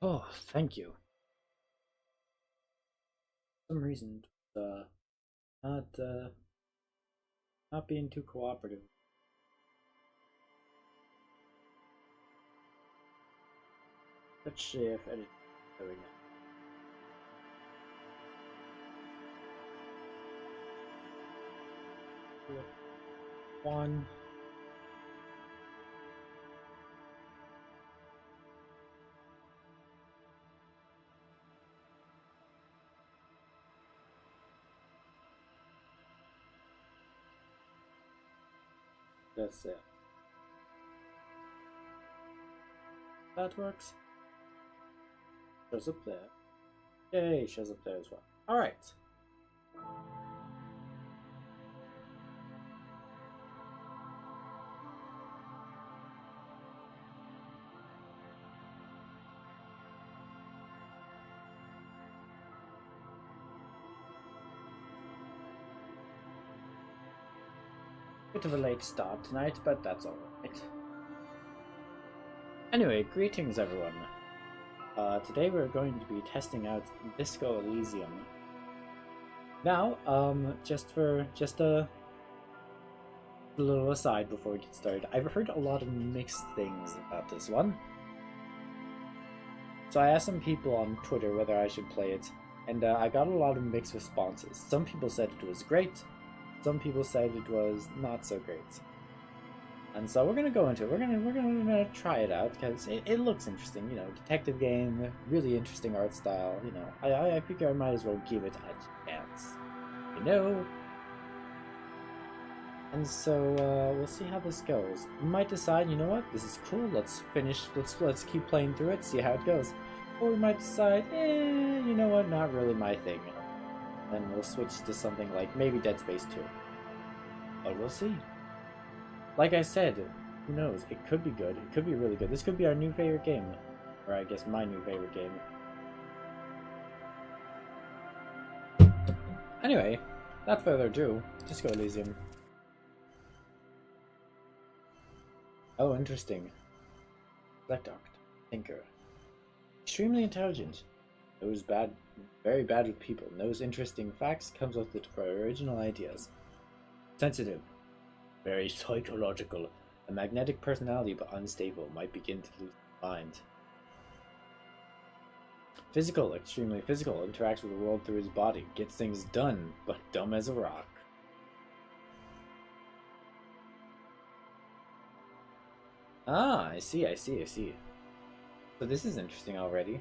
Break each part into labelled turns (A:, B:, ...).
A: Oh, thank you. For some reason, uh, not not being too cooperative. Let's see if edit. There we go. One. That's it. That works. Shows up there. Yay, shows up there as well. Alright. Bit of a late start tonight, but that's alright. Anyway, greetings everyone. Today we're going to be testing out Disco Elysium. Now, just a little aside before we get started, I've heard a lot of mixed things about this one. So I asked some people on Twitter whether I should play it, and I got a lot of mixed responses. Some people said it was great, some people said it was not so great. And so we're gonna go into it. We're gonna try it out because it looks interesting. You know, detective game, really interesting art style. You know, I figure I might as well give it a chance. You know. And so we'll see how this goes. We might decide, you know what, this is cool. Let's finish. Let's keep playing through it, see how it goes. Or we might decide, you know what, not really my thing. Then we'll switch to something like maybe Dead Space 2. But we'll see. Like I said, who knows? It could be good. It could be really good. This could be our new favorite game. Or I guess my new favorite game. Anyway, without further ado, Disco Elysium. Oh, interesting. Intellect, thinker. Extremely intelligent. Knows very bad with people. Knows interesting facts. Comes up with original ideas. Sensitive. Very psychological. A magnetic personality but unstable. Might begin to lose mind. Physical. Extremely physical. Interacts with the world through his body. Gets things done, but dumb as a rock. Ah, I see. So this is interesting already.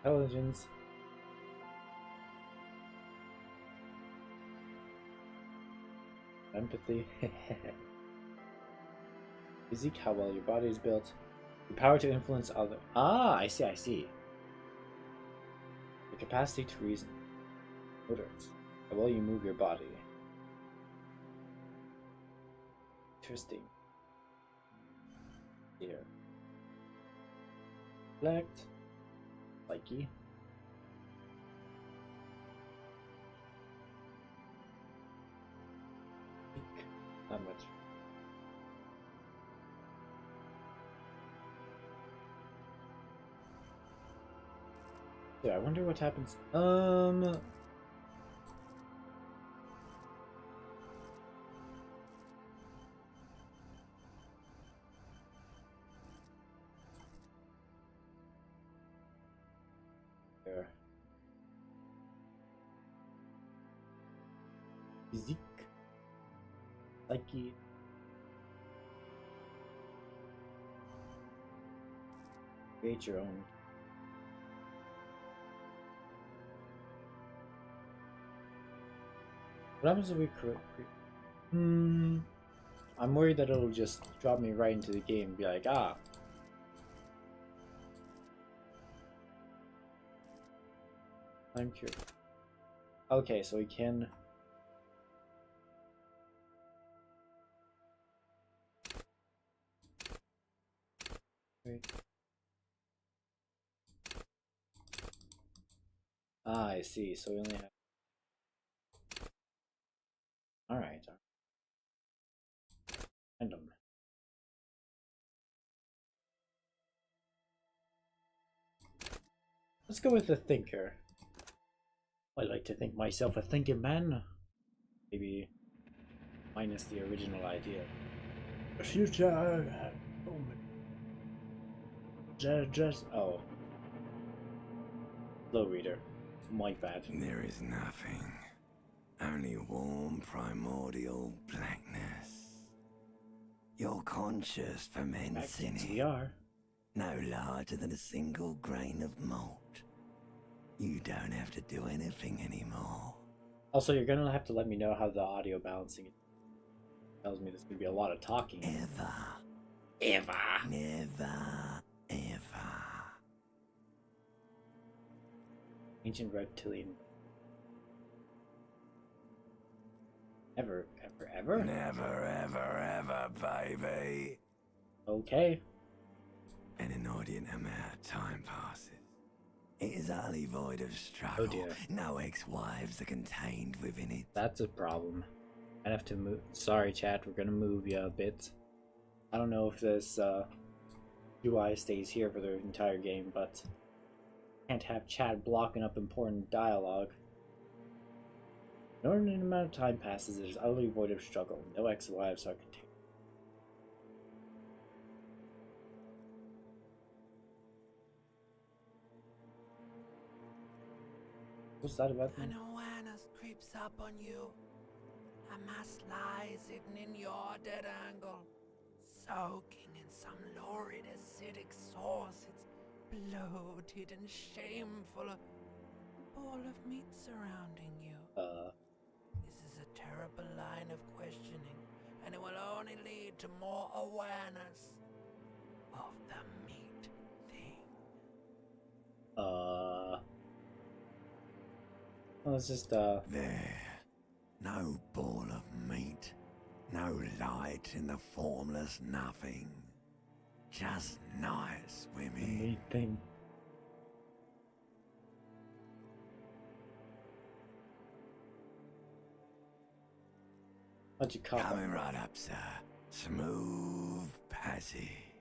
A: Intelligence. Empathy. Physique, how well your body is built. The power to influence other. Ah, I see. The capacity to reason. Motorics. How well you move your body. Interesting. Here. Select. Psyche. Not much. Yeah, I wonder what happens. There. Physique. Psyche. Create your own. What happens if we create? I'm worried that it'll just drop me right into the game and be like, ah. I'm curious. Okay, so we can. Wait. Ah, I see. So we only have. Alright. Random. Let's go with the thinker. I like to think myself a thinking man. Maybe minus the original idea. The future. Just oh. Slow reader. My bad.
B: There is nothing. Only warm primordial blackness. Your conscious ferments in it.
A: We are.
B: No larger than a single grain of malt. You don't have to do anything anymore.
A: Also, you're gonna have to let me know how the audio balancing tells me there's gonna be a lot of talking.
B: Ever. Never. Ever.
A: Ancient reptilian. Ever.
B: Never, baby.
A: Okay.
B: An inordinate amount of time passes. It is utterly void of struggle.
A: Oh dear.
B: No ex-wives are contained within it.
A: That's a problem. I'd have to move. Sorry, chat. We're gonna move you a bit. I don't know if this UI stays here for the entire game, but can't have chat blocking up important dialogue. An inordinate amount of time passes. It is utterly void of struggle. No ex-wives are contained. What's that about?
C: An awareness creeps up on you. A mass lies hidden in your dead angle, soaking in some lurid acidic sauce. It's bloated and shameful. A ball of meat surrounding you. This is a terrible line of questioning, and it will only lead to more awareness of the meat thing.
A: Well, it's just
B: There. No ball of meat. No light in the formless nothing. Just nice women.
A: meat thing. Bunch of cop.
B: Coming right up, sir. Smooth passage.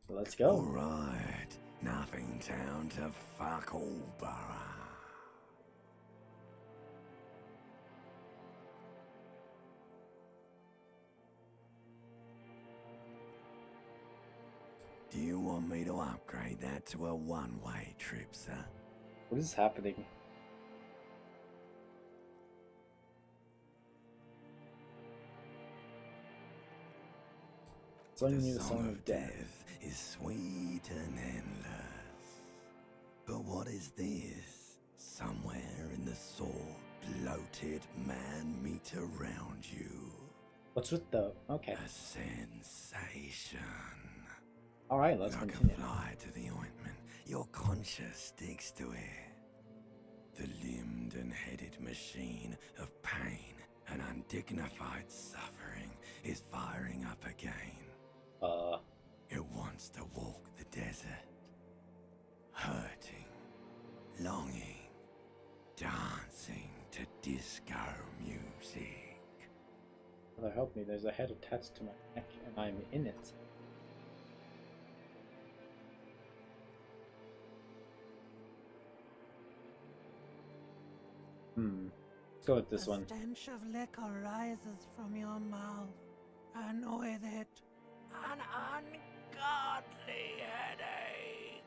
A: Let's go.
B: All right. Nothing town to fuck all borough. Do you want me to upgrade that to a one-way trip, sir?
A: What is happening?
B: The song of death is sweet and endless. But what is this? Somewhere in the sore, bloated man meat around you.
A: What's with the... Okay.
B: A sensation.
A: Alright, let's
B: like
A: continue.
B: a fly to the ointment, your conscience sticks to it. The limbed and headed machine of pain and undignified suffering is firing up again. It wants to walk the desert, hurting, longing, dancing to disco music.
A: Father, help me. There's a head attached to my neck, and I'm in it. Let's go with this one.
C: The stench of liquor rises from your mouth, and with it, an ungodly headache.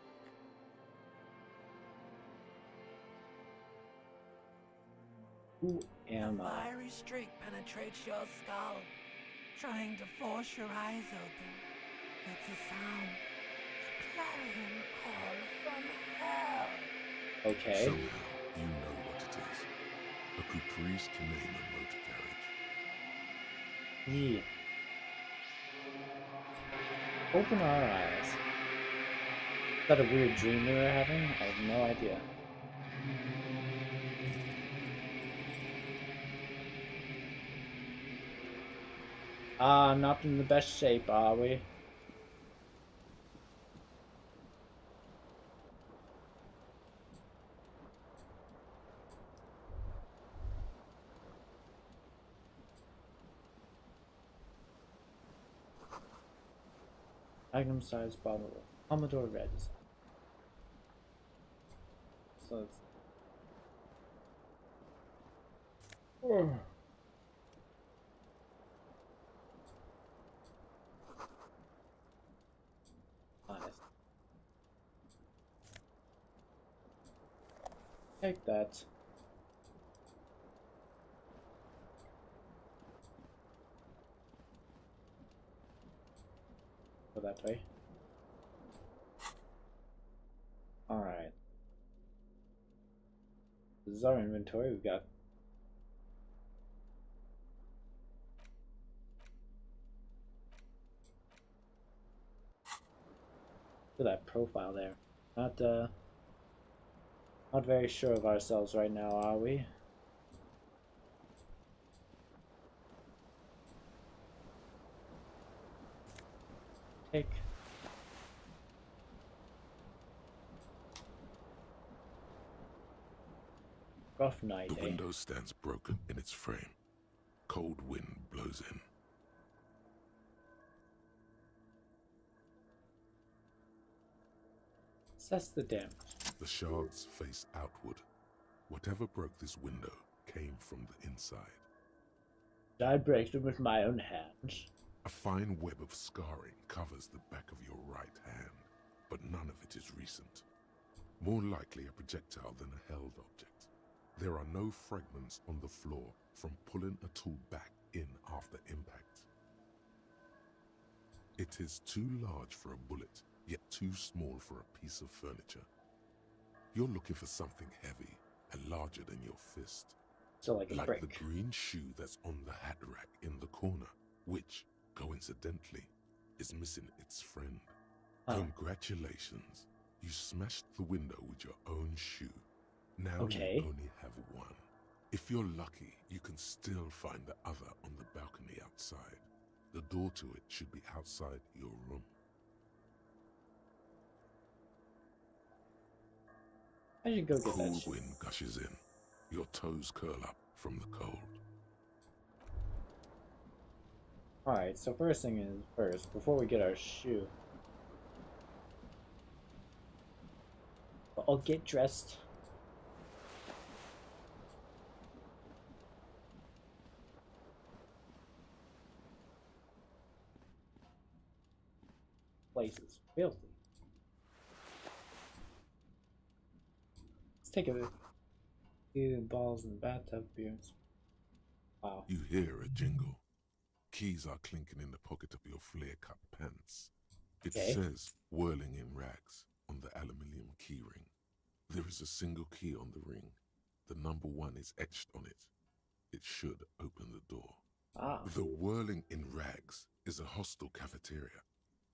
A: Who am
C: A
A: I?
C: fiery streak penetrates your skull, trying to force your eyes open. It's a sound, a clarion call from hell.
A: Okay.
D: Somehow, you know what it is. A caprice to name a motor carriage.
A: Yeah. Open our eyes. Is that a weird dream we were having? I have no idea. Not in the best shape, are we? Magnum size bottle of Commodore Red design. So it's nice. Take that. Go that way. Alright. This is our inventory. We've got look at that profile there. Not very sure of ourselves right now, are we? Take. Rough night,
D: The
A: eh?
D: window stands broken in its frame. Cold wind blows in.
A: Assess the damage.
D: The shards face outward. Whatever broke this window came from the inside.
A: I break them with my own hands.
D: A fine web of scarring covers the back of your right hand, but none of it is recent. More likely a projectile than a held object. There are no fragments on the floor from pulling a tool back in after impact. It is too large for a bullet, yet too small for a piece of furniture. You're looking for something heavy and larger than your fist.
A: So like a
D: Like
A: brick.
D: the green shoe that's on the hat rack in the corner, which, coincidentally, is missing its friend. Congratulations. You smashed the window with your own shoe. Now
A: Okay.
D: you only have one. If you're lucky, you can still find the other on the balcony outside. The door to it should be outside your room.
A: I should go get that
D: Cold
A: shit.
D: wind gushes in. Your toes curl up from the cold.
A: Alright, so first thing is first, before we get our shoe. I'll get dressed. Place is filthy. Let's take a few balls in the bathtub appearance. Wow.
D: You hear a jingle. Keys are clinking in the pocket of your flare-cut pants. It
A: Okay.
D: says whirling in rags on the aluminium key ring. There is a single key on the ring. The number 1 is etched on it. It should open the door.
A: Ah.
D: The whirling in rags is a hostel cafeteria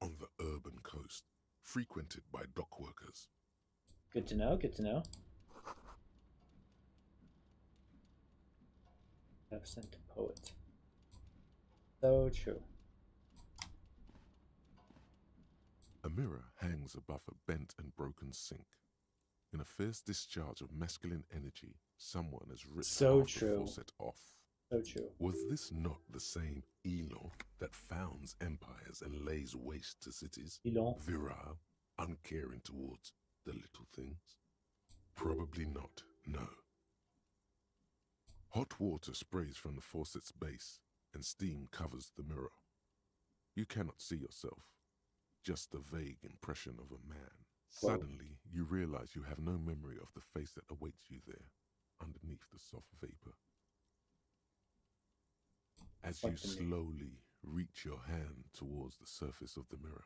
D: on the urban coast, frequented by dock workers.
A: Good to know, good to know. I've sent a poet. So true.
D: A mirror hangs above a bent and broken sink. In a fierce discharge of masculine energy, someone has ripped
A: So
D: half
A: true.
D: the faucet off.
A: So true.
D: Was this not the same Elon that founds empires and lays waste to cities?
A: Elon?
D: Virile, uncaring towards the little things? Probably not, no. Hot water sprays from the faucet's base, and steam covers the mirror. You cannot see yourself, just a vague impression of a man.
A: Whoa.
D: Suddenly, you realize you have no memory of the face that awaits you there, underneath the soft vapor. As you slowly reach your hand towards the surface of the mirror,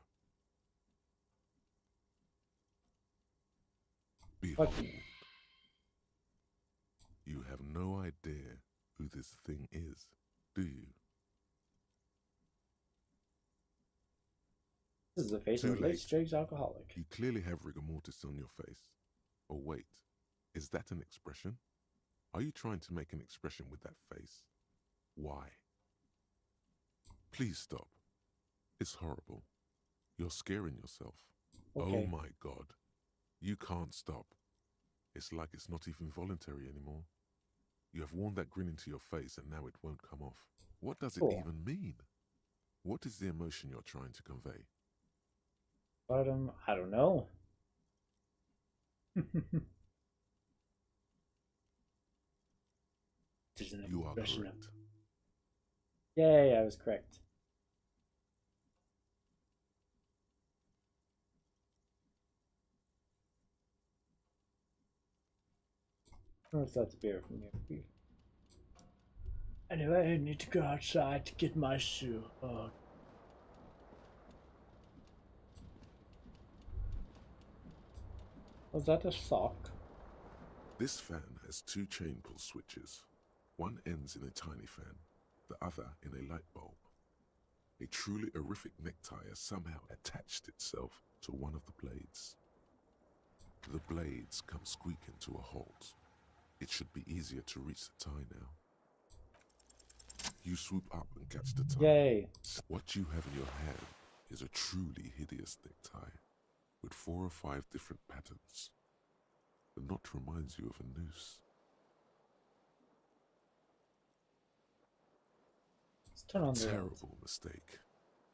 D: behold, you have no idea who this thing is, do you?
A: This is the face of
D: Too
A: a late
D: late.
A: stage alcoholic.
D: You clearly have rigor mortis on your face. Oh wait, is that an expression? Are you trying to make an expression with that face? Why? Please stop. It's horrible. You're scaring yourself.
A: Okay.
D: Oh my God. You can't stop. It's like it's not even voluntary anymore. You have worn that grin into your face and now it won't come off. What does it
A: Cool.
D: even mean? What is the emotion you're trying to convey?
A: But I don't know. There's an
D: You are
A: expression of
D: correct.
A: yay, I was correct. What's that beer from here? Anyway, I need to go outside to get my shoe. Oh. Was that a sock?
D: This fan has two chain pull switches. One ends in a tiny fan, the other in a light bulb. A truly horrific necktie has somehow attached itself to one of the blades. The blades come squeaking to a halt. It should be easier to reach the tie now. You swoop up and catch the tie.
A: Yay.
D: What you have in your hand is a truly hideous necktie with 4 or 5 different patterns. The knot reminds you of a noose.
A: Let's turn on the lights.
D: Terrible mistake.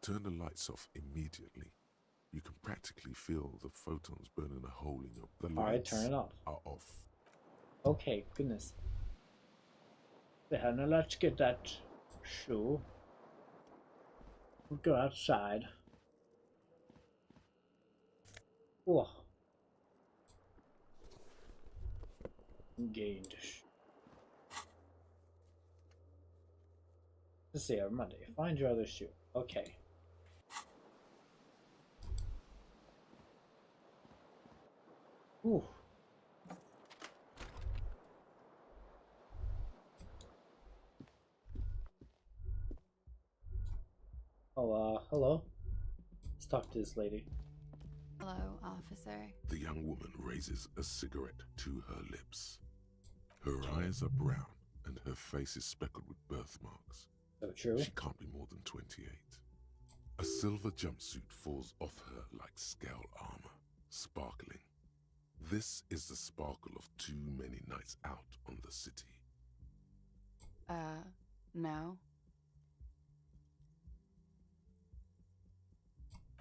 D: Turn the lights off immediately. You can practically feel the photons burning a hole in your... The
A: Alright,
D: lights
A: turn it off.
D: are off.
A: Okay, goodness. Yeah, now let's get that shoe. We'll go outside. Oh. Gained. Let's see, Monday. Find your other shoe. Okay. Ooh. Oh, hello. Let's talk to this lady.
E: Hello, officer.
D: The young woman raises a cigarette to her lips. Her eyes are brown and her face is speckled with birthmarks.
A: So true.
D: She can't be more than 28. A silver jumpsuit falls off her like scale armor, sparkling. This is the sparkle of too many nights out on the city.
E: No.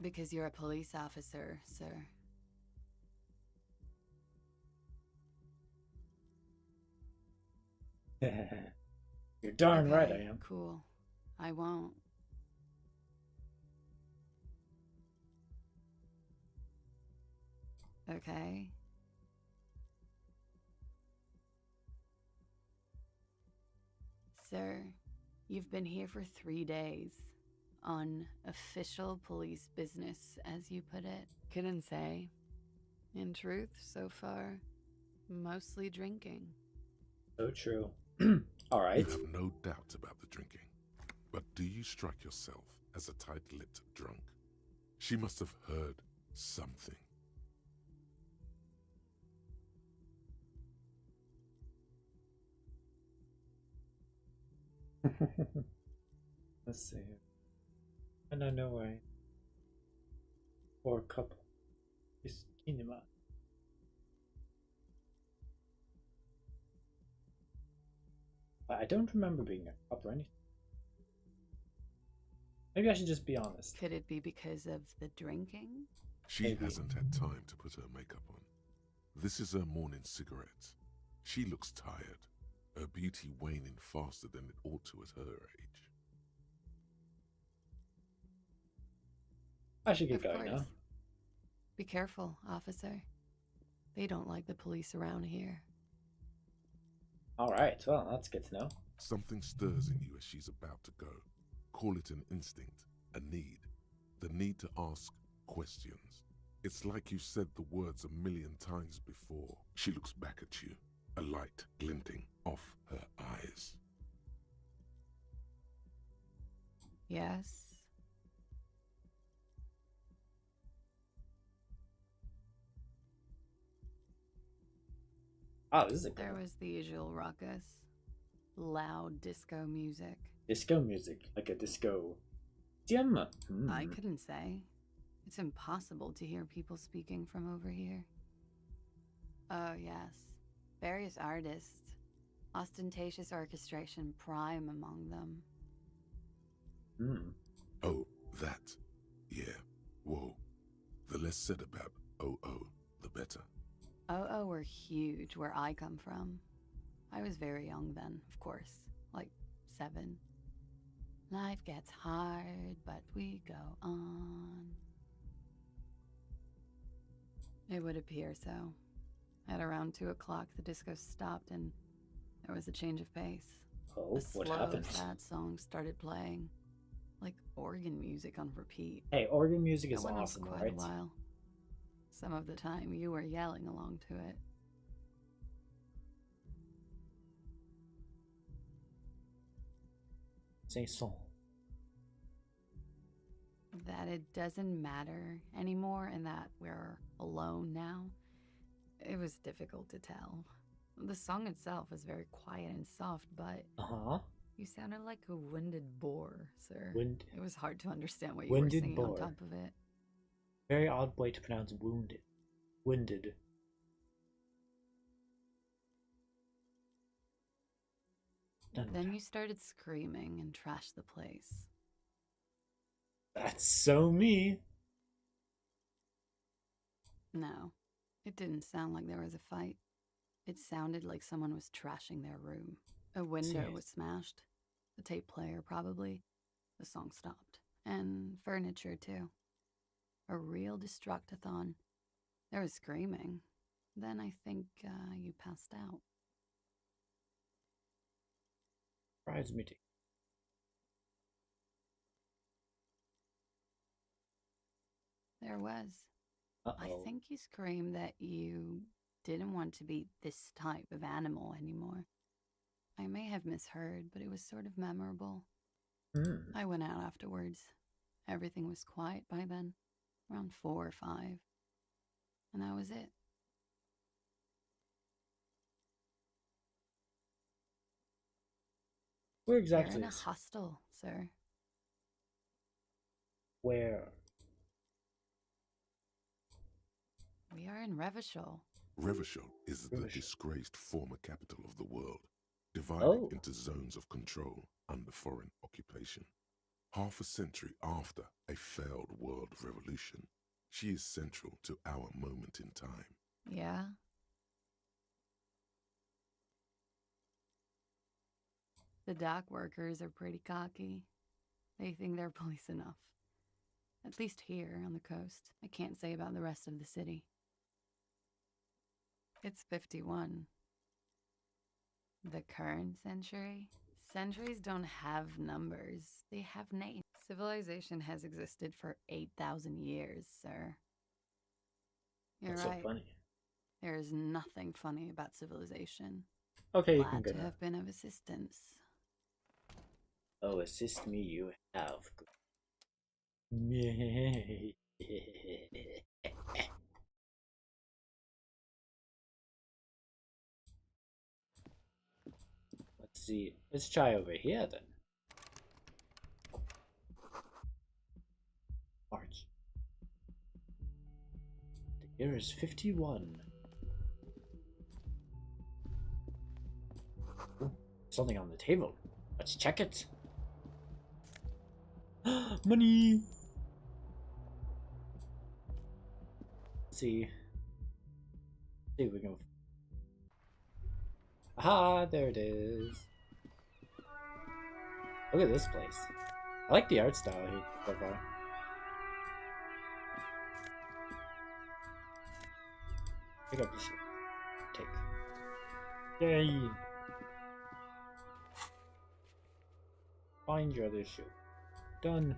E: Because you're a police officer, sir.
A: You're darn
E: Okay,
A: right I am.
E: Cool. I won't. Okay. Sir, you've been here for 3 days. On official police business, as you put it. Couldn't say. In truth, so far, mostly drinking.
A: So true. Alright.
D: You have no doubt about the drinking. But do you strike yourself as a tight-lipped drunk? She must have heard something.
A: Let's see. And I know I. Or a couple. Is Kinema. I don't remember being a cop or anything. Maybe I should just be honest.
E: Could it be because of the drinking?
D: She
A: Maybe.
D: hasn't had time to put her makeup on. This is her morning cigarette. She looks tired, her beauty waning faster than it ought to at her age.
A: I should get
E: Of
A: going
E: course.
A: now.
E: Be careful, officer. They don't like the police around here.
A: Alright, well, that's good to know.
D: Something stirs in you as she's about to go. Call it an instinct, a need. The need to ask questions. It's like you've said the words a million times before. She looks back at you, a light glinting off her eyes.
E: Yes?
A: Ah, this is a
E: There
A: cool
E: was the usual ruckus. Loud disco music.
A: disco music, like a disco. Gem.
E: I couldn't say. It's impossible to hear people speaking from over here. Oh, yes. Various artists. Ostentatious orchestration prime among them.
A: Hmm.
D: Oh, that. Yeah. Whoa. The less said about OO, the better.
E: OO were huge where I come from. I was very young then, of course, like 7. Life gets hard, but we go on. It would appear so. At around 2 o'clock, the disco stopped and there was a change of pace.
A: Oh,
E: A
A: what
E: slow,
A: happened?
E: sad song started playing, like organ music on repeat.
A: Hey, organ music
E: It
A: is
E: went on
A: awesome,
E: for quite
A: right?
E: a while. Some of the time, you were yelling along to it.
A: Say song.
E: That it doesn't matter anymore and that we're alone now, it was difficult to tell. The song itself was very quiet and soft, but
A: Uh-huh.
E: you sounded like a winded boar, sir.
A: Wind.
E: It was hard to understand what you were
A: Winded
E: singing on
A: boar.
E: top of it.
A: Very odd way to pronounce wounded. Winded.
E: Then you started screaming and trashed the place.
A: That's so me.
E: No, it didn't sound like there was a fight. It sounded like someone was trashing their room. A window
A: Jeez.
E: was smashed. The tape player, probably. The song stopped. And furniture, too. A real destructathon. There was screaming. Then I think you passed out.
A: Surprise meeting.
E: There was.
A: Uh-oh.
E: I think you screamed that you didn't want to be this type of animal anymore. I may have misheard, but it was sort of memorable. I went out afterwards. Everything was quiet by then, around 4 or 5. And that was it.
A: Where exactly
E: You're in a
A: is?
E: hostel, sir.
A: Where?
E: We are in Revachol.
D: Revachol is the
A: Revachol.
D: disgraced former capital of the world, divided
A: Oh.
D: into zones of control under foreign occupation. Half a century after a failed world revolution, she is central to our moment in time.
E: Yeah? The dock workers are pretty cocky. They think they're police enough. At least here on the coast. I can't say about the rest of the city. It's 51. The current century? Centuries don't have numbers. They have names. Civilization has existed for 8,000 years, sir. You're
A: That's
E: right.
A: so funny.
E: There is nothing funny about civilization.
A: Okay, you can
E: Glad
A: go
E: to
A: now.
E: have been of assistance.
A: Oh, assist me, you have. Let's see. Let's try over here then. March. The year is 51. Ooh, something on the table. Let's check it. Money! Let's see. See if we can. Aha, there it is. Look at this place. I like the art style here so far. Pick up the shoe. Take. Yay! Find your other shoe. Done.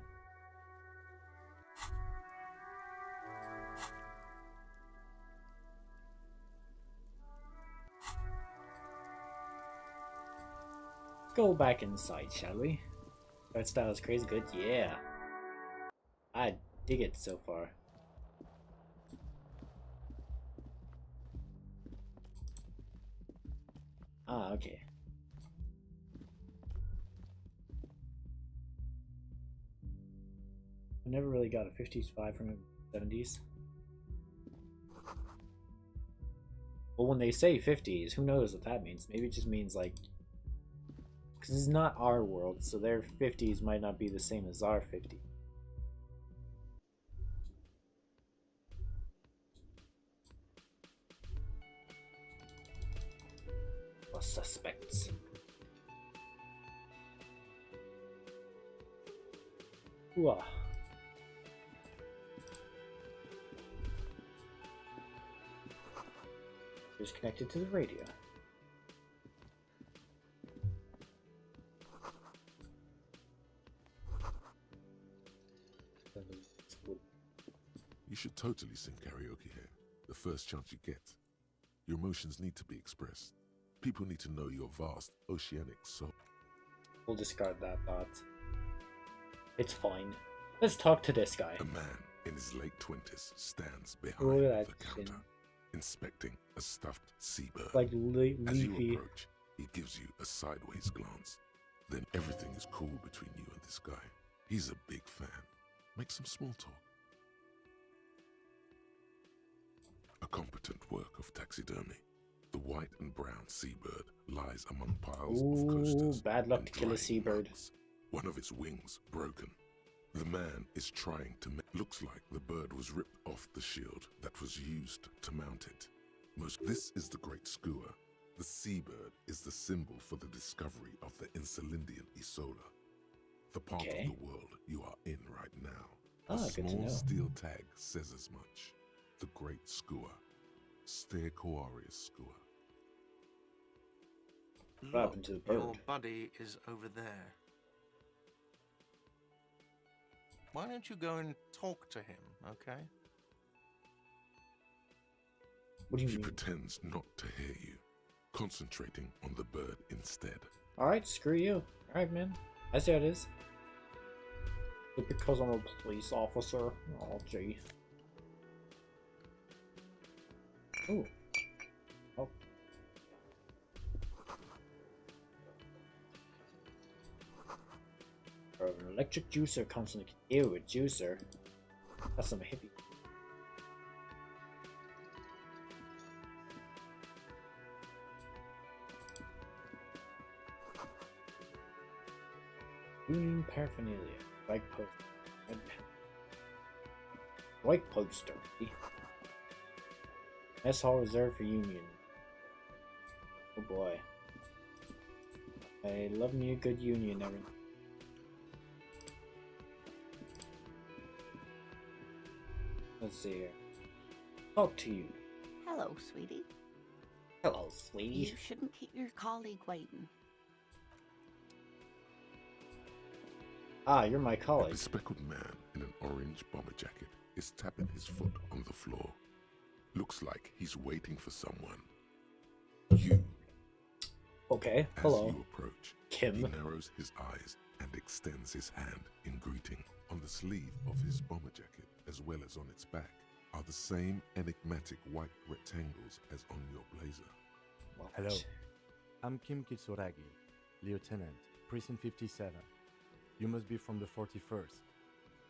A: Go back inside, shall we? Art style is crazy good. Yeah. I dig it so far. Ah, okay. I never really got a 50s vibe from the 70s. Well, when they say 50s, who knows what that means? Maybe it just means like... Because it's not our world, so their 50s might not be the same as our 50s. usual suspects. Ooh. It's connected to the radio.
D: You should totally sing karaoke here, the first chance you get. Your emotions need to be expressed. People need to know your vast oceanic soul.
A: We'll discard that thought. It's fine. Let's talk to this guy.
D: A man in his late 20s stands
A: Oh,
D: behind
A: that
D: the counter, inspecting a stuffed seabird.
A: like
D: As you
A: leafy.
D: approach, he gives you a sideways glance. Then everything is cool between you and this guy. He's a big fan. Make some small talk. A competent work of taxidermy. The white and brown seabird lies among piles of coasters.
A: Bad luck
D: and
A: to kill a
D: drying
A: seabird.
D: mugs. One of its wings broken. The man is trying to looks like the bird was ripped off the shield that was used to mount it. This is the great skua. The seabird is the symbol for the discovery of the Insulindian Isola, the part
A: Okay.
D: of the world you are in right now. A
A: Ah, good to
D: small
A: know.
D: steel tag says as much. The great skua. Stegoarius skua.
A: What happened to the bird?
F: Your buddy is over there. Why don't you go and talk to him, okay?
A: What do you
D: He
A: mean?
D: pretends not to hear you, concentrating on the bird instead.
A: Alright, screw you. Alright, man. I see how it is. Is it because I'm a police officer? Oh, gee. Ooh. Oh. An electric juicer comes in the... Ew, a juicer. That's some hippie. Union paraphernalia. White poster. Red pen. White poster. Mess hall reserved for Union. Oh boy. I love me a good Union, Evan. Let's see here. Talk to you.
G: Hello, sweetie.
A: Hello, sweetie.
G: You shouldn't keep your colleague waiting.
A: Ah, you're my
D: A
A: colleague.
D: bespectacled man in an orange bomber jacket is tapping his foot on the floor. Looks like he's waiting for someone. You.
A: Okay,
D: As
A: hello.
D: you approach,
A: Kim.
D: he narrows his eyes and extends his hand in greeting. On the sleeve of his bomber jacket, as well as on its back, are the same enigmatic white rectangles as on your blazer.
A: What?
H: Hello. I'm Kim Kitsuragi, Lieutenant, Precinct 57. You must be from the 41st.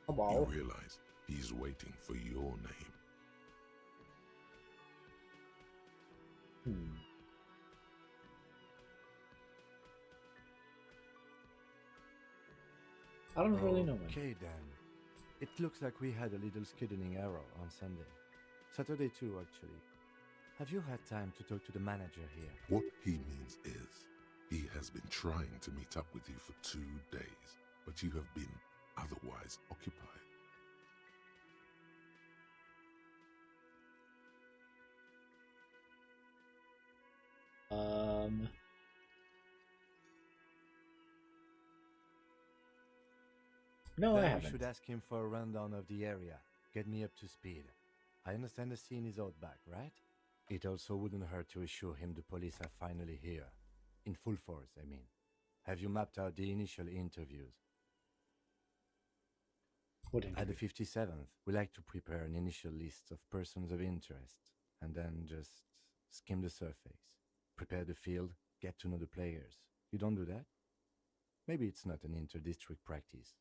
A: Hello.
D: You realize he's waiting for your name.
A: I don't really know him.
H: Okay then. It looks like we had a little scheduling error on Sunday. Saturday too, actually. Have you had time to talk to the manager here?
D: What he means is, he has been trying to meet up with you for 2 days, but you have been otherwise occupied.
A: No, I
H: Then
A: haven't.
H: we should ask him for a rundown of the area. Get me up to speed. I understand the scene is out back, right? It also wouldn't hurt to assure him the police are finally here. In full force, I mean. Have you mapped out the initial interviews?
A: What
H: At the
A: interview?
H: 57th, we like to prepare an initial list of persons of interest, and then just skim the surface. Prepare the field, get to know the players. You don't do that? Maybe it's not an inter-district practice.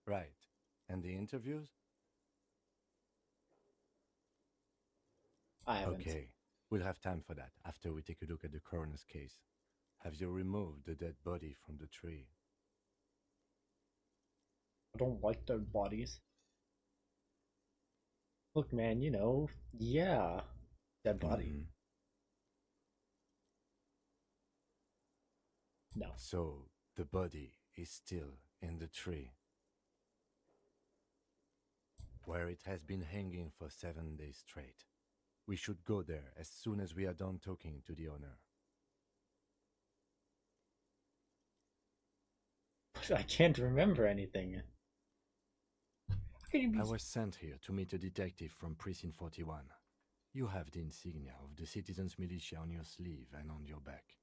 H: Right. And the interviews?
A: I haven't.
H: Okay. We'll have time for that after we take a look at the coroner's case. Have you removed the dead body from the tree?
A: I don't like their bodies. Look, man, you know, yeah, dead body.
H: Mhm.
A: No.
H: So, the body is still in the tree, where it has been hanging for 7 days straight. We should go there as soon as we are done talking to the owner.
A: I can't remember anything. How can you be...
H: I was sent here to meet a detective from Precinct 41. You have the insignia of the citizens' militia on your sleeve and on your back.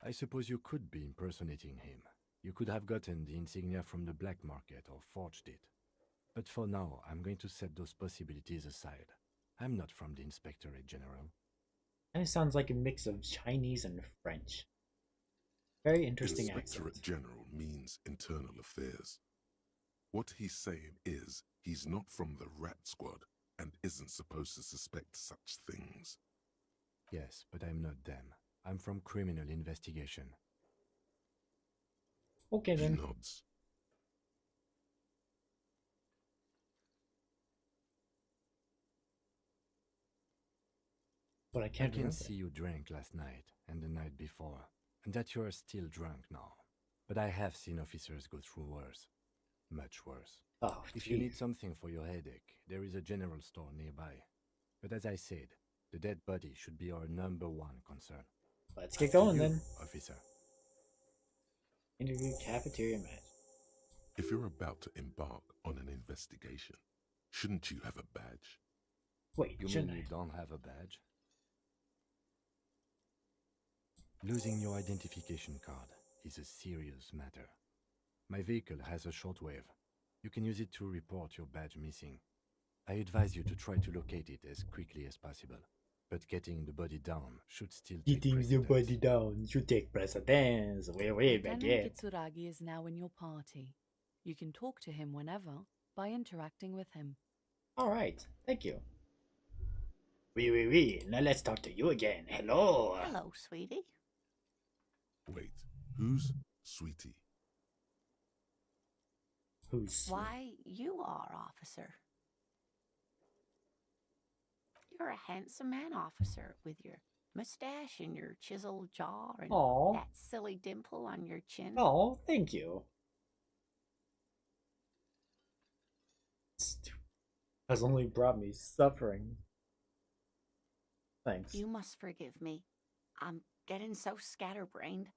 H: I suppose you could be impersonating him. You could have gotten the insignia from the black market or forged it. But for now, I'm going to set those possibilities aside. I'm not from the Inspectorate General.
A: Kind of sounds like a mix of Chinese and French. Very interesting
D: Inspectorate
A: accent.
D: General means internal affairs. What he's saying is he's not from the Rat Squad and isn't supposed to suspect such things.
H: Yes, but I'm not them. I'm from criminal investigation.
A: Okay
D: He
A: then.
D: nods.
A: But I
H: I
A: can't
H: can
A: remember.
H: see you drank last night and the night before, and that you are still drunk now. But I have seen officers go through worse. Much worse.
A: Oh,
H: If you need
A: jeez.
H: something for your headache, there is a general store nearby. But as I said, the dead body should be our #1 concern.
A: Let's get
H: To
A: going
H: you,
A: then.
H: officer.
A: Interview cafeteria match.
D: If you're about to embark on an investigation, shouldn't you have a badge?
A: Wait,
H: You mean
A: shouldn't
H: you
A: I?
H: don't have a badge? Losing your identification card is a serious matter. My vehicle has a shortwave. You can use it to report your badge missing. I advise you to try to locate it as quickly as possible. But getting the body down should still take
A: Getting the
H: precedence.
A: body down should take precedence. Wait,
E: Lieutenant
A: baguette.
E: Kitsuragi is now in your party. You can talk to him whenever by interacting with him.
A: Alright, thank you. Oui. Now let's talk to you again. Hello.
G: Hello, sweetie.
D: Wait, who's Sweetie?
A: Who's sweet?
G: Why, you are, officer. You're a handsome man, officer, with your mustache and your chiseled jaw and
A: Aw.
G: that silly dimple on your chin.
A: Oh, thank you. Has only brought me suffering. Thanks.
G: You must forgive me. I'm getting so scatterbrained.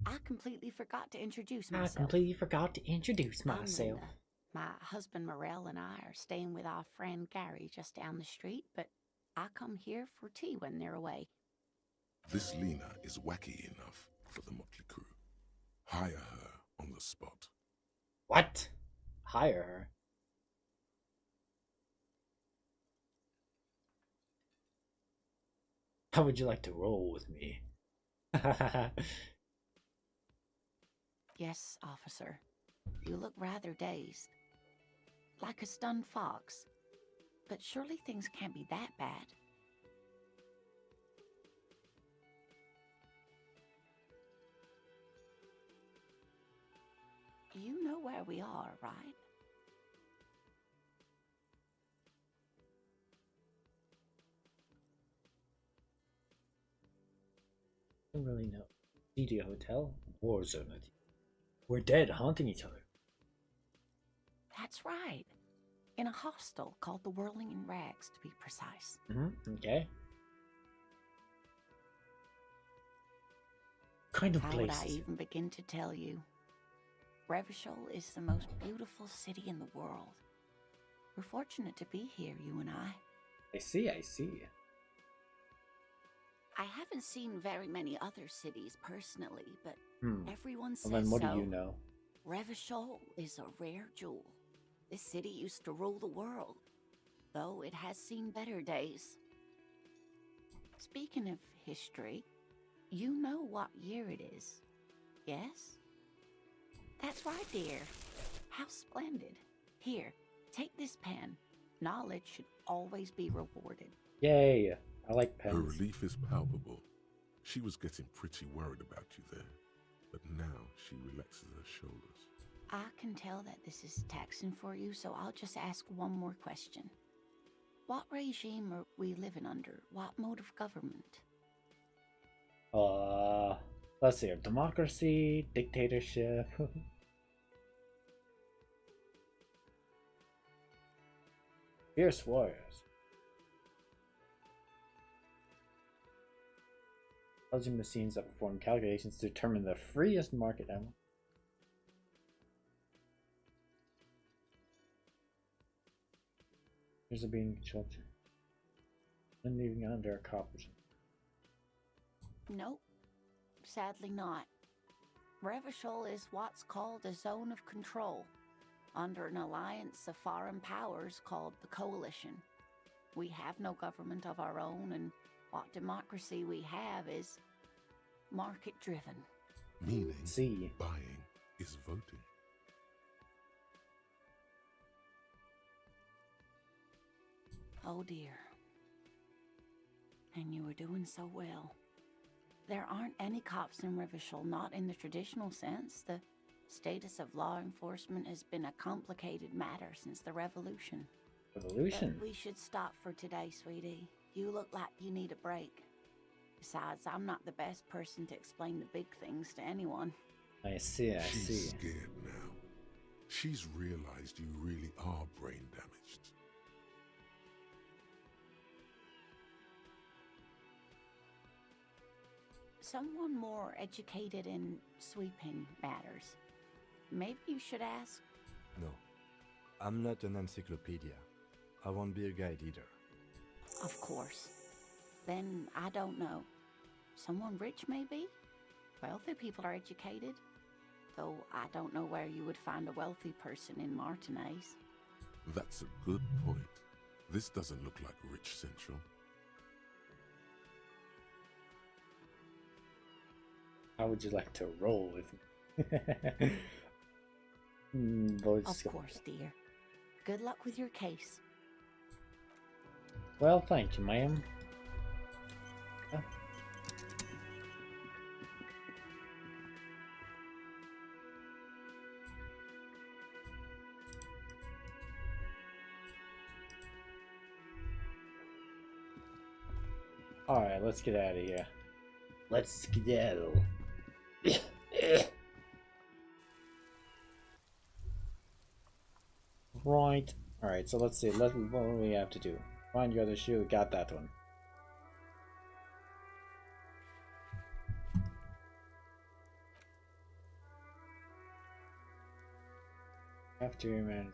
G: I completely forgot to introduce
A: I
G: myself.
A: completely forgot to introduce
G: I'm
A: myself.
G: Linda. My husband Morel and I are staying with our friend Gary just down the street, but I come here for tea when they're away.
D: This Lena is wacky enough for the Motley Crew. Hire her on the spot.
A: What? Hire her? How would you like to roll with me?
G: Yes, officer. You look rather dazed. Like a stunned fox. But surely things can't be that bad. You know where we are, right?
A: I don't really know. Media Hotel? Warzone. We're dead, haunting each other.
G: That's right. In a hostel called the Whirling in Rags, to be precise.
A: Okay. Kind of
G: How would I
A: places.
G: even begin to tell you? Revachol is the most beautiful city in the world. We're fortunate to be here, you and I.
A: I see.
G: I haven't seen very many other cities personally, but everyone says
A: Well, then what
G: so.
A: do you know?
G: Revachol is a rare jewel. This city used to rule the world, though it has seen better days. Speaking of history, you know what year it is, yes? That's right, dear. How splendid. Here, take this pen. Knowledge should always be rewarded.
A: Yay! I like
D: Her
A: pens.
D: relief is palpable. She was getting pretty worried about you there, but now she relaxes her shoulders.
G: I can tell that this is taxing for you, so I'll just ask one more question. What regime are we living under? What mode of government?
A: Let's see here. Democracy, dictatorship. Fierce warriors. Intelligent machines that perform calculations to determine the freest market ammo. Here's a being controlled. And leaving under a coppers.
G: Nope. Sadly not. Revachol is what's called a zone of control, under an alliance of foreign powers called the Coalition. We have no government of our own, and what democracy we have is market-driven.
D: Meaning,
A: See.
D: buying is voting.
G: Oh dear. And you were doing so well. There aren't any cops in Revachol, not in the traditional sense. The status of law enforcement has been a complicated matter since the revolution.
A: Revolution?
G: But we should stop for today, sweetie. You look like you need a break. Besides, I'm not the best person to explain the big things to anyone.
A: I see.
D: She's scared now. She's realized you really are brain damaged.
G: Someone more educated in sweeping matters. Maybe you should ask.
H: No, I'm not an encyclopedia. I won't be a guide either.
G: Of course. Then I don't know. Someone rich, maybe? Wealthy people are educated. Though I don't know where you would find a wealthy person in Martinez.
D: That's a good point. This doesn't look like Rich Central.
A: How would you like to roll with me?
G: Of course, dear. Good luck with your case.
A: Well, thank you, ma'am. Alright, let's get out of here. Let's skedaddle. Right. Alright, so let's see. What do we have to do? Find your other shoe. Got that one. After your man.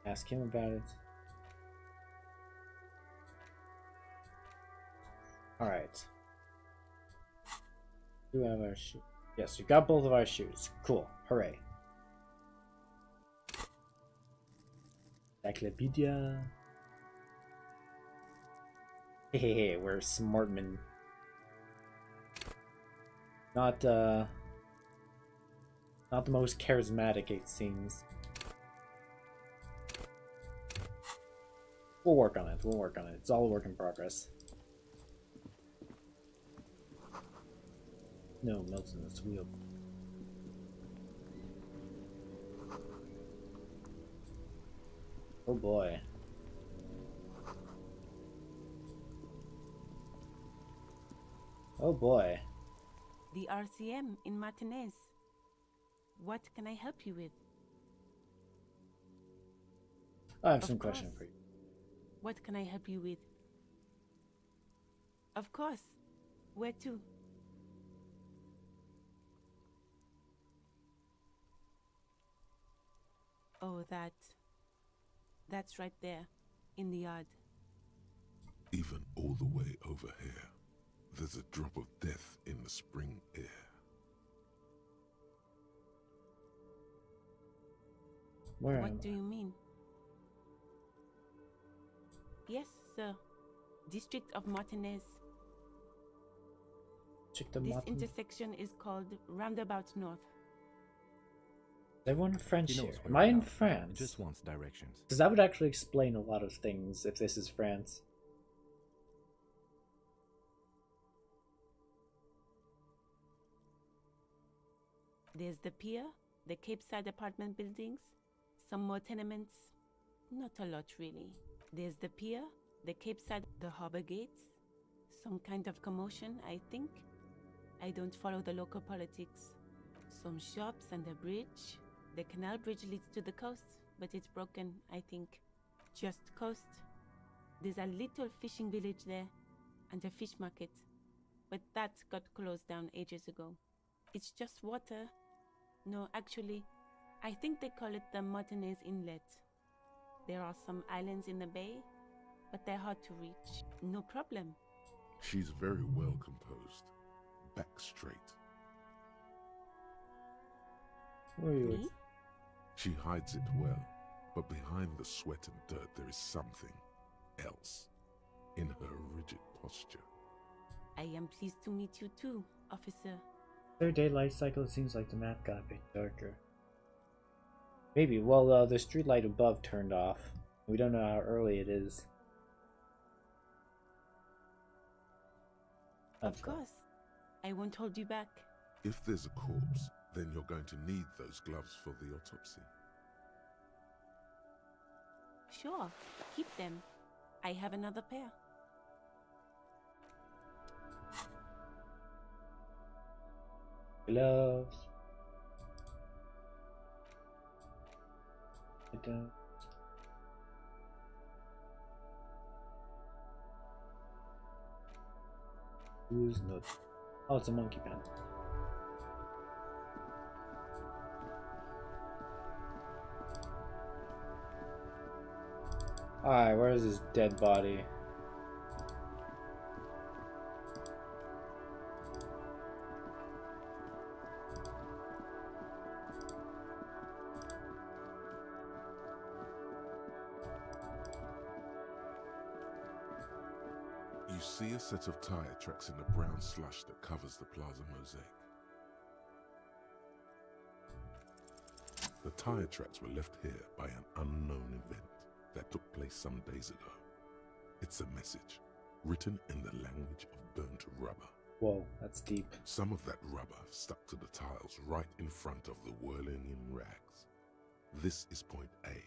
A: Ask him about it. Alright. Do we have our shoe? Yes, we got both of our shoes. Cool. Hooray. Encyclopedia. Hey, we're smartmen. Not the most charismatic, it seems. We'll work on it. We'll work on it. It's all a work in progress. No, melts in this wheel. Oh boy. Oh boy.
I: The RCM in Martinez. What can I help you with?
A: I have some questions for you.
I: What can I help you with? Of course. Where to? Oh, that's right there, in the yard.
D: Even all the way over here, there's a drop of death in the spring air.
A: Where am
I: What
A: I?
I: do you mean? Yes, sir. District of Martinez.
A: Check the
I: This
A: Martin.
I: intersection is called Roundabout North.
A: Everyone in French
H: He knows
A: here.
H: where
A: Am I
H: we're
A: in
H: at.
A: France?
H: He just wants directions.
A: Because that would actually explain a lot of things if this is France.
I: There's the pier, the Cape Side apartment buildings, some more tenements, Not a lot, really. There's the pier, the Cape Side, the harbor gates. Some kind of commotion, I think. I don't follow the local politics. Some shops and a bridge. The canal bridge leads to the coast, but it's broken, I think. Just coast. There's a little fishing village there, and a fish market. But that got closed down ages ago. It's just water. No, actually, I think they call it the Martinez Inlet. There are some islands in the bay, but they're hard to reach. No problem.
D: She's very well composed. Back straight.
I: Me?
D: She hides it well, but behind the sweat and dirt there is something else in her rigid posture.
I: I am pleased to meet you too, officer.
A: Third day life cycle, it seems like the map got a bit darker. Maybe, well, the street light above turned off. We don't know how early it is.
I: Of course. I won't hold you back.
D: If there's a corpse, then you're going to need those gloves for the autopsy.
I: Sure, keep them. I have another pair.
A: Gloves. I don't. Who's not? Oh, it's a monkey pen. Alright, where's his dead body?
D: You see a set of tire tracks in the brown slush that covers the plaza mosaic. The tire tracks were left here by an unknown event that took place some days ago. It's a message, written in the language of burnt rubber.
A: Whoa, that's deep.
D: Some of that rubber stuck to the tiles right in front of the whirling in rags. This is point A,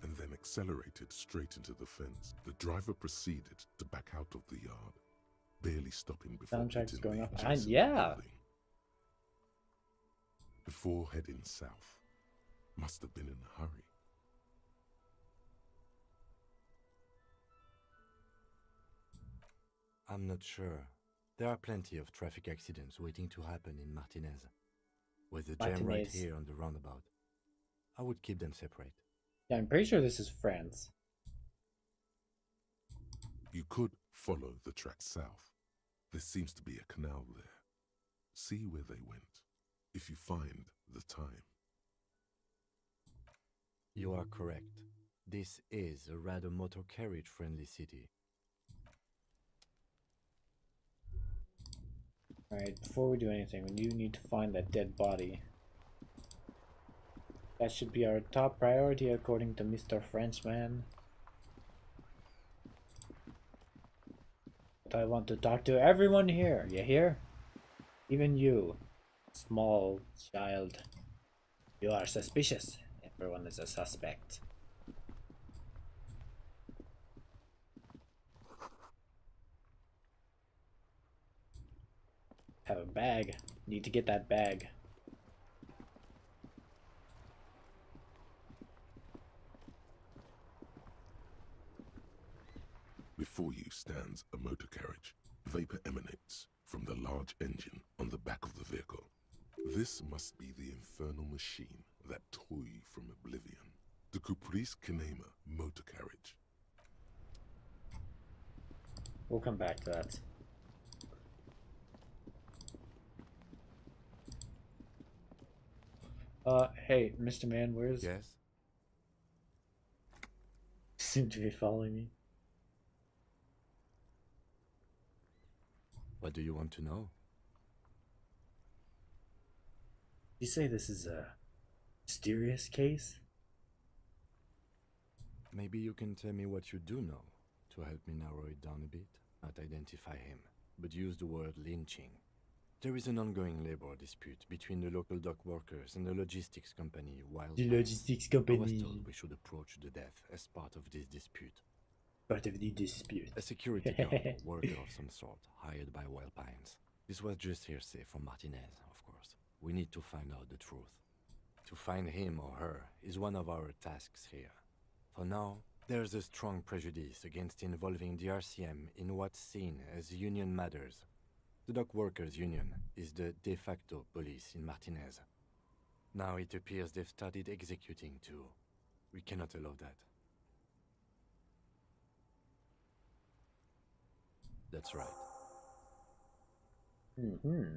D: and then accelerated straight into the fence. The driver proceeded to back out of the yard, barely stopping before
A: Soundtrack's
D: hitting
A: going
D: the
A: up behind.
D: adjacent
A: Yeah.
D: building. Before heading south, must have been in a hurry.
H: I'm not sure. There are plenty of traffic accidents waiting to happen in Martinez. With the jam right
A: Martinez.
H: here on the roundabout, I would keep them separate.
A: Yeah, I'm pretty sure this is France.
D: You could follow the track south. There seems to be a canal there. See where they went, if you find the time.
H: You are correct. This is a rather motor carriage friendly city.
A: Alright, before we do anything, we do need to find that dead body. That should be our top priority according to Mr. Frenchman. But I want to talk to everyone here. You hear? Even you, small child. You are suspicious. Everyone is a suspect. Have a bag. Need to get that bag.
D: Before you stands a motor carriage. Vapor emanates from the large engine on the back of the vehicle. This must be the infernal machine that tore you from oblivion. The Caprice Kinema motor carriage.
A: We'll come back to that. Hey, Mr. Man, where's...
H: Yes?
A: Seem to be following me.
H: What do you want to know?
A: You say this is a mysterious case?
H: Maybe you can tell me what you do know to help me narrow it down a bit. Not identify him, but use the word lynching. There is an ongoing labor dispute between the local dock workers and the logistics company Wild
A: The
H: Pines.
A: logistics
H: I was
A: company.
H: told we should approach the death as part of this dispute.
A: Part of the dispute.
H: A security guard or worker of some sort, hired by Wild Pines. This was just hearsay from Martinez, of course. We need to find out the truth. To find him or her is one of our tasks here. For now, there's a strong prejudice against involving the RCM in what's seen as union matters. The dock workers' union is the de facto police in Martinez. Now it appears they've started executing too. We cannot allow that. That's right.
A: Mm-hmm.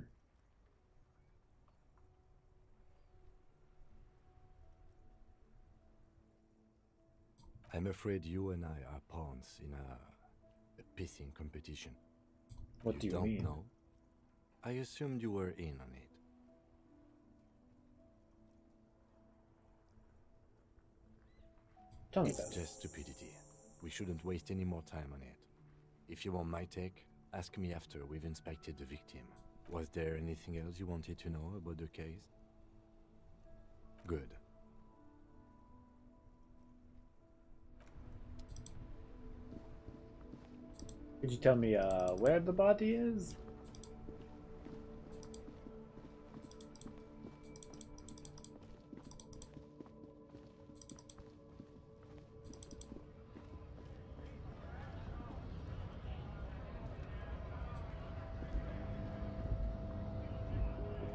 H: I'm afraid you and I are pawns in a pissing competition.
A: What do you
H: don't
A: mean?
H: know? I assumed you were in on it.
A: Tell me
H: It's
A: about it.
H: just stupidity. We shouldn't waste any more time on it. If you want my take, ask me after we've inspected the victim. Was there anything else you wanted to know about the case? Good.
A: Could you tell me where the body is?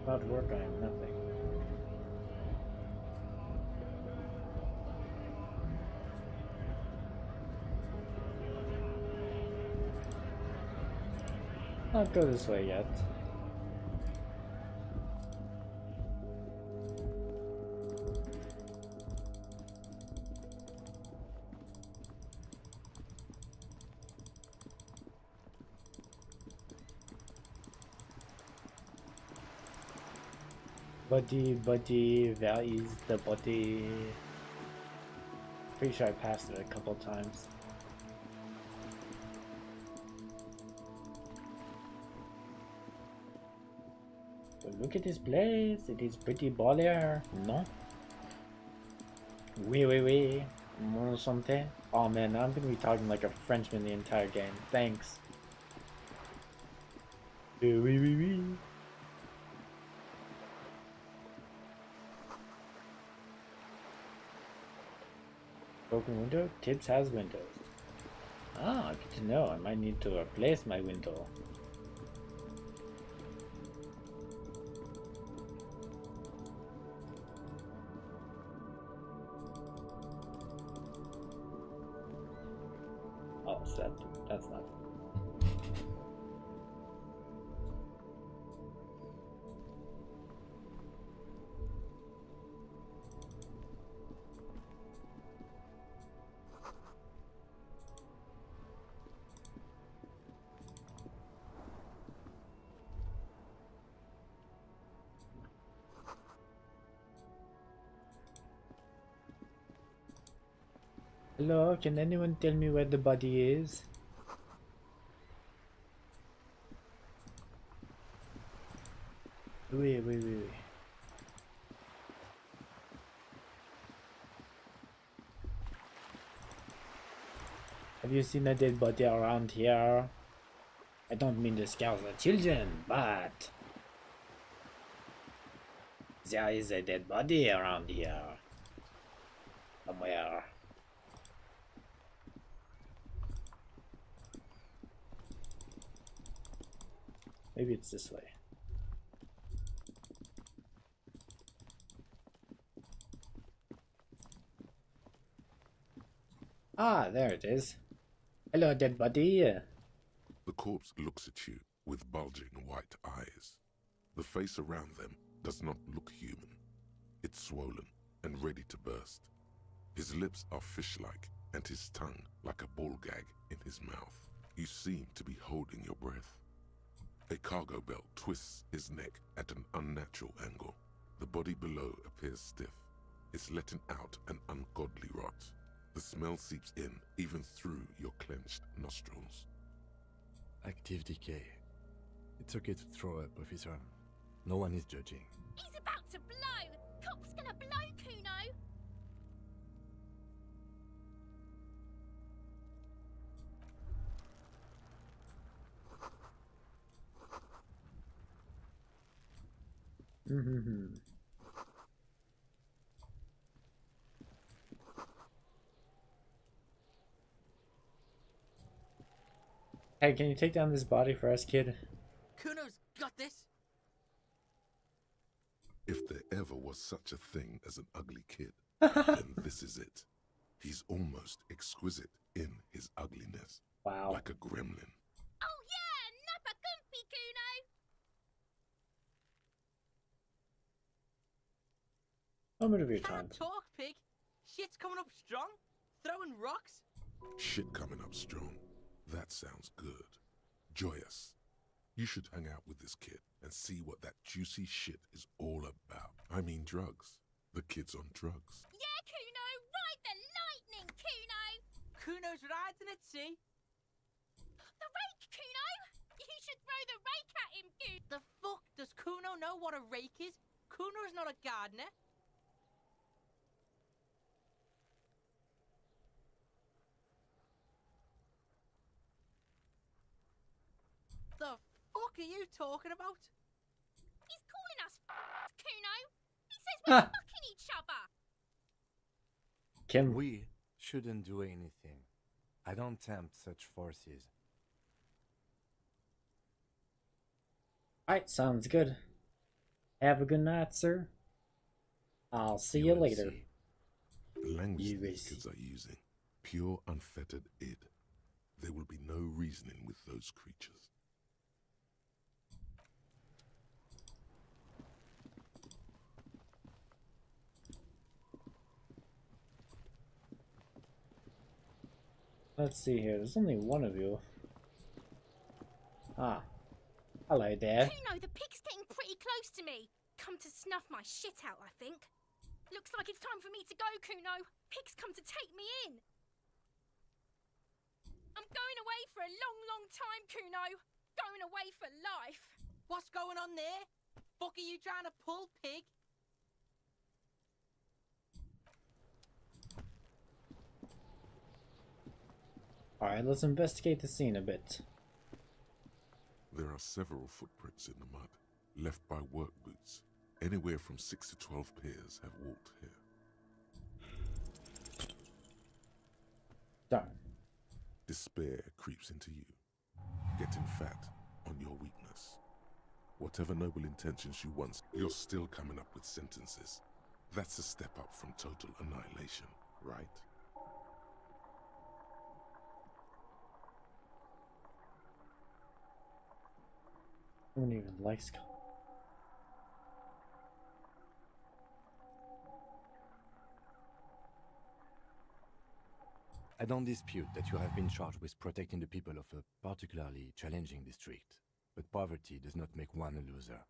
A: Not work, I am nothing. Not go this way yet. Buddy, where is the body? Pretty sure I passed it a couple times. But look at this place, it is pretty baller, no? Oui. Mon santé. Oh man, now I'm gonna be talking like a Frenchman the entire game. Thanks. Oui. Broken window? Tibbs has windows. Ah, good to know. I might need to replace my window. Oh, so that's not. Hello, can anyone tell me where the body is? Oui. Have you seen a dead body around here? I don't mean to scare the children, but there is a dead body around here. Somewhere. Maybe it's this way. Ah, there it is. Hello, dead body.
D: The corpse looks at you with bulging white eyes. The face around them does not look human. It's swollen and ready to burst. His lips are fish-like and his tongue like a ball gag in his mouth. You seem to be holding your breath. A cargo belt twists his neck at an unnatural angle. The body below appears stiff. It's letting out an ungodly rot. The smell seeps in, even through your clenched nostrils.
H: Active decay. It's okay to throw up, officer. No one is judging.
J: He's about to blow! Cop's gonna blow, Kuno!
A: Hey, can you take down this body for us, kid?
C: Kuno's got this.
D: If there ever was such a thing as an ugly kid, then this is it. He's almost exquisite in his ugliness.
A: Wow.
D: Like a gremlin.
J: Oh yeah! Nappa Gumpy, Kuno!
A: Moment of your
C: Can't
A: time.
C: talk, pig. Shit's coming up strong. Throwing rocks.
D: Shit coming up strong. That sounds good. Joyous. You should hang out with this kid and see what that juicy shit is all about. I mean drugs. The kid's on drugs.
J: Yeah, Kuno! Ride the lightning, Kuno!
C: Kuno's riding it, see?
J: The rake, Kuno! You should throw the rake at him, Kuno!
C: The fuck does Kuno know what a rake is? Kuno's not a gardener. The fuck are you talking about?
J: He's calling us Kuno! He says we're fucking each other!
A: Kim.
H: We shouldn't do anything. I don't tempt such forces.
A: Alright, sounds good. Have a good night, sir. I'll see you
H: will
A: later.
H: see.
D: The language
A: You will
D: these
A: see.
D: kids are using. Pure, unfettered id. There will be no reasoning with those creatures.
A: Let's see here. There's only one of you. Ah. Hello there.
J: Kuno, the pig's getting pretty close to me. Come to snuff my shit out, I think. Looks like it's time for me to go, Kuno. Pig's come to take me in. I'm going away for a long, long time, Kuno. Going away for life.
C: What's going on there? Fuck are you trying to pull, pig?
A: Alright, let's investigate the scene a bit.
D: There are several footprints in the mud, left by work boots. Anywhere from 6 to 12 pairs have walked here.
A: Darn.
D: Despair creeps into you, getting fat on your weakness. Whatever noble intentions you once, you're still coming up with sentences. That's a step up from total annihilation, right?
A: I don't even like Skull.
H: I don't dispute that you have been charged with protecting the people of a particularly challenging district. But poverty does not make one a loser.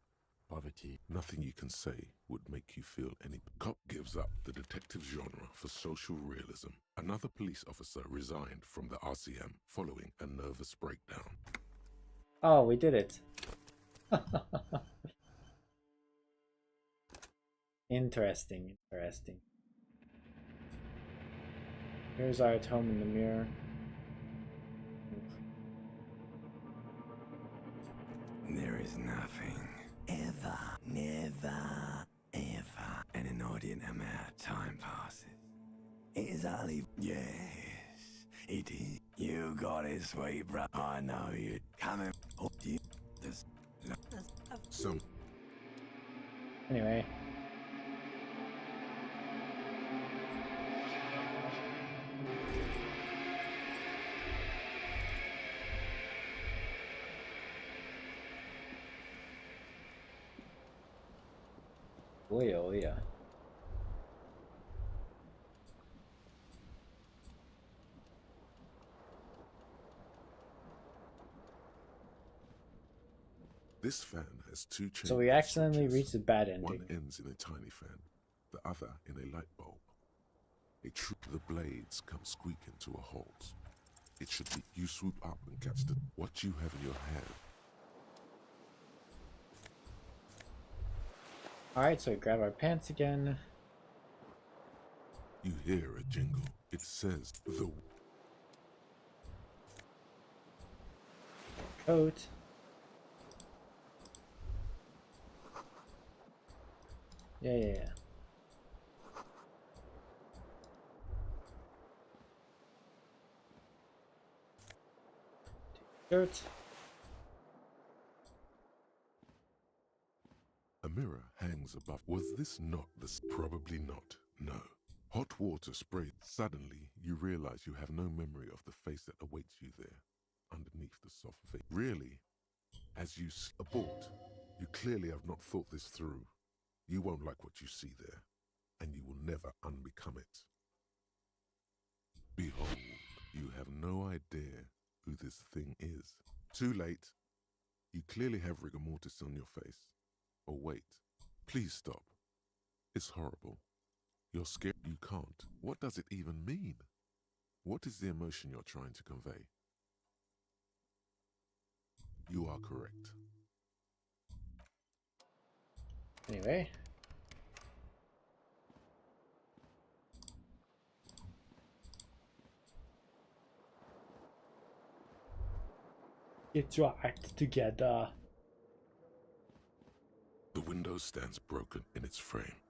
H: Poverty...
D: Nothing you can say would make you feel any... Cop gives up the detective genre for social realism. Another police officer resigned from the RCM following a nervous breakdown.
A: Oh, we did it. Interesting, interesting. Here's our home in the mirror.
B: There is nothing, ever, never, ever, an inordinate amount of time passes. It is only, yes, it is. You got it, sweet bro. I know you. Coming, oh, you, there's
D: Some
A: Anyway. Oh yeah.
D: This fan has two chambers.
A: So we accidentally reached the bad ending.
D: One ends in a tiny fan, the other in a light bulb. The blades come squeaking to a halt. It should be you swoop up and catch what you have in your hand.
A: Alright, so we grab our pants again.
D: You hear a jingle. It says the
A: Coat. Yeah. Shirt.
D: A mirror hangs above. Was this not Probably not. No. Hot water sprayed. Suddenly, you realize you have no memory of the face that awaits you there, underneath the soft veil. Really, as you abort, you clearly have not thought this through. You won't like what you see there, and you will never unbecome it. Behold, you have no idea who this thing is. Too late. You clearly have rigor mortis on your face. Oh wait, please stop. It's horrible. You're scared. You can't. What does it even mean? What is the emotion you're trying to convey? You are correct.
A: Anyway. Get your act together.
D: The window stands broken in its frame.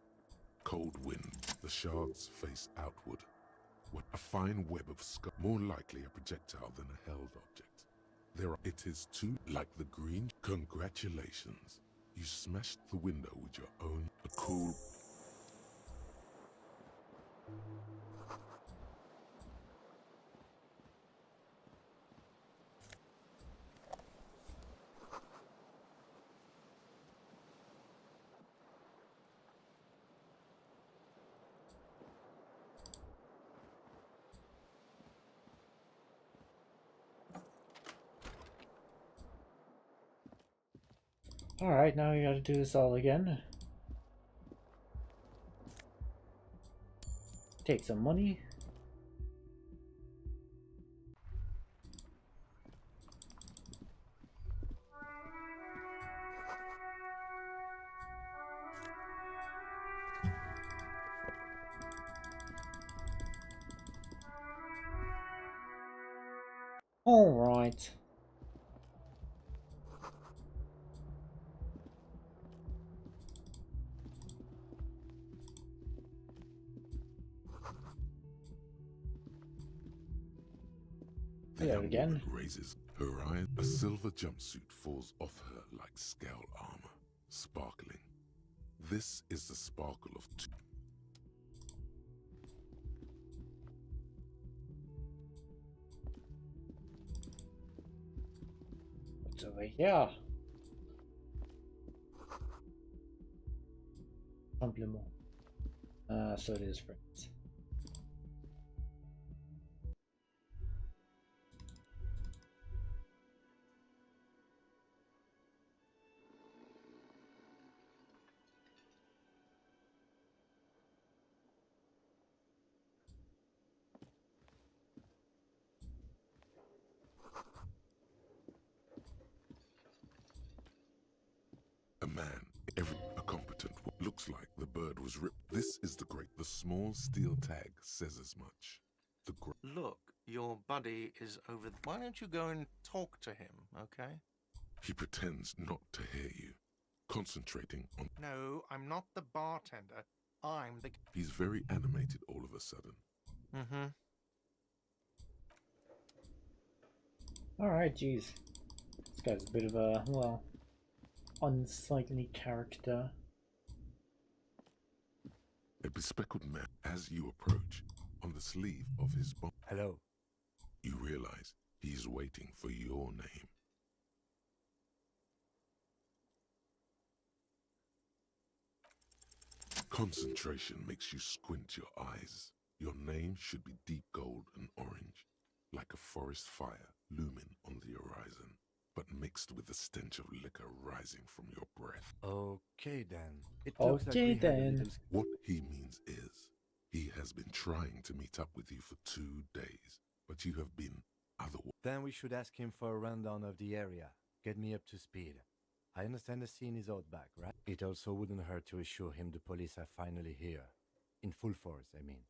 D: Cold wind, the shards face outward. What a fine web of scar, more likely a projectile than a held object. It is too like the green. Congratulations. You smashed the window with your own cool.
A: Alright, now we gotta do this all again. Take some money. Alright.
D: The
A: Hello
D: young
A: again.
D: woman raises her eyes. A silver jumpsuit falls off her like scale armor, sparkling. This is the sparkle of
A: What's over here? Compliment. So it is friends.
D: a man. A competent one. Looks like the bird was ripped. This is the small steel tag says as much.
F: Look, your buddy is over. Why don't you go and talk to him, okay?
D: He pretends not to hear you, concentrating on.
F: No, I'm not the bartender. I'm the.
D: He's very animated all of a sudden.
F: Mm-hmm.
A: Alright, jeez. This guy's a bit of a, well, unsightly character.
D: A bespectacled man, as you approach, on the sleeve of his bomb.
H: Hello.
D: You realize he's waiting for your name. Concentration makes you squint your eyes. Your name should be deep gold and orange, like a forest fire looming on the horizon, but mixed with the stench of liquor rising from your breath.
H: Okay then. It looks like
A: Okay
H: we had a
A: then.
H: little...
D: What he means is, he has been trying to meet up with you for 2 days, but you have been otherwise.
H: Then we should ask him for a rundown of the area. Get me up to speed. I understand the scene is out back, right? It also wouldn't hurt to assure him the police are finally here. In full force, I mean.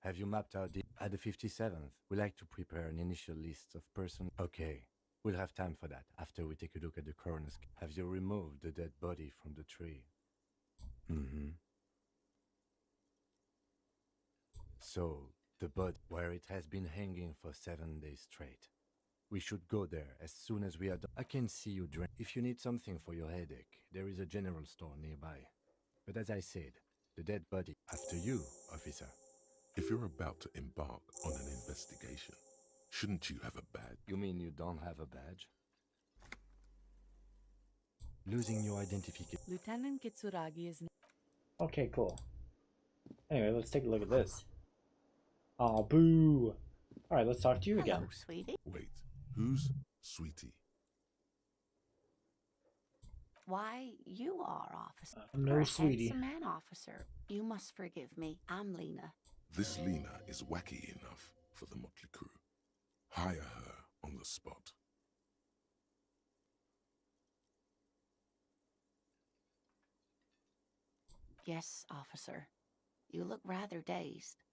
H: Have you mapped out the... At the 57th, we like to prepare an initial list of persons... Okay, we'll have time for that after we take a look at the coroner's... Have you removed the dead body from the tree? Mm-hmm. So, the body where it has been hanging for 7 days straight. We should go there as soon as we are done. I can see you drink. If you need something for your headache, there is a general store nearby. But as I said, the dead body... After you, officer.
D: If you're about to embark on an investigation, shouldn't you have a badge?
H: You mean you don't have a badge? Losing your identification.
K: Lieutenant Kitsuragi is...
A: Okay, cool. Anyway, let's take a look at this. Aw, boo! Alright, let's talk to you again.
G: Hello, sweetie.
D: Wait, who's Sweetie?
G: Why, you are, officer.
A: No,
G: You're a
A: sweetie.
G: handsome man, officer. You must forgive me. I'm Lena.
D: This Lena is wacky enough for the motley crew. Hire her on the spot.
G: Yes, officer. You look rather dazed.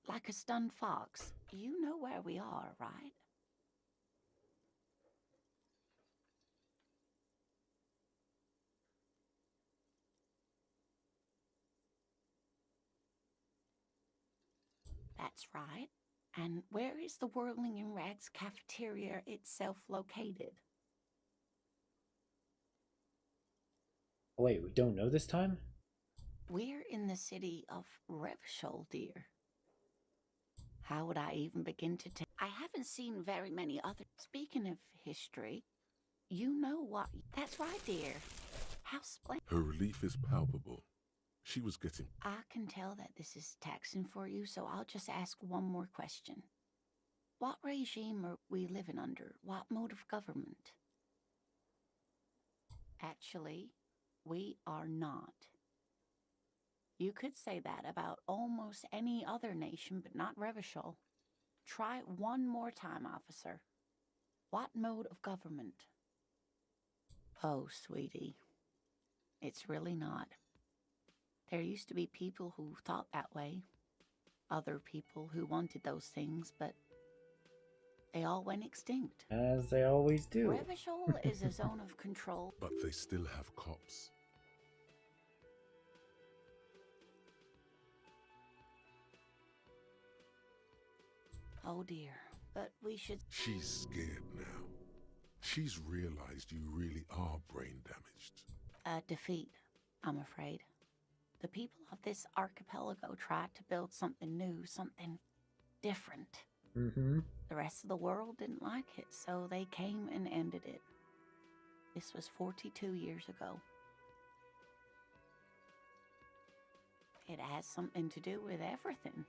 G: Like a stunned fox. You know where we are, right? That's right. And where is the Whirling in Rags cafeteria itself located?
A: Wait, we don't know this time?
G: We're in the city of Revachol, dear. How would I even begin to tell? I haven't seen very many other... Speaking of history, you know what... That's right, dear. How splendid.
D: Her relief is palpable. She was getting...
G: I can tell that this is taxing for you, so I'll just ask one more question. What regime are we living under? What mode of government? Actually, we are not. You could say that about almost any other nation, but not Revachol. Try it one more time, officer. What mode of government? Oh, sweetie. It's really not. There used to be people who thought that way. Other people who wanted those things, but they all went extinct.
A: As they always do.
G: Revachol is a zone of control.
D: But they still have cops.
G: Oh dear, but we should...
D: She's scared now. She's realized you really are brain damaged.
G: A defeat, I'm afraid. The people of this archipelago tried to build something new, something different.
A: Mm-hmm.
G: The rest of the world didn't like it, so they came and ended it. This was 42 years ago. It has something to do with everything.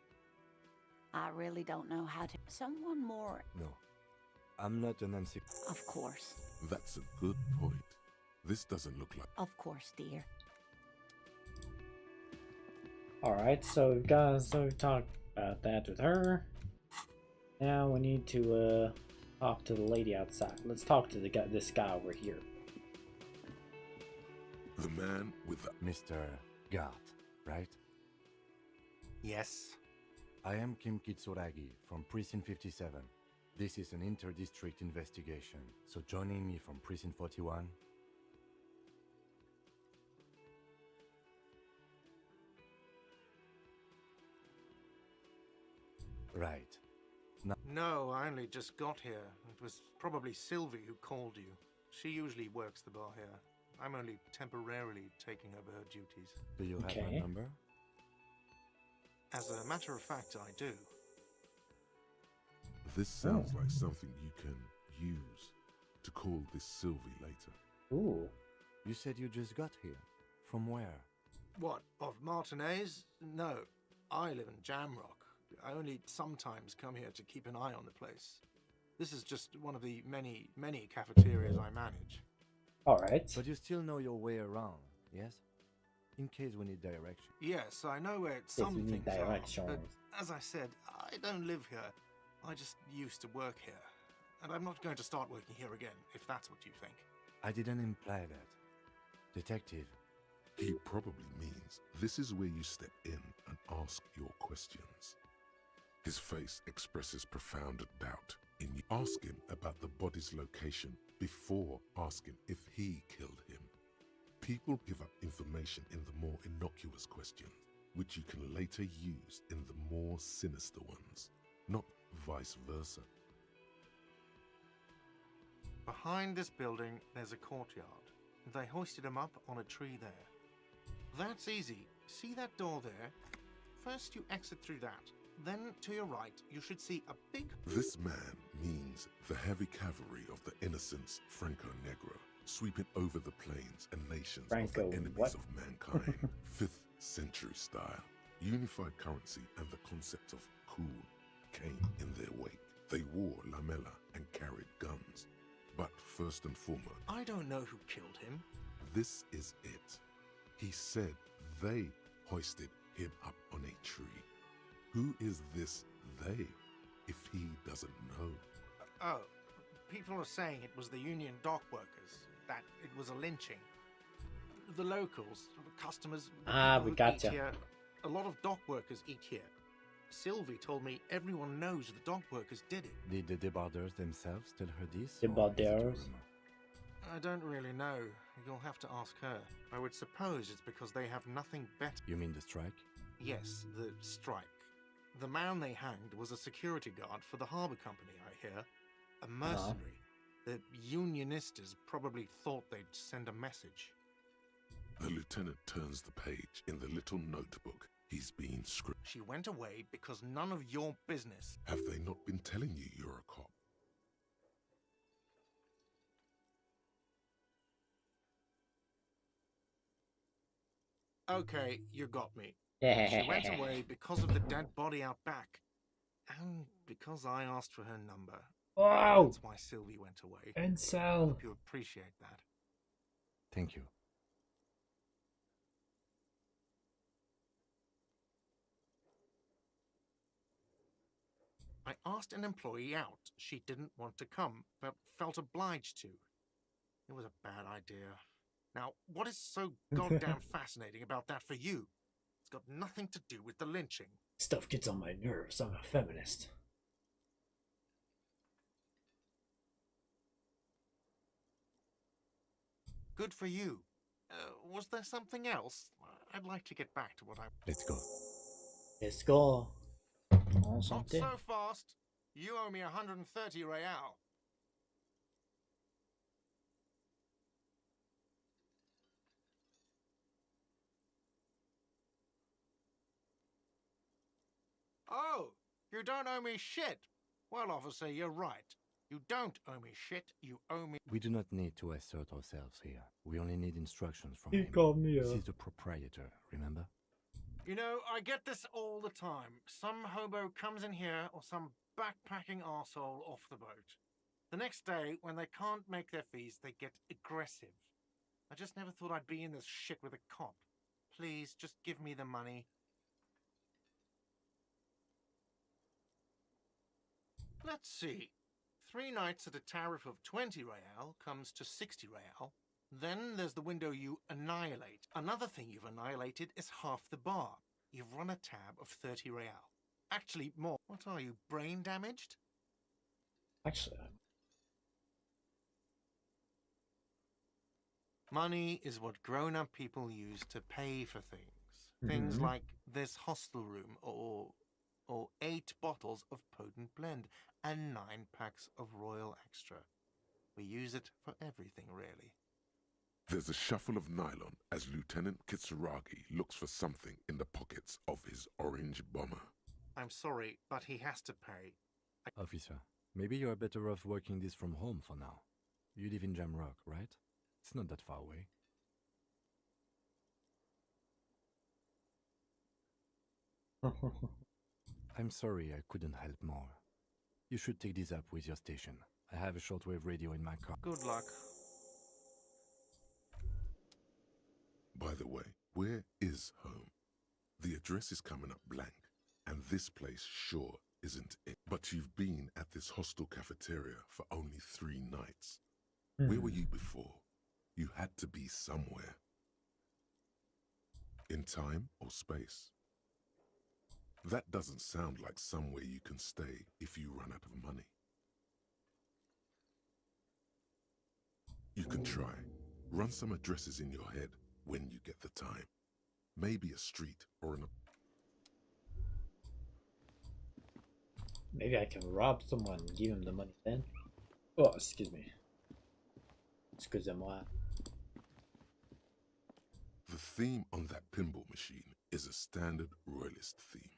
G: I really don't know how to... Someone more...
H: No. I'm not an answer.
G: Of course.
D: That's a good point. This doesn't look like...
G: Of course, dear.
A: Alright, so we've talked about that with her. Now we need to talk to the lady outside. Let's talk to this guy over here.
D: The man with the...
H: Mr. Gart, right?
F: Yes.
H: I am Kim Kitsuragi from Precinct 57. This is an inter-district investigation, so joining me from Precinct 41... Right.
F: No, I only just got here. It was probably Sylvie who called you. She usually works the bar here. I'm only temporarily taking over her duties.
H: Do you have her number?
F: As a matter of fact, I do.
D: This sounds like something you can use to call this Sylvie later.
A: Ooh.
H: You said you just got here. From where?
F: What, of Martinez? No, I live in Jamrock. I only sometimes come here to keep an eye on the place. This is just one of the many, many cafeterias I manage.
A: Alright.
H: But you still know your way around, yes? In case we need direction.
F: Yes, I know where some things are, but as I said, I don't live here. I just used to work here. And I'm not going to start working here again, if that's what you think.
H: I didn't imply that. Detective.
D: He probably means this is where you step in and ask your questions. His face expresses profound doubt in you. Ask him about the body's location before asking if he killed him. People give up information in the more innocuous questions, which you can later use in the more sinister ones, not vice versa.
F: Behind this building, there's a courtyard. They hoisted him up on a tree there. That's easy. See that door there? First you exit through that. Then, to your right, you should see a big...
D: This man means the heavy cavalry of the innocents Franco Negro, sweeping over the plains and nations of the enemies of mankind, 5th century style. Unified currency and the concept of cool came in their wake. They wore lamella and carried guns. But first and foremost,
F: I don't know who killed him.
D: This is it. He said they hoisted him up on a tree. Who is this they, if he doesn't know?
F: Oh, people are saying it was the union dock workers, that it was a lynching. The locals, the customers, the
A: we
F: people who
A: gotcha.
F: eat here, a lot of dock workers eat here. Sylvie told me everyone knows the dock workers did it.
H: Did the debarders themselves tell her this?
A: Debarders?
F: I don't really know. You'll have to ask her. I would suppose it's because they have nothing better.
H: You mean the strike?
F: Yes, the strike. The man they hanged was a security guard for the harbour company, I hear. A mercenary. The unionistas probably thought they'd send a message.
D: The lieutenant turns the page in the little notebook he's been scribbled.
F: She went away because none of your business.
D: Have they not been telling you you're a cop?
F: Okay, you got me. She went away because of the dead body out back. And because I asked for her number.
A: Wow!
F: That's why Sylvie went away.
A: Incel.
F: Hope you appreciate that.
H: Thank you.
F: I asked an employee out. She didn't want to come, but felt obliged to. It was a bad idea. Now, what is so goddamn fascinating about that for you? It's got nothing to do with the lynching.
A: Stuff gets on my nerves. I'm a feminist.
F: Good for you. Was there something else? I'd like to get back to what I...
H: Let's go.
A: Let's go.
F: Not
A: Something.
F: so fast. You owe me 130 real. Oh, you don't owe me shit. Well, officer, you're right. You don't owe me shit. You owe me...
H: We do not need to assert ourselves here. We only need instructions from
A: You
H: him.
A: called me
H: This
A: up.
H: is the proprietor, remember?
F: You know, I get this all the time. Some hobo comes in here or some backpacking arsehole off the boat. The next day, when they can't make their fees, they get aggressive. I just never thought I'd be in this shit with a cop. Please, just give me the money. Let's see. 3 nights at a tariff of 20 real comes to 60 real. Then there's the window you annihilate. Another thing you've annihilated is half the bar. You've run a tab of 30 real. Actually, more. What are you, brain damaged?
A: Actually,
F: Money is what grown-up people use to pay for things. Things like this hostel room or 8 bottles of potent blend and 9 packs of Royal Extra. We use it for everything, really.
D: There's a shuffle of nylon as Lieutenant Kitsuragi looks for something in the pockets of his orange bomber.
F: I'm sorry, but he has to pay.
H: Officer, maybe you are better off working this from home for now. You live in Jamrock, right? It's not that far away. I'm sorry I couldn't help more. You should take this up with your station. I have a shortwave radio in my car.
F: Good luck.
D: By the way, where is home? The address is coming up blank, and this place sure isn't it. But you've been at this hostel cafeteria for only 3 nights. Where were you before? You had to be somewhere. In time or space. That doesn't sound like somewhere you can stay if you run out of money. You can try. Run some addresses in your head when you get the time. Maybe a street or an...
A: Maybe I can rob someone and give him the money then. Oh, excuse me. Excusez-moi.
D: The theme on that pinball machine is a standard royalist theme,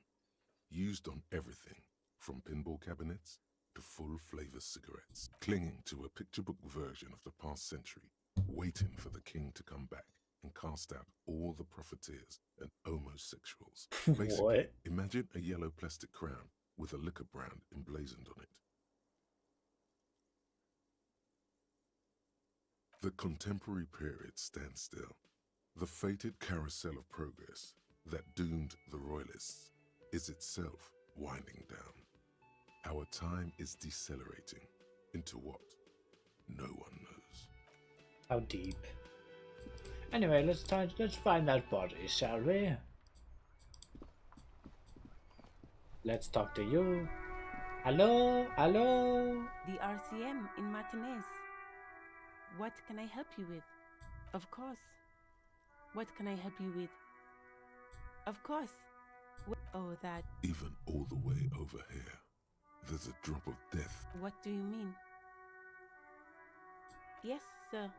D: used on everything from pinball cabinets to full-flavor cigarettes, clinging to a picture book version of the past century, waiting for the king to come back and cast out all the profiteers and homosexuals. Basically,
A: What?
D: imagine a yellow plastic crown with a liquor brand emblazoned on it. The contemporary period stands still. The fated carousel of progress that doomed the royalists is itself winding down. Our time is decelerating into what? No one knows.
A: How deep? Anyway, let's find that body, shall we? Let's talk to you. Hello? Hello?
I: The RCM in Martinez. What can I help you with? Of course. What can I help you with? Of course. Oh, that.
D: Even all the way over here, there's a drop of death.
I: What do you mean? Yes, sir.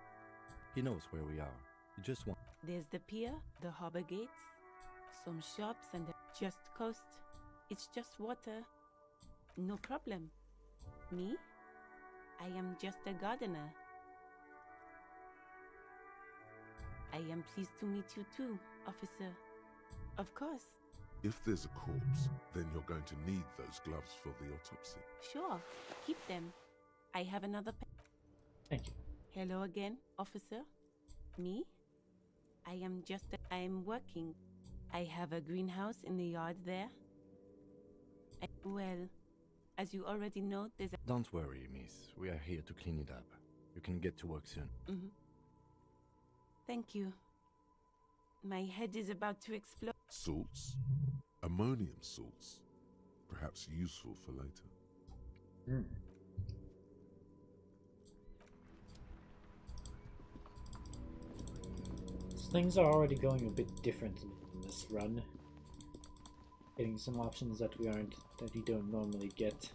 H: He knows where we are. He just wants...
I: There's the pier, the harbor gates, some shops and the just coast. It's just water. No problem. Me? I am just a gardener. I am pleased to meet you too, officer. Of course.
D: If there's a corpse, then you're going to need those gloves for the autopsy.
I: Sure. Keep them. I have another
A: Thank you.
I: Hello again, officer. Me? I am working. I have a greenhouse in the yard there. Well, as you already know, there's a...
H: Don't worry, miss. We are here to clean it up. You can get to work soon.
I: Mm-hmm. Thank you. My head is about to explode.
D: Salts? Ammonium salts. Perhaps useful for later.
A: Hmm. Things are already going a bit different in this run. Getting some options that we don't normally get.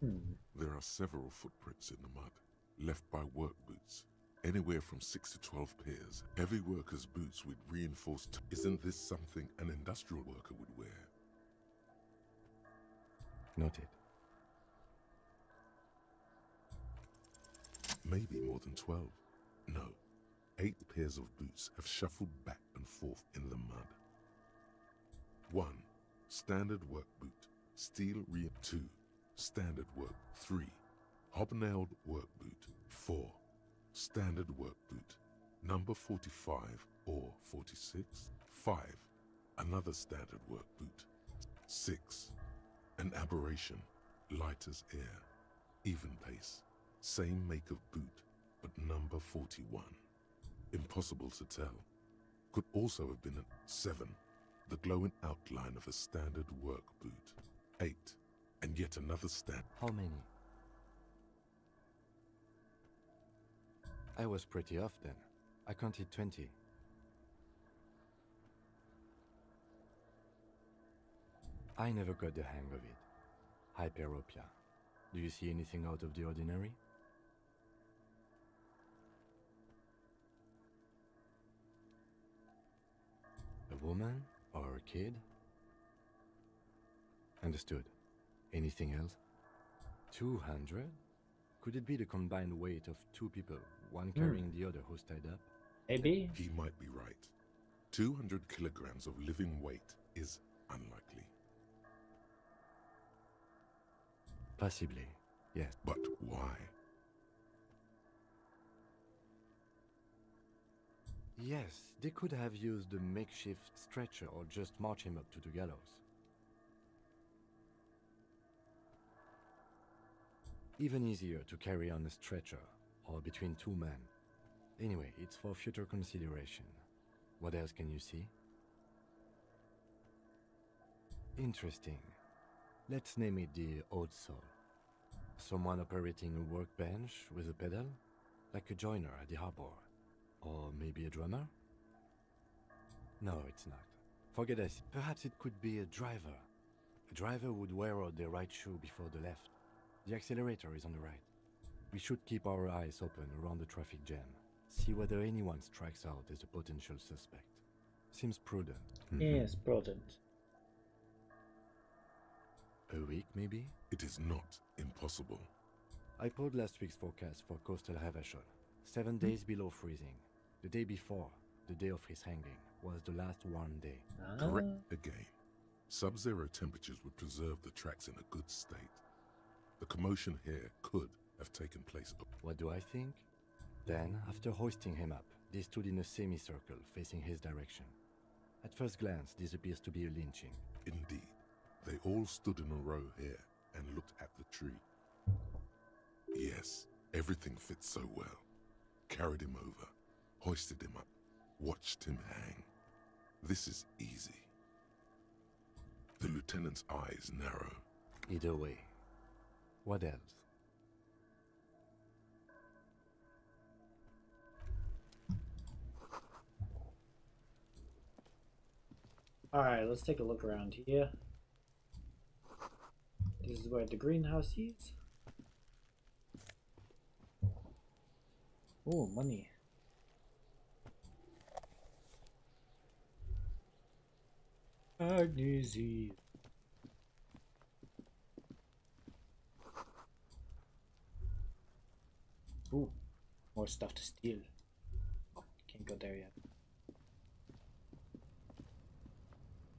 D: There are several footprints in the mud, left by work boots. Anywhere from 6 to 12 pairs. Heavy workers' boots with reinforced... Isn't this something an industrial worker would wear?
H: Noted.
D: Maybe more than 12. No. 8 pairs of boots have shuffled back and forth in the mud. 1. Standard work boot. Steel rear. 2. Standard work. 3. Hobnailed work boot. 4. Standard work boot. Number 45 or 46. 5. Another standard work boot. 6. An aberration. Light as air. Even pace. Same make of boot, but number 41. Impossible to tell. Could also have been a 7. The glowing outline of a standard work boot. 8. And yet another stand.
H: How many? I was pretty off then. I counted 20. I never got the hang of it. Hyperopia. Do you see anything out of the ordinary? A woman or a kid? Understood. Anything else? 200? Could it be the combined weight of 2 people, one carrying the other who's tied up?
A: Maybe.
D: He might be right. 200 kilograms of living weight is unlikely.
H: Possibly, yes.
D: But why?
H: Yes, they could have used a makeshift stretcher or just march him up to the gallows. Even easier to carry on a stretcher or between two men. Anyway, it's for future consideration. What else can you see? Interesting. Let's name it the Old Soul. Someone operating a workbench with a pedal? Like a joiner at the harbor. Or maybe a drummer? No, it's not. Forget us. Perhaps it could be a driver. A driver would wear out the right shoe before the left. The accelerator is on the right. We should keep our eyes open around the traffic jam. See whether anyone strikes out as a potential suspect. Seems prudent.
A: Yes, prudent.
H: A week, maybe?
D: It is not impossible.
H: I pulled last week's forecast for coastal Havashol. 7 days below freezing. The day before, the day of his hanging, was the last warm day.
D: Correct again. Sub-zero temperatures would preserve the tracks in a good state. The commotion here could have taken place.
H: What do I think? Then, after hoisting him up, they stood in a semicircle facing his direction. At first glance, this appears to be a lynching.
D: Indeed. They all stood in a row here and looked at the tree. Yes, everything fits so well. Carried him over, hoisted him up, watched him hang. This is easy. The lieutenant's eyes narrow.
H: Either way. What else?
A: Alright, let's take a look around here. This is where the greenhouse is. Oh, money. Easy. Ooh, more stuff to steal. Can't go there yet.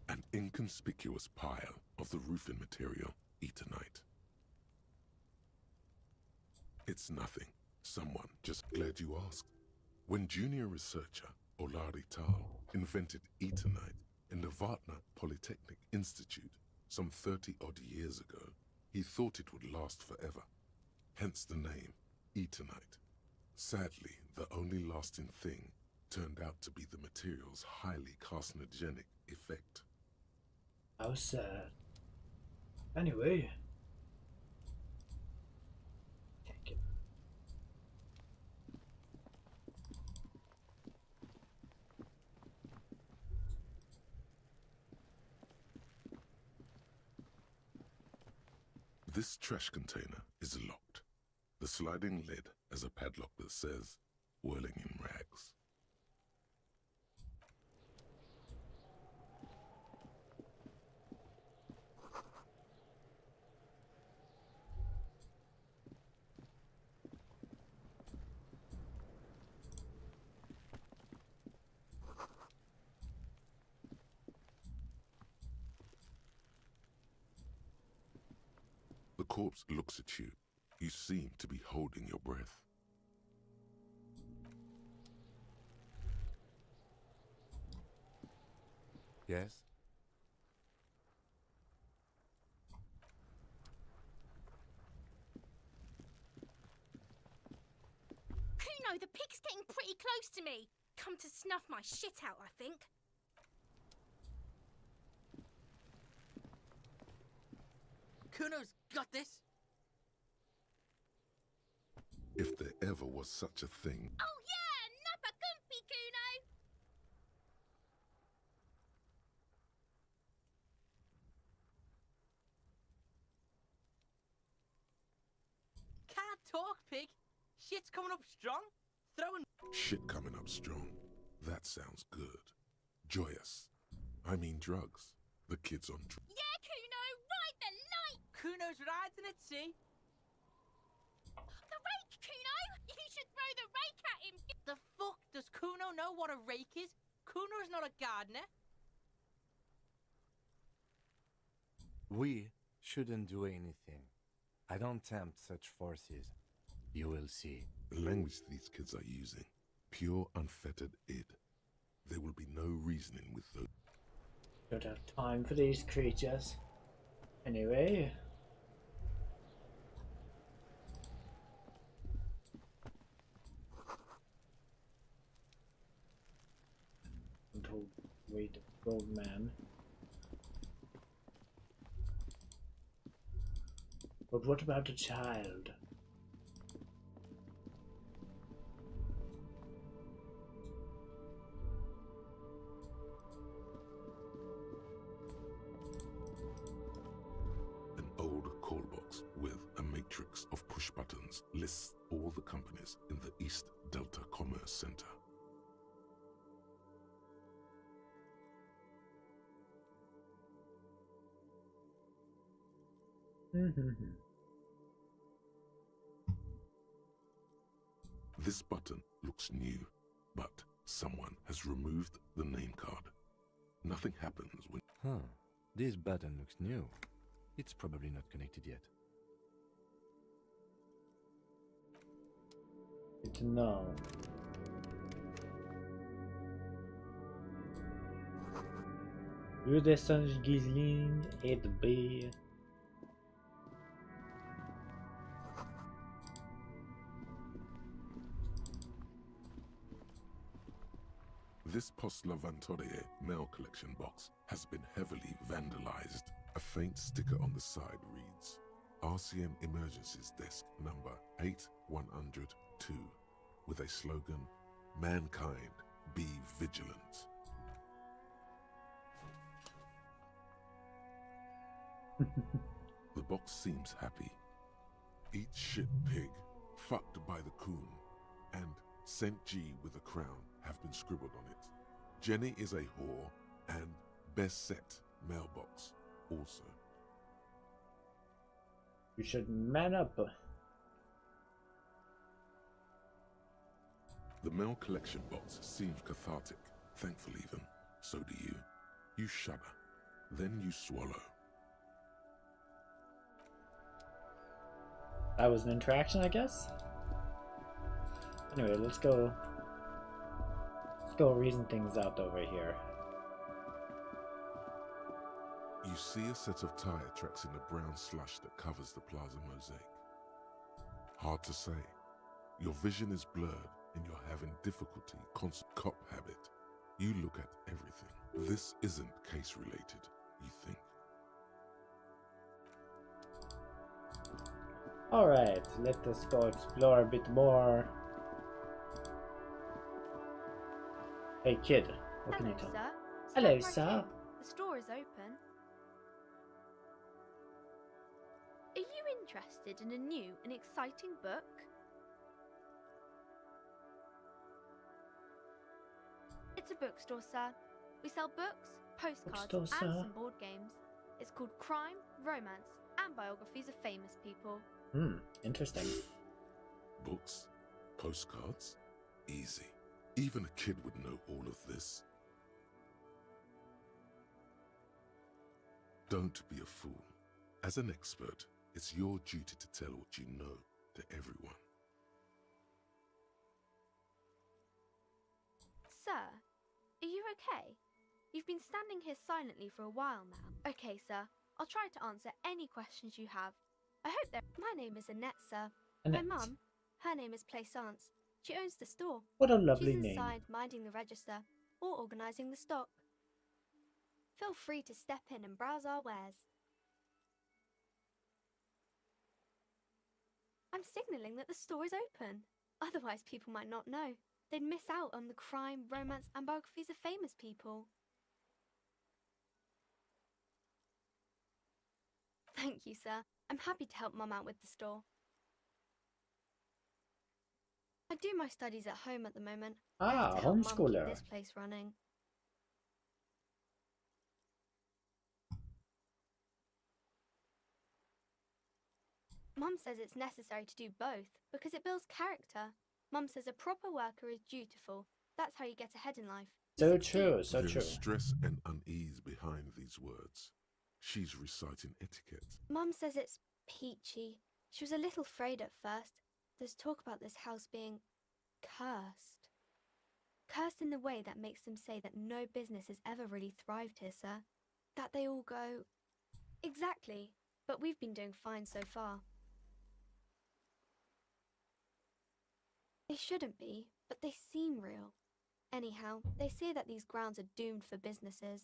D: An inconspicuous pile of the roofing material, Eternite. It's nothing. Someone just glad you asked. When junior researcher Olari Tal invented Eternite in the Vatna Polytechnic Institute some 30-odd years ago, he thought it would last forever. Hence the name, Eternite. Sadly, the only lasting thing turned out to be the material's highly carcinogenic effect.
A: How sad. Anyway. Take it.
D: This trash container is locked. The sliding lid has a padlock that says, "Whirling in rags." The corpse looks at you. You seem to be holding your breath.
H: Yes?
J: Kuno, the pig's getting pretty close to me. Come to snuff my shit out, I think.
L: Kuno's got this.
D: If there ever was such a thing.
J: Oh yeah, Nappa Gumpy, Kuno!
L: Can't talk, pig. Shit's coming up strong. Throwing
D: Shit coming up strong. That sounds good. Joyous. I mean drugs. The kid's on drugs.
J: Yeah, Kuno, ride the light!
L: Kuno's riding at sea.
J: The rake, Kuno! You should throw the rake at him!
L: The fuck does Kuno know what a rake is? Kuno's not a gardener.
H: We shouldn't do anything. I don't tempt such forces. You will see.
D: The language these kids are using. Pure, unfettered id. There will be no reasoning with those.
A: Don't have time for these creatures. Anyway. Wait, old man. But what about the child?
D: An old call box with a matrix of push buttons lists all the companies in the East Delta Commerce Center. This button looks new, but someone has removed the name card. Nothing happens when...
H: Huh. This button looks new. It's probably not connected yet.
A: Good to know. Rue des Saint-Ghislain et de B.
D: This Poste Lavanturier mail collection box has been heavily vandalized. A faint sticker on the side reads, RCM Emergencies Desk number 8102, with a slogan, Mankind, be vigilant. The box seems happy. Eat shit pig, fucked by the coon, and Saint G with a crown have been scribbled on it. Jenny is a whore, and best set mailbox also.
A: You should man up.
D: The mail collection box seems cathartic, thankful even. So do you. You shudder, then you swallow.
A: That was an interaction, I guess? Anyway, let's go reason things out over here.
D: You see a set of tire tracks in the brown slush that covers the plaza mosaic. Hard to say. Your vision is blurred and you're having difficulty cop habit. You look at everything. This isn't case related, you think.
A: Alright, let us go explore a bit more. Hey kid, what can you tell me?
M: Sir.
A: Hello,
M: Step right
A: sir.
M: in. The store is open. Are you interested in a new and exciting book? It's a bookstore, sir. We sell books, postcards,
A: Bookstore,
M: and
A: sir.
M: some board games. It's called Crime, Romance, and Biographies of Famous People.
A: Interesting.
D: Books, postcards, easy. Even a kid would know all of this. Don't be a fool. As an expert, it's your duty to tell what you know to everyone.
M: Sir, are you okay? You've been standing here silently for a while now. Okay, sir. I'll try to answer any questions you have. I hope that... My name is Annette, sir.
A: Annette.
M: My mum, her name is Plaisance. She owns the store.
A: What a lovely
M: She's
A: name.
M: inside minding the register or organising the stock. Feel free to step in and browse our wares. I'm signalling that the store is open. Otherwise, people might not know. They'd miss out on the crime, romance, and biographies of famous people. Thank you, sir. I'm happy to help Mum out with the store. I do my studies at home at the moment. I have to help Mum
A: homeschooler.
M: keep this place running. Mum says it's necessary to do both because it builds character. Mum says a proper worker is dutiful. That's how you get ahead in life.
A: So true, so
D: There
A: true.
D: is stress and unease behind these words. She's reciting etiquette.
M: Mum says it's peachy. She was a little afraid at first. There's talk about this house being cursed. Cursed in the way that makes them say that no business has ever really thrived here, sir. That they all go... Exactly. But we've been doing fine so far. They shouldn't be, but they seem real. Anyhow, they say that these grounds are doomed for businesses.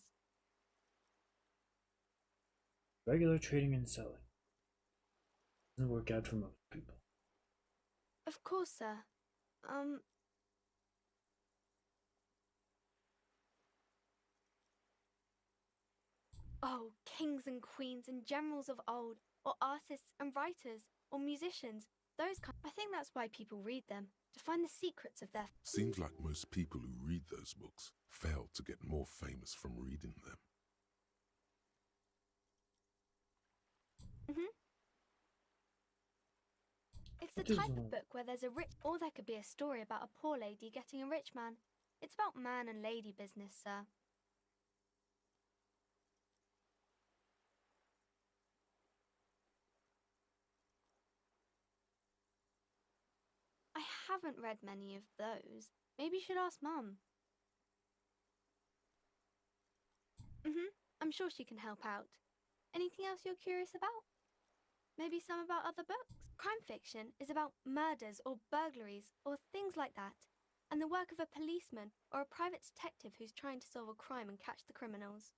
A: Regular trading and selling. Doesn't work out for most people.
M: Of course, sir. Oh, kings and queens and generals of old, or artists and writers, or musicians, those kind. I think that's why people read them, to find the secrets of their.
D: Seems like most people who read those books fail to get more famous from reading them.
M: It's the type of book where there's a rich, or there could be a story about a poor lady getting a rich man. It's about man and lady business, sir. I haven't read many of those. Maybe you should ask Mum. I'm sure she can help out. Anything else you're curious about? Maybe some about other books? Crime fiction is about murders or burglaries or things like that, and the work of a policeman or a private detective who's trying to solve a crime and catch the criminals.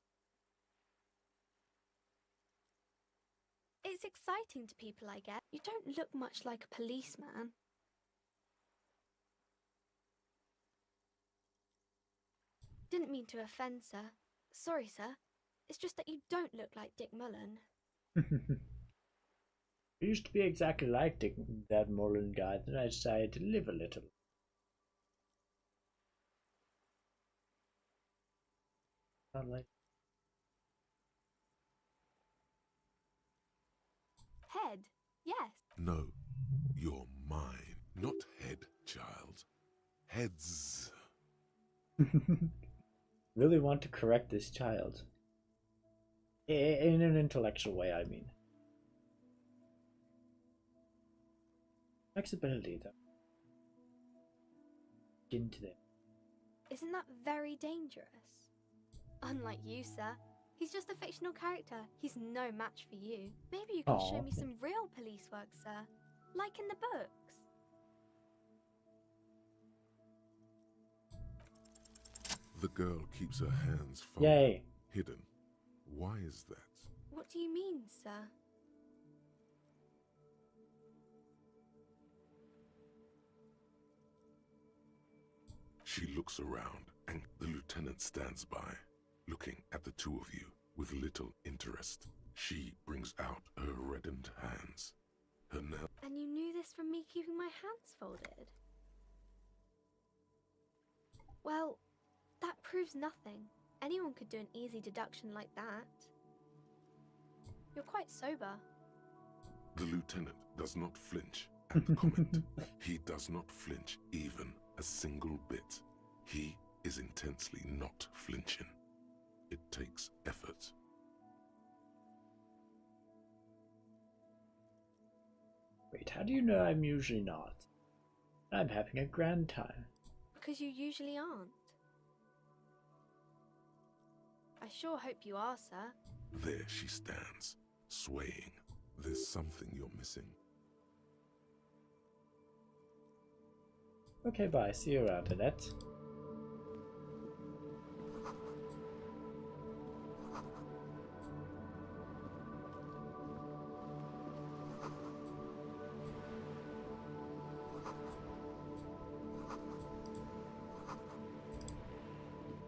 M: It's exciting to people, I guess. You don't look much like a policeman. Didn't mean to offend, sir. Sorry, sir. It's just that you don't look like Dick Mullen.
A: I used to be exactly like that Mullen guy, then I decided to live a little. Not like
M: Head, yes.
D: No, you're mine. Not head, child. Heads.
A: Really want to correct this child. In an intellectual way, I mean. Flexibility, though. Get into there.
M: Isn't that very dangerous? Unlike you, sir. He's just a fictional character. He's no match for you. Maybe you can show me some real police work, sir. Like in the books.
D: The girl keeps her hands hidden. Why is that?
M: What do you mean, sir?
D: She looks around and the lieutenant stands by, looking at the two of you with little interest. She brings out her reddened hands. Her nails.
M: And you knew this from me keeping my hands folded? Well, that proves nothing. Anyone could do an easy deduction like that. You're quite sober.
D: The lieutenant does not flinch at the comment. He does not flinch even a single bit. He is intensely not flinching. It takes effort.
A: Wait, how do you know I'm usually not? I'm having a grand time.
M: Because you usually aren't. I sure hope you are, sir.
D: There she stands, swaying. There's something you're missing.
A: Okay, bye. See you around, Annette.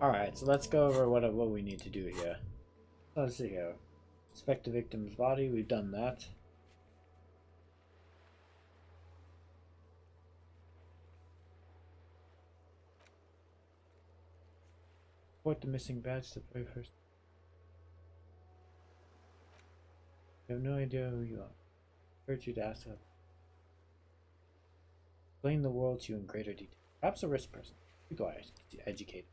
A: Alright, so let's go over what we need to do here. Let's see here. Inspect the victim's body, we've done that. Report the missing badge the very first. I have no idea who you are. I urge you to ask her. Explain the world to you in greater detail. Perhaps a rich person. People are educated.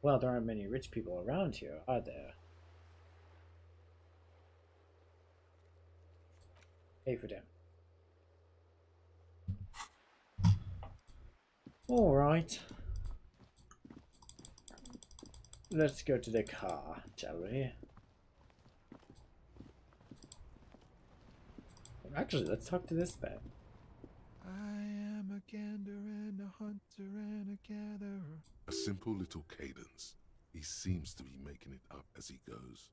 A: Well, there aren't many rich people around here, are there? Pay for them. Alright. Let's go to the car, shall we? Actually, let's talk to this man.
B: I am a gander and a hunter and a gatherer.
D: A simple little cadence. He seems to be making it up as he goes.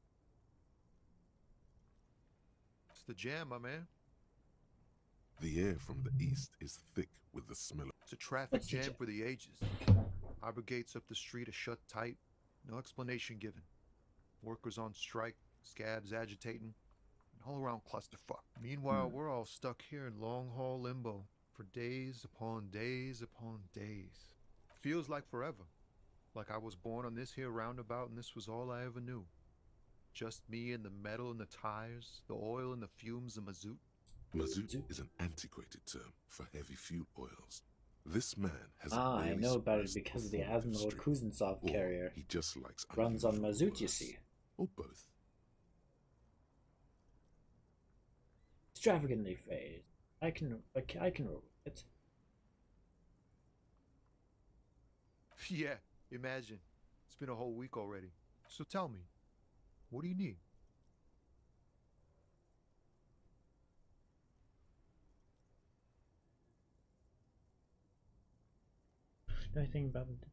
N: It's the jam, my man.
D: The air from the east is thick with the smell.
N: It's a traffic jam for the ages. Harbor gates up the street are shut tight. No explanation given. Workers on strike, scabs agitating, and all around clusterfuck. Meanwhile, we're all stuck here in long-haul limbo for days upon days upon days. Feels like forever. Like I was born on this here roundabout and this was all I ever knew. Just me and the metal and the tires, the oil and the fumes of mazout.
D: Mazout is an antiquated term for heavy fuel oils. This man has
A: I know about it because of the Admiral Kuznetsov carrier.
D: He just likes
A: runs on mazout, you see.
D: Or both.
A: Extravagantly phrased. I can roll with it.
N: Yeah, imagine. It's been a whole week already. So tell me, what do you need?
A: Anything about it?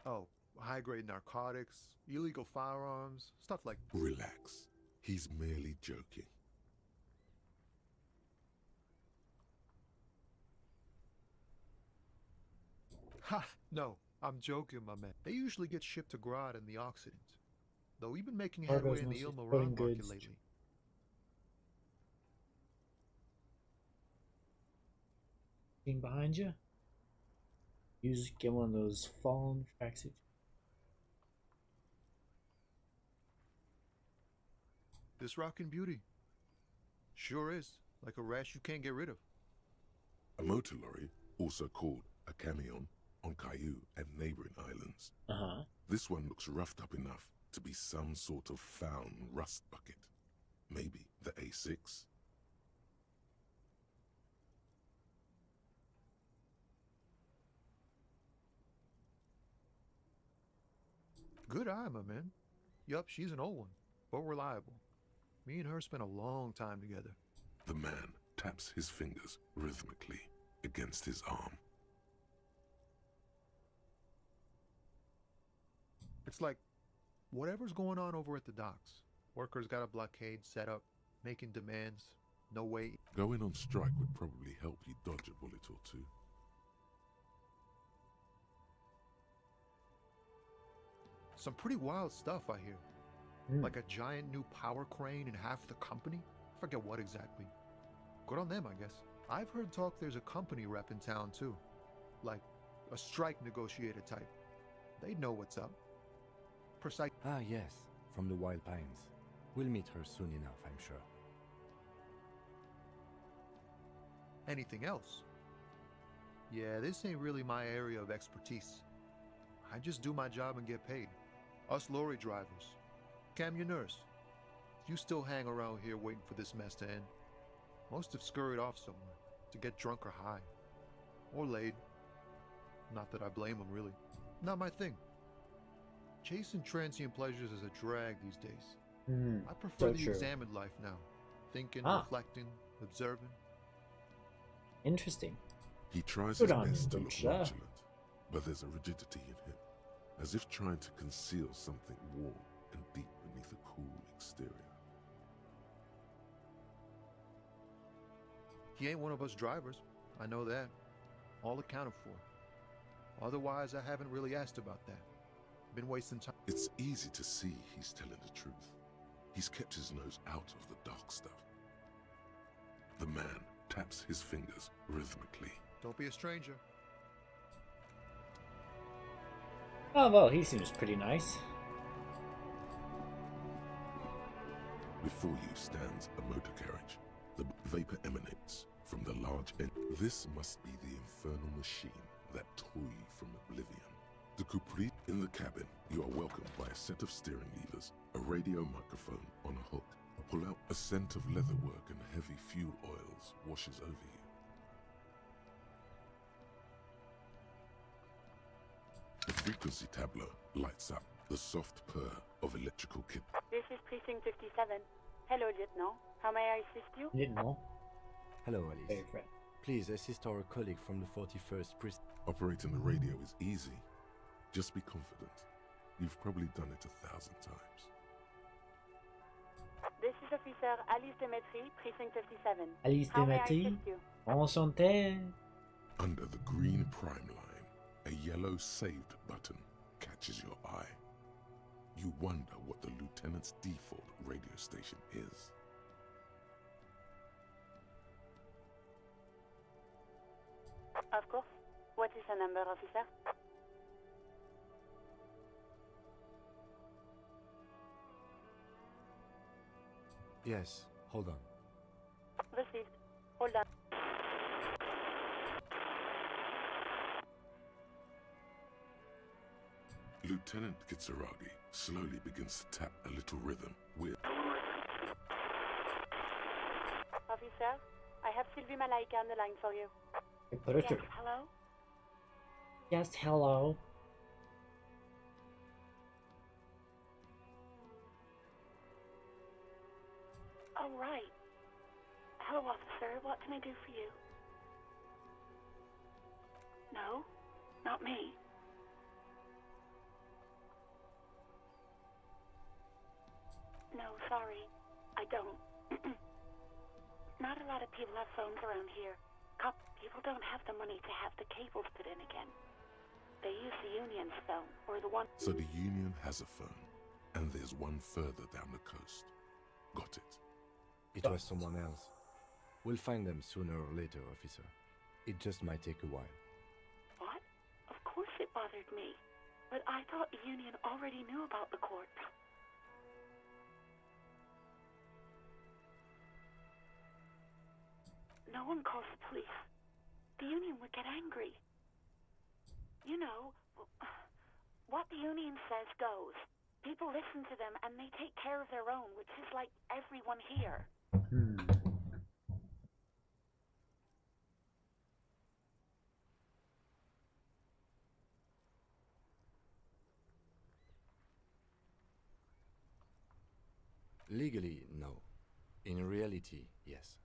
N: Oh, high-grade narcotics, illegal firearms, stuff like...
D: Relax. He's merely joking.
N: Ha! No, I'm joking, my man. They usually get shipped to Grad in the Occident. Though we've been making headway in the Il-Moran market lately.
A: Behind you? Get one of those fallen tracksuits.
N: This rockin' beauty. Sure is. Like a rash you can't get rid of.
D: A motor lorry, also called a camion, on Caillou and neighboring islands. This one looks roughed up enough to be some sort of found rust bucket. Maybe the A6?
N: Good eye, my man. Yup, she's an old one, but reliable. Me and her spent a long time together.
D: The man taps his fingers rhythmically against his arm.
N: It's like, whatever's going on over at the docks. Workers got a blockade set up, making demands, no way.
D: Going on strike would probably help you dodge a bullet or two.
N: Some pretty wild stuff, I hear. Like a giant new power crane in half the company? I forget what exactly. Good on them, I guess. I've heard talk there's a company rep in town, too. Like, a strike negotiator type. They'd know what's up. Precise.
H: Ah, yes, from the Wild Pines. We'll meet her soon enough, I'm sure.
N: Anything else? Yeah, this ain't really my area of expertise. I just do my job and get paid. Us lorry drivers, camionneurs. You still hang around here waiting for this mess to end. Most have scurried off somewhere to get drunk or high. Or laid. Not that I blame them, really. Not my thing. Chasing transient pleasures is a drag these days. I prefer the examined life now. Thinking, reflecting, observing.
A: Interesting.
D: He tries his best to look nonchalant, but there's a rigidity in him, as if trying to conceal something warm and deep beneath a cool exterior.
N: He ain't one of us drivers. I know that. All accounted for. Otherwise, I haven't really asked about that. Been wasting time.
D: It's easy to see he's telling the truth. He's kept his nose out of the dark stuff. The man taps his fingers rhythmically.
N: Don't be a stranger.
A: Oh, well, he seems pretty nice.
D: Before you stands a motor carriage. The vapor emanates from the large end. This must be the infernal machine that tore you from oblivion. The Capri in the cabin, you are welcomed by a set of steering levers, a radio microphone on a hook. Pull out a scent of leatherwork and heavy fuel oils washes over you. The frequency tableau lights up the soft purr of electrical kit.
O: This is Precinct 57. Hello, Lieutenant. How may I assist you?
A: Lieutenant.
H: Hello, Alice.
A: Very friend.
H: Please assist our colleague from the 41st Precinct.
D: Operating the radio is easy. Just be confident. You've probably done it 1,000 times.
O: This is Officer Alice Demetri, Precinct 57.
A: Alice
O: How may I
A: Demetri?
O: assist you?
A: Enchanté.
D: Under the green prime line, a yellow saved button catches your eye. You wonder what the lieutenant's default radio station is.
O: Of course. What is the number, officer?
H: Yes, hold on.
O: Received. Hold on.
D: Lieutenant Kitsuragi slowly begins to tap a little rhythm with...
O: Officer, I have Sylvie Malaika on the line for you.
A: Put her
O: Yes,
A: through.
O: hello?
A: Yes, hello.
O: Oh, right. Hello, officer. What can I do for you? No, not me. No, sorry. I don't. Not a lot of people have phones around here. People don't have the money to have the cables put in again. They use the union's phone, or the one...
D: So the union has a phone, and there's one further down the coast. Got it.
H: It was someone else. We'll find them sooner or later, officer. It just might take a while.
O: What? Of course it bothered me. But I thought the union already knew about the court. No one calls the police. The union would get angry. You know, what the union says goes. People listen to them and they take care of their own, which is like everyone here.
H: Legally, no. In reality, yes.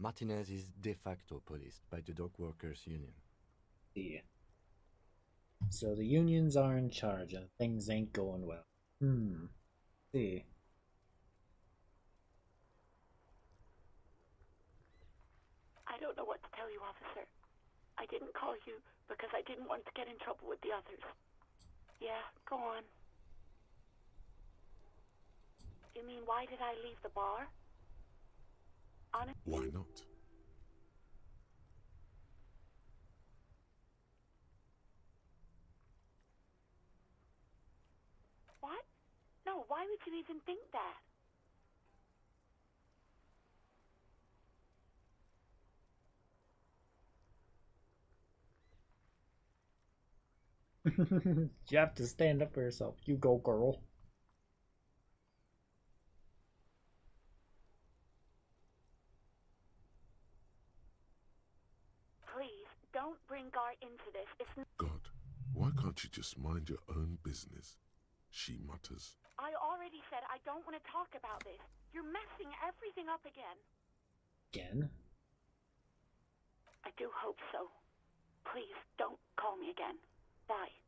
H: Martinez is de facto policed by the dock workers union.
A: Yeah. So the unions are in charge and things ain't going well. See.
O: I don't know what to tell you, officer. I didn't call you because I didn't want to get in trouble with the others. Yeah, go on. You mean, why did I leave the bar? Honestly?
D: Why not?
O: What? No, why would you even think that?
A: You have to stand up for yourself. You go, girl.
O: Please, don't bring Gar into this. It's
D: God, why can't you just mind your own business? She mutters.
O: I already said I don't want to talk about this. You're messing everything up again.
A: Again?
O: I do hope so. Please, don't call me again. Bye.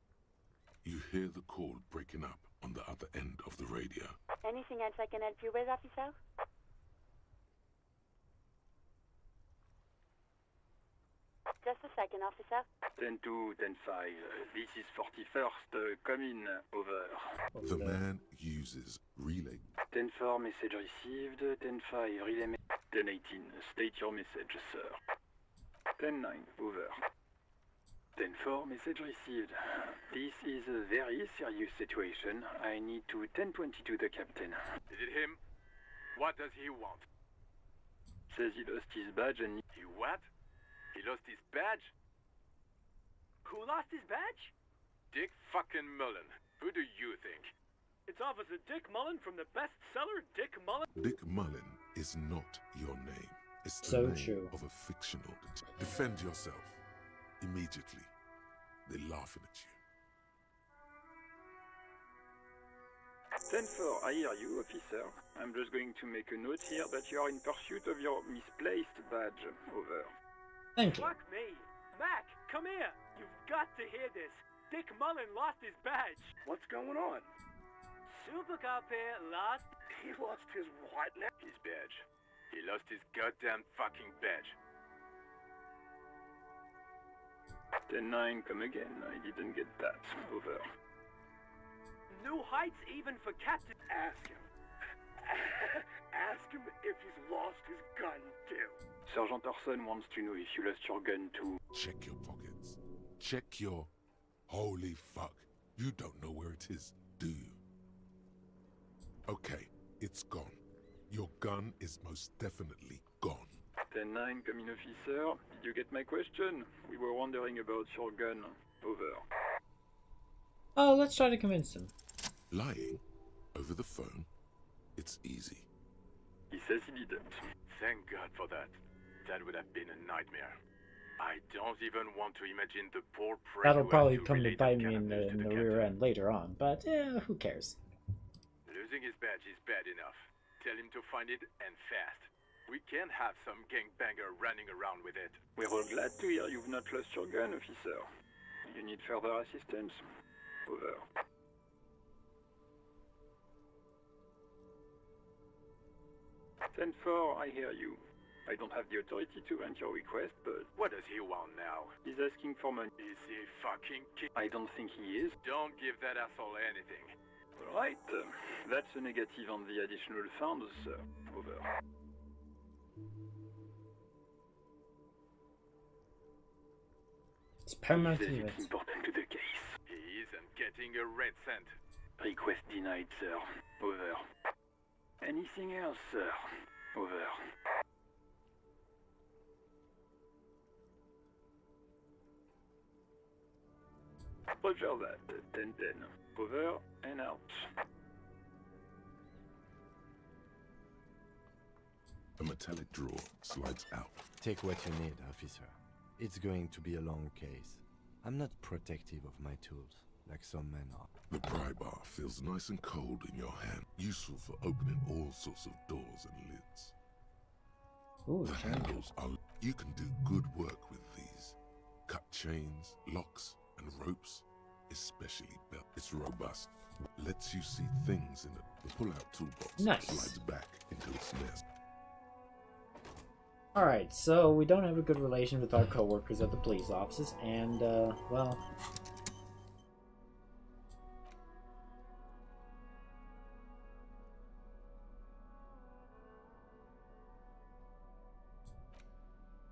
D: You hear the call breaking up on the other end of the radio.
O: Anything else I can help you with, officer? Just a second, officer.
P: 10-2, 10-5. This is 41st. Come in. Over.
D: The man uses relay.
P: 10-4, message received. 10-5, relay. 10-18, state your message, sir. 10-9, over. 10-4, message received. This is a very serious situation. I need to 10-22 the captain.
Q: Is it him? What does he want?
P: Says he lost his badge and...
Q: He what? He lost his badge? Who lost his badge? Dick fucking Mullen. Who do you think? It's Officer Dick Mullen from the bestseller Dick Mullen.
D: Dick Mullen is not your name. It's the
A: So
D: name
A: true.
D: of a fictional. Defend yourself. Immediately. They're laughing at you.
P: 10-4, I hear you, officer. I'm just going to make a note here that you are in pursuit of your misplaced badge. Over.
A: Thank you.
Q: Fuck me. Mac, come here. You've got to hear this. Dick Mullen lost his badge.
P: What's going on?
Q: Super Cop here lost...
P: He lost his what now?
Q: His badge. He lost his goddamn fucking badge.
P: 10-9, come again. I didn't get that. Over.
Q: New heights even for Captain...
P: Ask him. Ask him if he's lost his gun, too. Sergeant Orson wants to know if you lost your gun, too.
D: Check your pockets. Check your... Holy fuck. You don't know where it is, do you? Okay, it's gone. Your gun is most definitely gone.
P: 10-9, come in, officer. Did you get my question? We were wondering about your gun. Over.
A: Oh, let's try to convince him.
D: Lying? Over the phone? It's easy.
P: He says he didn't.
Q: Thank God for that. That would have been a nightmare. I don't even want to imagine the poor prick
A: That'll
Q: who
A: probably
Q: had to
A: come to
Q: relay
A: bite
Q: that
A: me
Q: kind
A: in
Q: of news to
A: the
Q: the
A: rear
Q: captain.
A: end later on, but who cares?
Q: Losing his badge is bad enough. Tell him to find it, and fast. We can't have some gangbanger running around with it.
P: We're all glad to hear you've not lost your gun, officer. You need further assistance? Over. Ten-4, I hear you. I don't have the authority to grant your request, but...
Q: What does he want now?
P: He's asking for money.
Q: Is he fucking kidding?
P: I don't think he is.
Q: Don't give that asshole anything.
P: Alright, that's a negative on the additional funds, sir. Over.
A: It's paramount
P: He
A: to
P: says
A: it.
P: it's important to the case.
Q: He isn't getting a red cent.
P: Request denied, sir. Over. Anything else, sir? Over. Roger that. 10-10. Over and out.
D: A metallic drawer slides out.
H: Take what you need, officer. It's going to be a long case. I'm not protective of my tools, like some men are.
D: The pry bar feels nice and cold in your hand, useful for opening all sorts of doors and lids.
A: Ooh,
D: the handles are... You can do good work with these. Cut chains, locks, and ropes, especially belt. It's robust. Lets you see things in it. The pull-out toolbox slides back into its nest.
A: Alright, so we don't have a good relation with our co-workers at the police offices, and, well...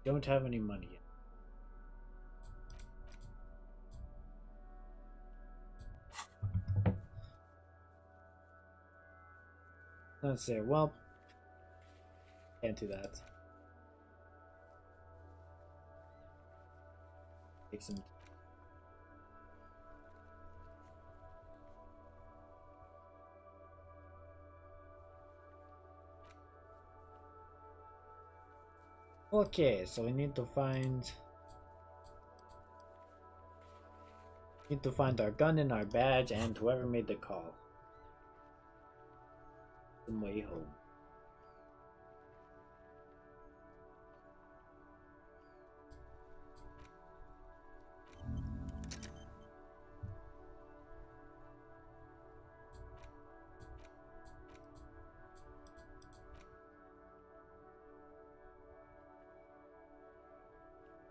A: don't have any money yet. Let's see, well... can't do that. Take some... Okay, so we need to find... need to find our gun and our badge and whoever made the call. Some way home.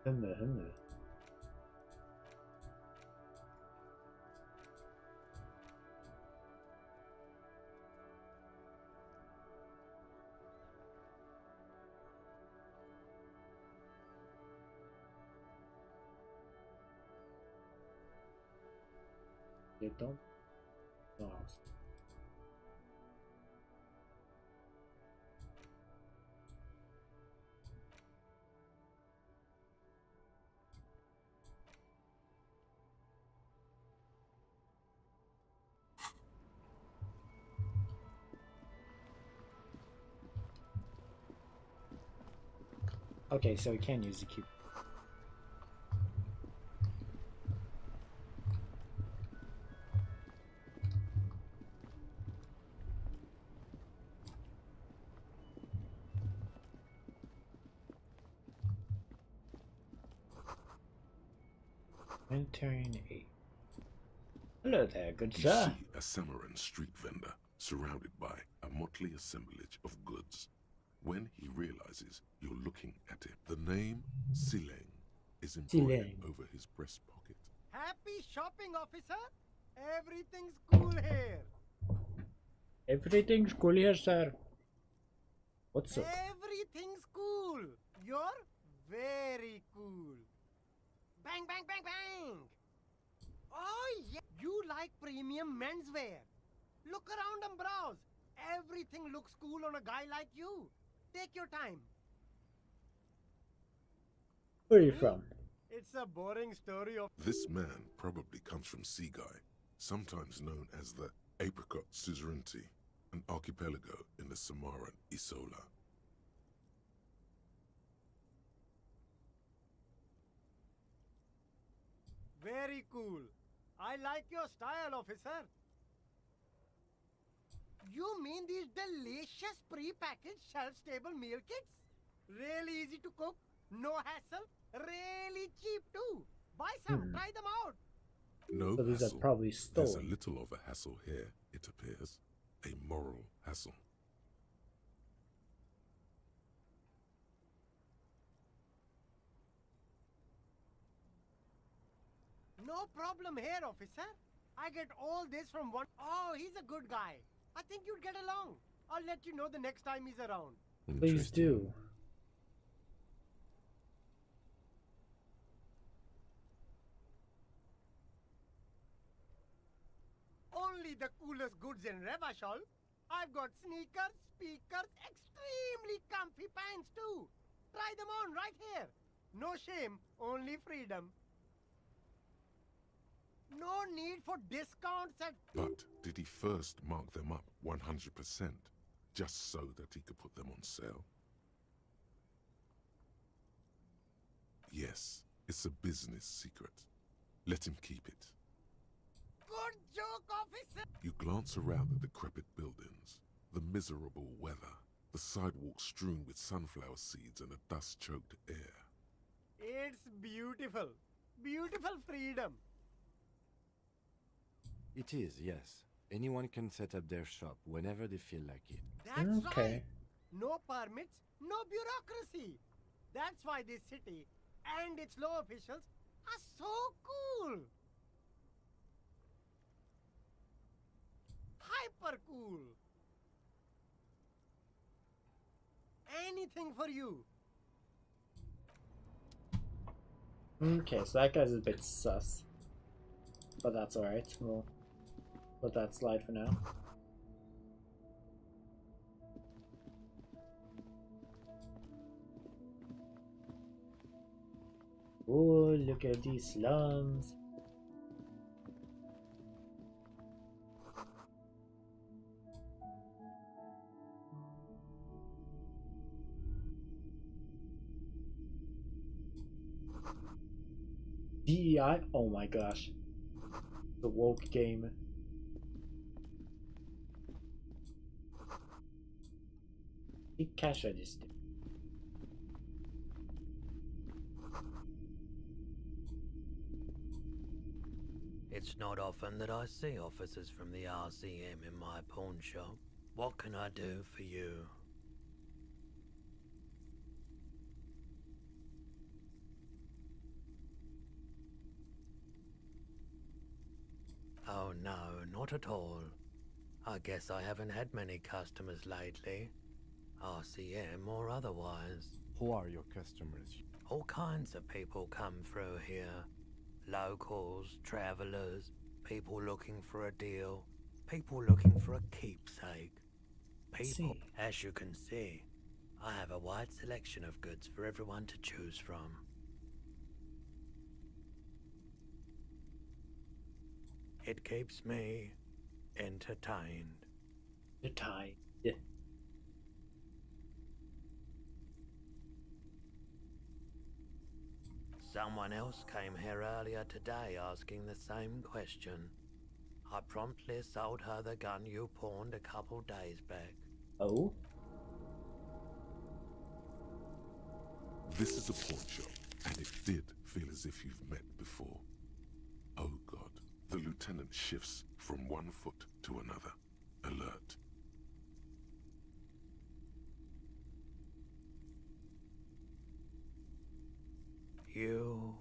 A: Hummer. You don't lost. Okay, so we can use the cube. Humanitarian aid. Hello there, good
D: You
A: sir.
D: see a Samaran street vendor surrounded by a motley assemblage of goods. When he realizes you're looking at him, the name Sileng is embroidered
A: Sileng.
D: over his breast pocket.
R: Happy shopping, officer! Everything's cool here.
A: Everything's cool here, sir. What's up?
R: Everything's cool. You're very cool. Bang, bang, bang, bang! Oh, yeah. You like premium menswear. Look around and browse. Everything looks cool on a guy like you. Take your time.
A: Where are you from?
R: It's a boring story of...
D: This man probably comes from Seaguy, sometimes known as the Apricot Suzerainty, an archipelago in the Samaran Isola.
R: Very cool. I like your style, officer. You mean these delicious pre-packaged shelf-stable meal kits? Really easy to cook, no hassle, really cheap too. Buy some, try them out.
D: No
A: So these are
D: hassle.
A: probably
D: There's a
A: stolen.
D: little of a hassle here, it appears. A moral hassle.
R: No problem here, officer. I get all this from one... Oh, he's a good guy. I think you'd get along. I'll let you know the next time he's around.
A: Please do.
R: Only the coolest goods in Revachol. I've got sneakers, speakers, extremely comfy pants too. Try them on right here. No shame, only freedom. No need for discounts at...
D: But did he first mark them up 100%, just so that he could put them on sale? Yes, it's a business secret. Let him keep it.
R: Good joke, officer!
D: You glance around the decrepit buildings, the miserable weather, the sidewalks strewn with sunflower seeds and a dust-choked air.
R: It's beautiful. Beautiful freedom.
H: It is, yes. Anyone can set up their shop whenever they feel like it.
R: That's
A: Okay.
R: right. No permits, no bureaucracy. That's why this city and its law officials are so cool. Hyper cool. Anything for you.
A: Okay, so that guy's a bit sus. But that's alright. We'll let that slide for now. Oh, look at these slums. DEI? Oh my gosh. The woke game. The cash register.
S: It's not often that I see officers from the RCM in my pawn shop. What can I do for you? Oh no, not at all. I guess I haven't had many customers lately. RCM or otherwise.
H: Who are your customers?
S: All kinds of people come through here. Locals, travelers, people looking for a deal, people looking for a keepsake. People, as you can see, I have a wide selection of goods for everyone to choose from. It keeps me entertained.
A: Entertained.
S: Someone else came here earlier today asking the same question. I promptly sold her the gun you pawned a couple days back.
A: Oh?
D: This is a pawn shop, and it did feel as if you've met before. lieutenant shifts from one foot to another. Alert.
S: You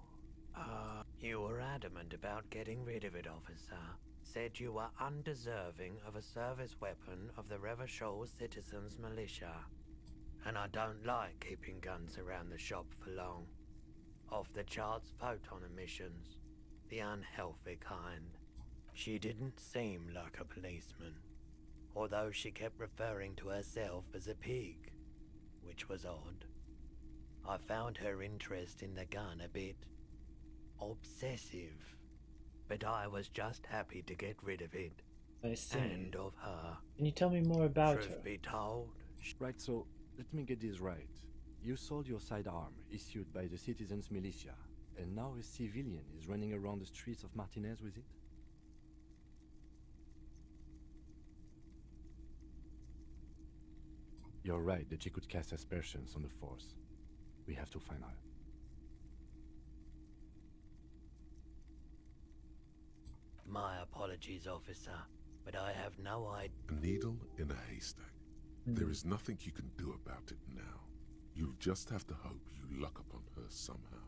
S: were adamant about getting rid of it, officer. Said you were undeserving of a service weapon of the Revachol Citizens Militia. And I don't like keeping guns around the shop for long. Off the charts photon emissions. The unhealthy kind. She didn't seem like a policeman. Although she kept referring to herself as a pig. Which was odd. I found her interest in the gun a bit obsessive, but I was just happy to get rid of it.
A: I see.
S: And of her.
A: Can you tell me more about her?
S: Truth be told.
H: Right, so let me get this right. You sold your sidearm, issued by the Citizens Militia, and now a civilian is running around the streets of Martinez with it? You're right that she could cast aspersions on the Force. We have to find her.
S: My apologies, officer, but I have no idea.
D: A needle in a haystack. There is nothing you can do about it now. You'll just have to hope you luck upon her somehow.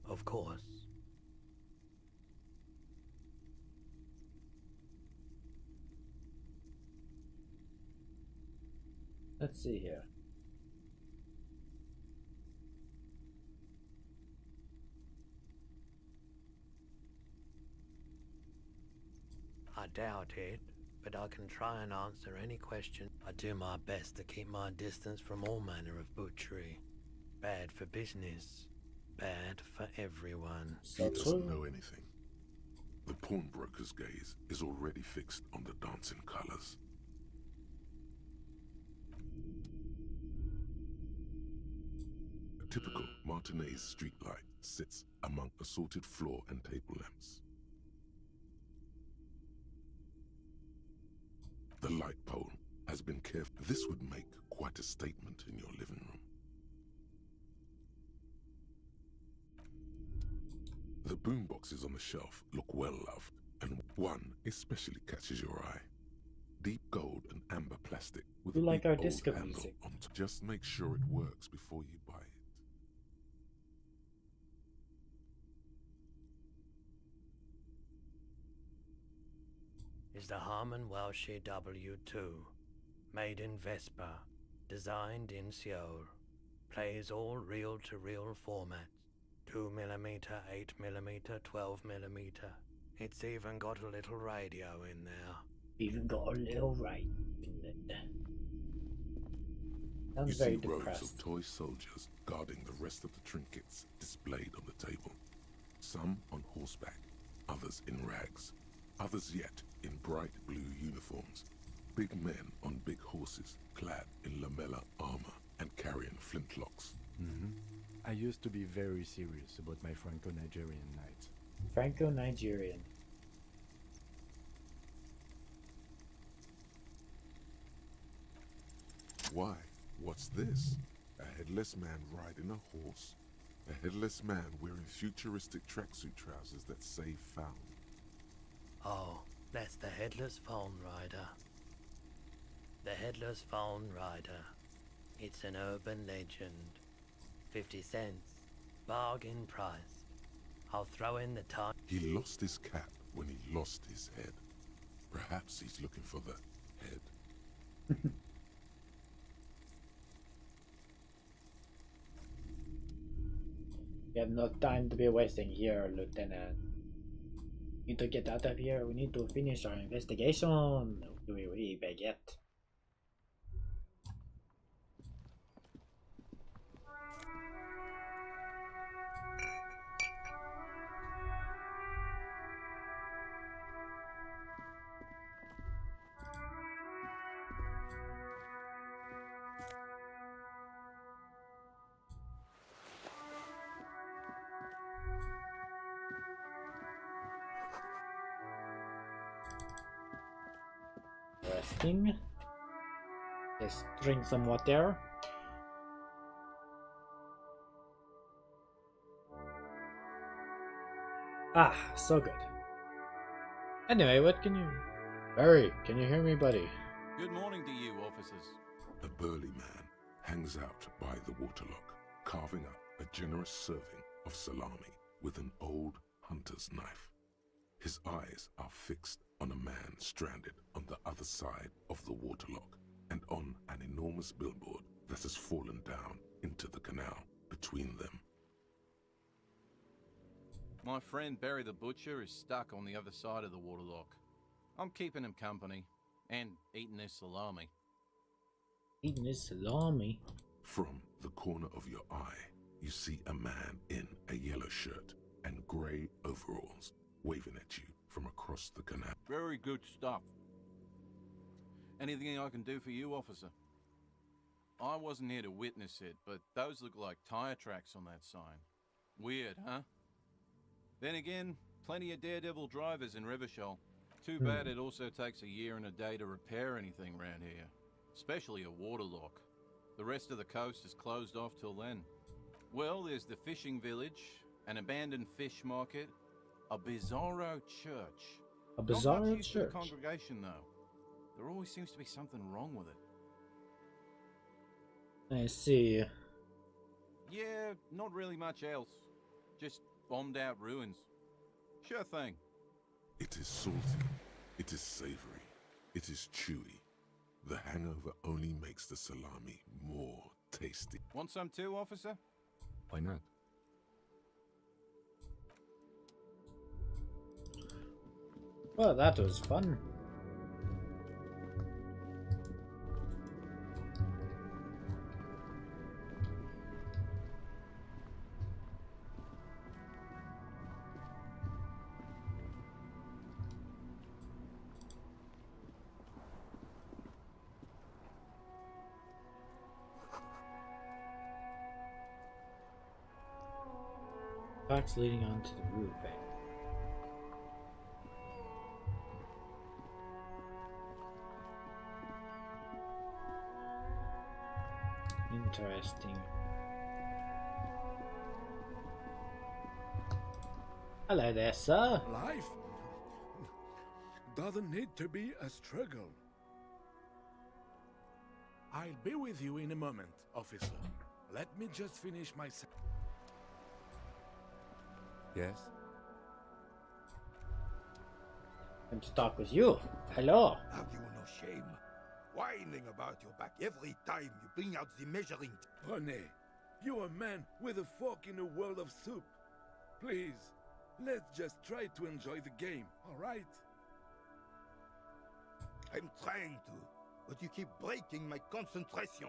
S: Of course.
A: Let's see here.
S: I doubt it, but I can try and answer any question. I do my best to keep my distance from all manner of butchery. Bad for business. Bad for everyone.
D: He doesn't know anything. The pawnbroker's gaze is already fixed on the dancing colors. A typical Martinez streetlight sits among assorted floor and table lamps. The light pole has been careful. This would make quite a statement in your living room. The boomboxes on the shelf look well loved, and one especially catches your eye. Deep gold and amber plastic with
A: You
D: a
A: like
D: big
A: our
D: old
A: disco
D: handle
A: music.
D: on top. Just make sure it works before you buy it.
S: Is the Harman Welsh W2, made in Vespa, designed in Seoul, plays all reel-to-reel formats, 2mm, 8mm, 12mm. It's even got a little radio in there.
A: Even got a little right in it. Sounds
D: You
A: very
D: see rows
A: depressed.
D: of toy soldiers guarding the rest of the trinkets displayed on the table. Some on horseback, others in rags, others yet in bright blue uniforms. Big men on big horses, clad in lamella armor and carrying flintlocks.
H: I used to be very serious about my Franco-Nigerian night.
A: Franco-Nigerian.
D: Why? What's this? A headless man riding a horse? A headless man wearing futuristic tracksuit trousers that say found.
S: Oh, that's the Headless Phone Rider. The Headless Phone Rider. It's an urban legend. 50 cents. Bargain price. I'll throw in the time.
D: He lost his cap when he lost his head. Perhaps he's looking for the head.
A: We have no time to be wasting here, Lieutenant. Need to get out of here. We need to finish our investigation. Oui, baguette. Resting. Just drink some water. Ah, so good. Anyway, what can you... Barry, can you hear me, buddy?
T: Good morning to you, officers.
D: A burly man hangs out by the waterlock, carving up a generous serving of salami with an old hunter's knife. His eyes are fixed on a man stranded on the other side of the waterlock and on an enormous billboard that has fallen down into the canal between them.
T: My friend Barry the Butcher is stuck on the other side of the waterlock. I'm keeping him company and eating his salami.
A: Eating his salami?
D: From the corner of your eye, you see a man in a yellow shirt and grey overalls waving at you from across the canal.
T: Very good stuff. Anything I can do for you, officer? I wasn't here to witness it, but those look like tire tracks on that sign. Weird, huh? Then again, plenty of daredevil drivers in Rivershoal. Too bad it also takes a year and a day to repair anything around here. Especially a waterlock. The rest of the coast is closed off till then. Well, there's the fishing village, an abandoned fish market, a bizarro church.
A: A
T: Not much
A: bizarro
T: use for the
A: church?
T: congregation, though. There always seems to be something wrong with it.
A: I see.
T: Yeah, not really much else. Just bombed out ruins. Sure thing.
D: It is salty, it is savory, it is chewy. The hangover only makes the salami more tasty.
T: Want some too, officer?
D: Why not?
A: Well, that was fun. Tracks leading onto the roof. Interesting. Hello there, sir.
U: Life doesn't need to be a struggle. I'll be with you in a moment, officer. Let me just finish my...
H: Yes?
A: I'm to talk with you. Hello.
V: Have you no shame? Whining about your back every time you bring out the measuring...
U: René, you're a man with a fork in a world of soup. Please, let's just try to enjoy the game, alright?
V: I'm trying to, but you keep breaking my concentration.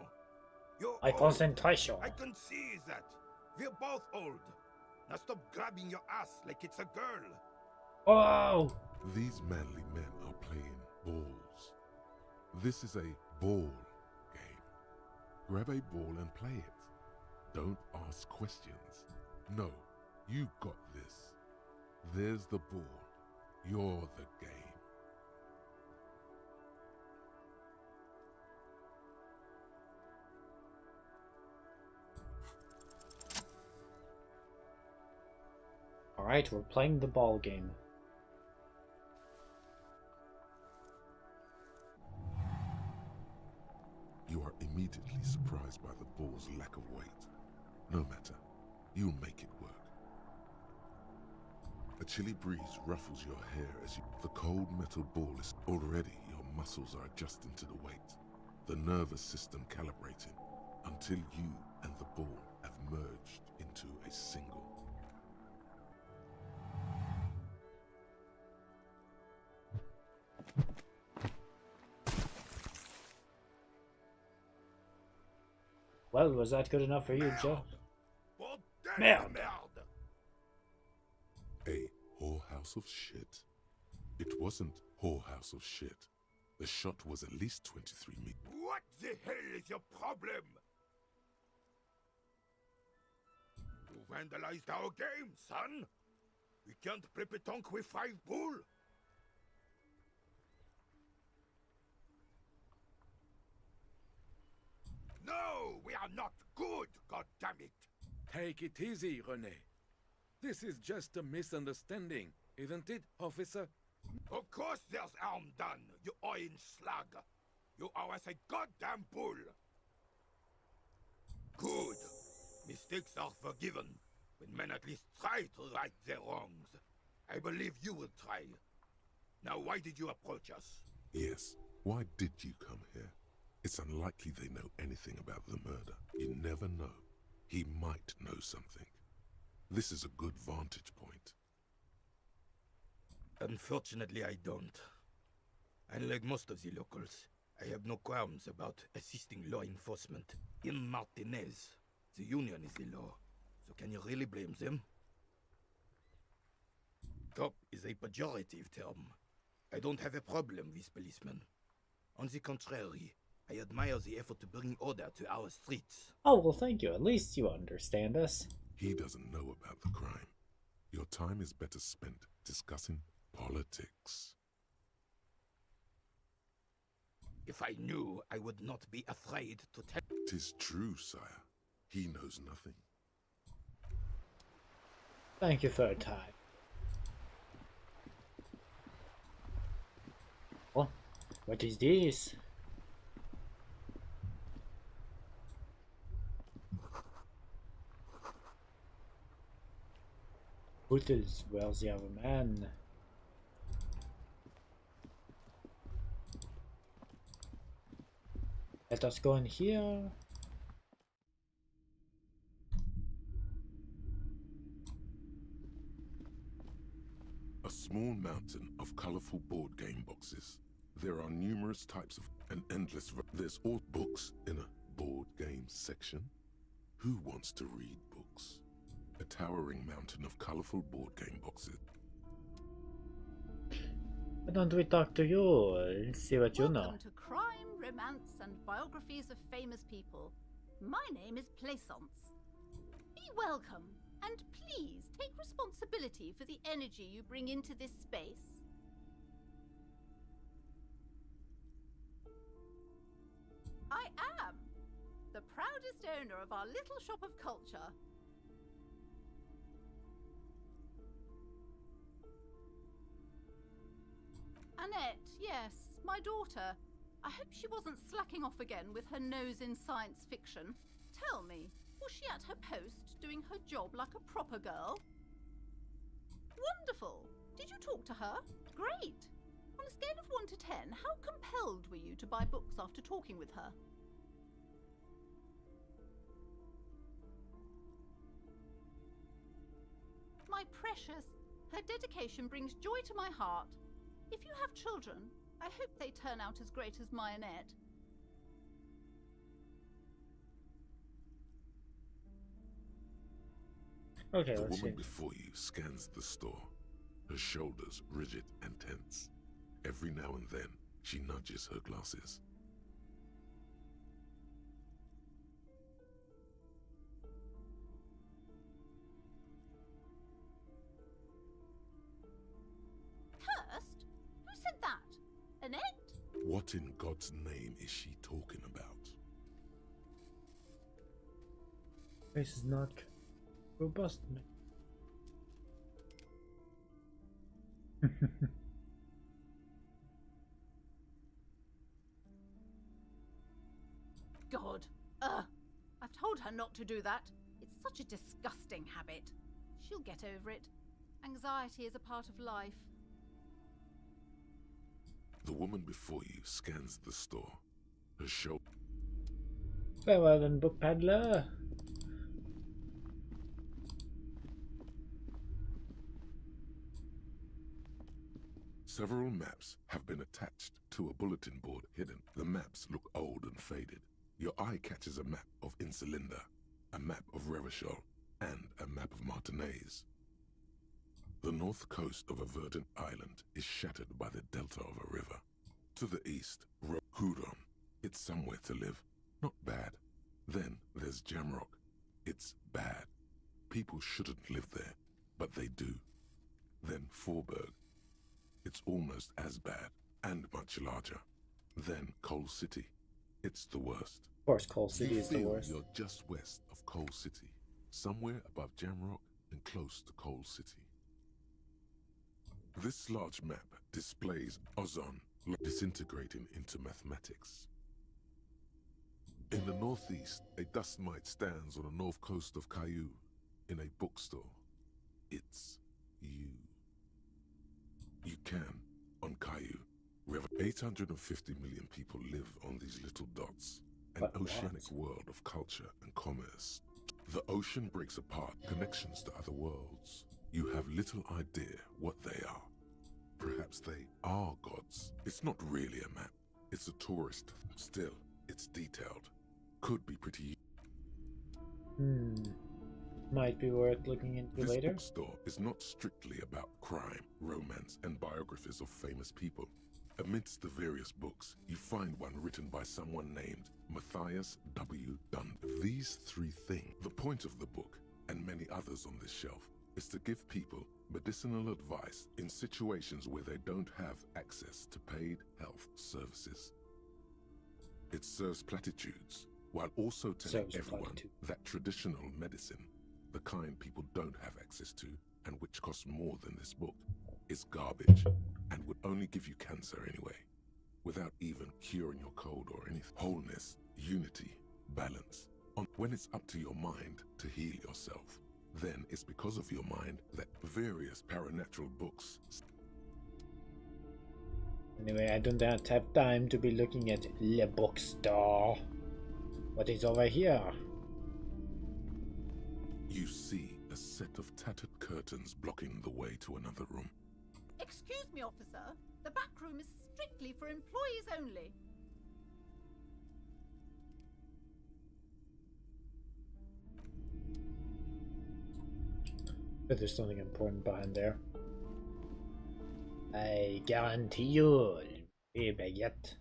V: You're
A: My
V: old.
A: concentration.
V: I can see that. We're both old. Now stop grabbing your ass like it's a girl.
A: Oh!
D: These manly men are playing balls. This is a ball game. Grab a ball and play it. Don't ask questions. No, you got this. There's the ball. You're the game.
A: Alright, we're playing the ball game.
D: You are immediately surprised by the ball's lack of weight. No matter, you'll make it work. A chilly breeze ruffles your hair as the cold metal ball is already your muscles are adjusting to the weight, the nervous system calibrating until you and the ball have merged into a single.
A: Well, was that good enough for you, Joe?
V: Merde.
D: A whorehouse of shit? It wasn't whorehouse of shit. The shot was at least 23 meters.
V: What the hell is your problem? You vandalized our game, son. We can't play pétanque with 5 bull. No, we are not good, goddammit.
U: Take it easy, René. This is just a misunderstanding, isn't it, officer?
V: Of course there's harm done, you orange slug. You are as a goddamn bull. Good. Mistakes are forgiven when men at least try to right their wrongs. I believe you will try. Now, why did you approach us?
D: Yes, why did you come here? It's unlikely they know anything about the murder. You never know. He might know something. This is a good vantage point.
V: Unfortunately, I don't. Unlike most of the locals, I have no qualms about assisting law enforcement. In Martinez, the union is the law, so can you really blame them? Cop is a pejorative term. I don't have a problem with policemen. On the contrary, I admire the effort to bring order to our streets.
A: Oh, well, thank you. At least you understand us.
D: He doesn't know about the crime. Your time is better spent discussing politics.
V: If I knew, I would not be afraid to tell.
D: 'Tis true, sire. He knows nothing.
A: Thank you for your time. Oh, what is this? Hooters, where's the other man? Let us go in here.
D: A small mountain of colorful board game boxes. There are numerous types of and endless. There's all books in a board game section. Who wants to read books? A towering mountain of colorful board game boxes.
A: Why don't we talk to you and see what you know?
C: Welcome to Crime, Romance, and Biographies of Famous People. My name is Plaisance. Be welcome, and please take responsibility for the energy you bring into this space. I am the proudest owner of our little shop of culture. Annette, yes, my daughter. I hope she wasn't slacking off again with her nose in science fiction. Tell me, was she at her post doing her job like a proper girl? Wonderful! Did you talk to her? Great! On a scale of 1 to 10, how compelled were you to buy books after talking with her? My precious, her dedication brings joy to my heart. If you have children, I hope they turn out as great as my Annette.
A: Okay,
D: the
A: let's
D: woman
A: see.
D: before you scans the store, her shoulders rigid and tense. Every now and then, she nudges her glasses.
C: Cursed? Who said that? Annette?
D: What in God's name is she talking about?
A: This is not robust.
C: God. I've told her not to do that. It's such a disgusting habit. She'll get over it. Anxiety is a part of life.
D: The woman before you scans the store, her shoulder.
A: Farewell then, book peddler.
D: Several maps have been attached to a bulletin board hidden. The maps look old and faded. Your eye catches a map of Insulinda, a map of Revachol, and a map of Martinez. The north coast of a verdant island is shattered by the delta of a river. To the east, Huron. It's somewhere to live. Not bad. Then there's Jamrock. It's bad. People shouldn't live there, but they do. Then Forberg. It's almost as bad, and much larger. Then Coal City. It's the worst.
A: Of course, Coal City is the
D: You feel
A: worst.
D: you're just west of Coal City, somewhere above Jamrock and close to Coal City. This large map displays ozone disintegrating into mathematics. In the northeast, a dust mite stands on the north coast of Caillou in a bookstore. It's you. You can, on Caillou, 850 million people live on these little dots, an oceanic world of culture and commerce. The ocean breaks apart connections to other worlds. You have little idea what they are. Perhaps they are gods. It's not really a map. It's a tourist. Still, it's detailed. Could be pretty.
A: Might be worth looking into
D: This
A: later.
D: bookstore is not strictly about crime, romance, and biographies of famous people. Amidst the various books, you find one written by someone named Matthias W. Dunn. These three things, the point of the book, and many others on this shelf, is to give people medicinal advice in situations where they don't have access to paid health services. It serves platitudes, while also telling everyone that traditional medicine, the kind people don't have access to and which costs more than this book, is garbage and would only give you cancer anyway, without even curing your cold or anything. Wholeness, unity, balance. When it's up to your mind to heal yourself, then it's because of your mind that various paranatural books.
A: Anyway, I don't have time to be looking at the bookstore. What is over here?
D: You see a set of tattered curtains blocking the way to another room.
C: Excuse me, officer. The back room is strictly for employees only.
A: But there's something important behind there. I guarantee you, a baguette.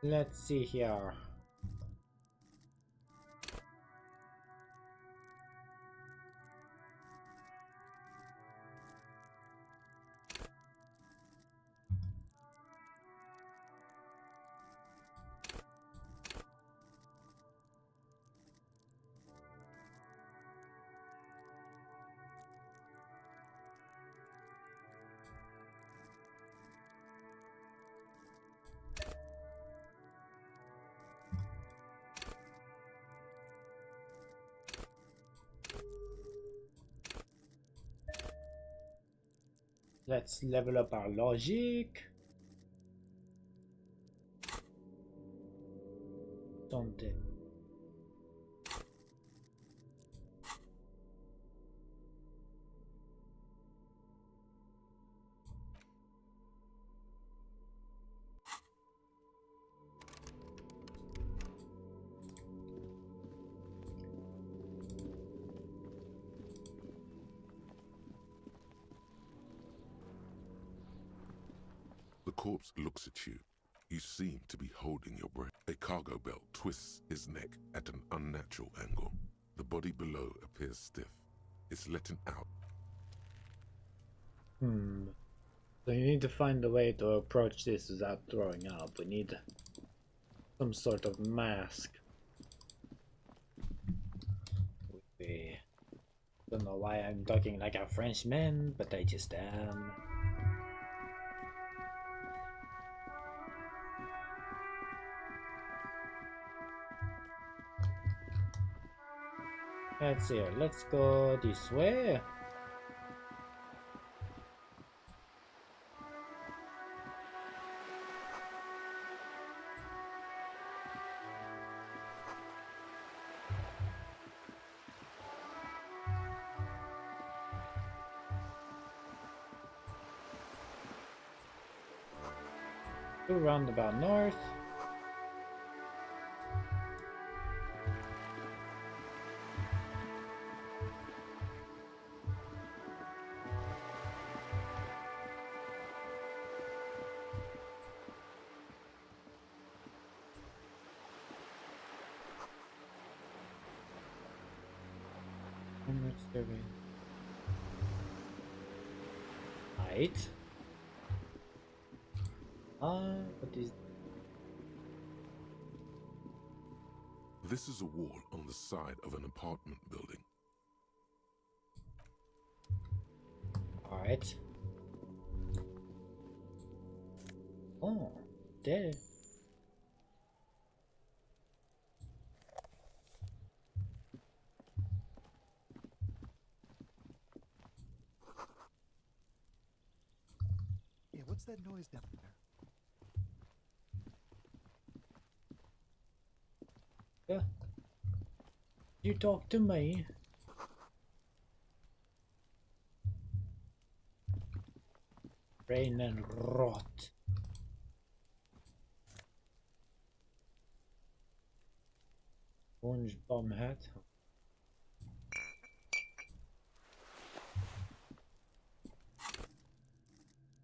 A: Let's see here. Let's level up our logic. Santé.
D: The corpse looks at you. You seem to be holding your breath. A cargo belt twists his neck at an unnatural angle. The body below appears stiff. It's letting out.
A: So you need to find a way to approach this without throwing up. We need some sort of mask. We don't know why I'm talking like a Frenchman, but I just am. Let's see, let's go this way. Go roundabout north. Right. But these...
D: This is a wall on the side of an apartment building.
A: Alright. Oh, there.
N: Yeah, what's that noise down there?
A: Yeah. You talk to me. Rain and rot. Orange bomb hat.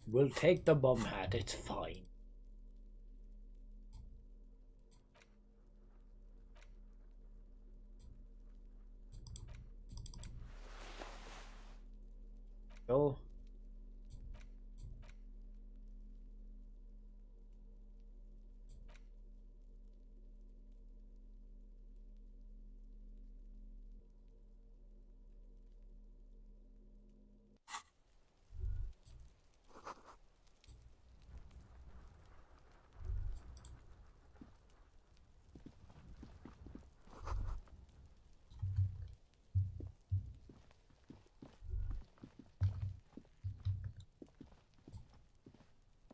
A: We'll take the bomb hat, it's fine. Go.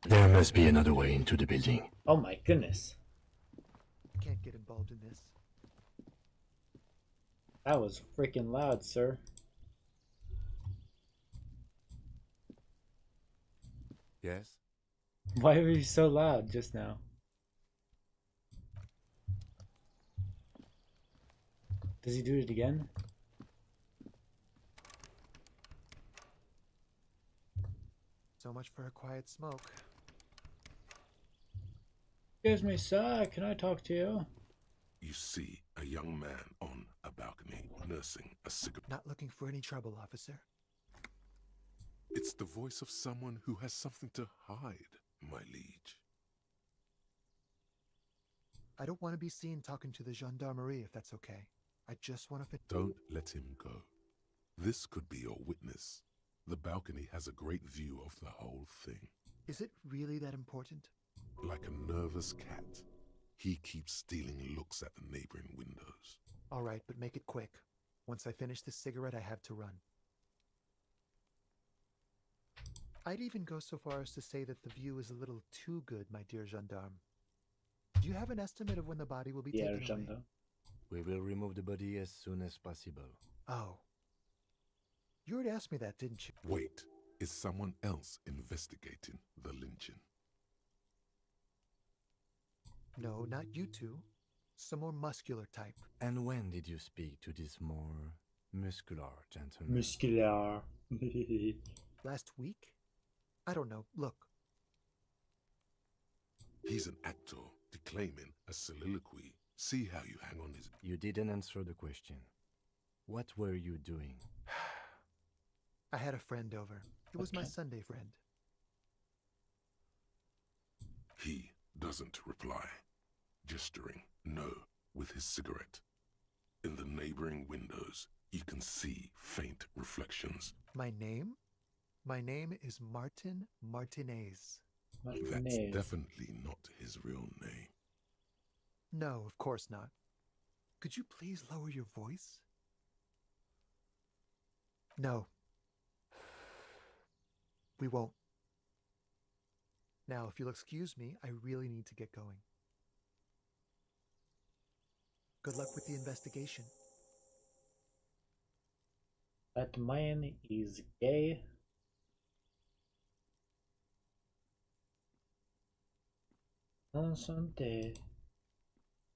H: There must be another way into the building.
A: Oh my goodness.
N: I can't get involved in this.
A: That was freaking loud, sir.
H: Yes?
A: Why were you so loud just now? Does he do it again?
N: So much for a quiet smoke.
A: Excuse me, sir, can I talk to you?
D: You see a young man on a balcony nursing a cigarette.
N: Not looking for any trouble, officer.
D: It's the voice of someone who has something to hide, my liege.
N: I don't want to be seen talking to the gendarmerie if that's okay. I just want to
D: Don't let him go. This could be your witness. The balcony has a great view of the whole thing.
N: Is it really that important?
D: Like a nervous cat, he keeps stealing looks at the neighboring windows.
N: All right, but make it quick. Once I finish this cigarette, I have to run. I'd even go so far as to say that the view is a little too good, my dear gendarme. Do you have an estimate of when the body will be taken away?
H: We will remove the body as soon as possible.
N: Oh. You already asked me that, didn't you?
D: Wait, is someone else investigating the lynching?
N: No, not you two. Some more muscular type.
H: And when did you speak to this more muscular gentleman?
A: Muscular.
N: Last week? I don't know. Look.
D: He's an actor declaiming a soliloquy. See how you hang on his...
H: You didn't answer the question. What were you doing?
N: I had a friend over. It was my Sunday friend.
D: He doesn't reply, gesturing no with his cigarette. In the neighboring windows, you can see faint reflections.
N: My name? My name is Martin Martinez.
D: That's definitely not his real name.
N: No, of course not. Could you please lower your voice? No. We won't. Now, if you'll excuse me, I really need to get going. Good luck with the investigation.
A: That man is gay. Enchanté.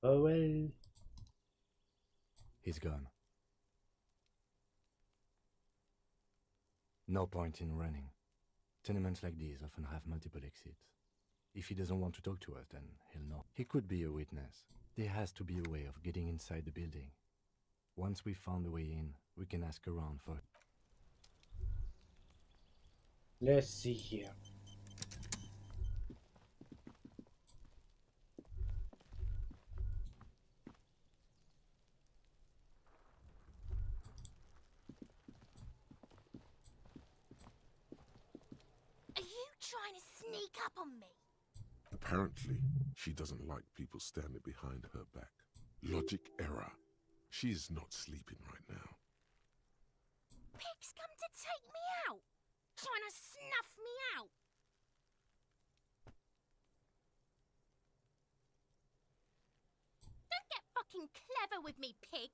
A: Oh well.
H: He's gone. No point in running. Tenements like these often have multiple exits. If he doesn't want to talk to us, then he'll know. He could be a witness. There has to be a way of getting inside the building. Once we've found a way in, we can ask around for...
A: Let's see here.
J: Are you trying to sneak up on me?
D: Apparently, she doesn't like people standing behind her back. Logic error. She is not sleeping right now.
J: Pig's come to take me out! Trying to snuff me out! Don't get fucking clever with me, pig!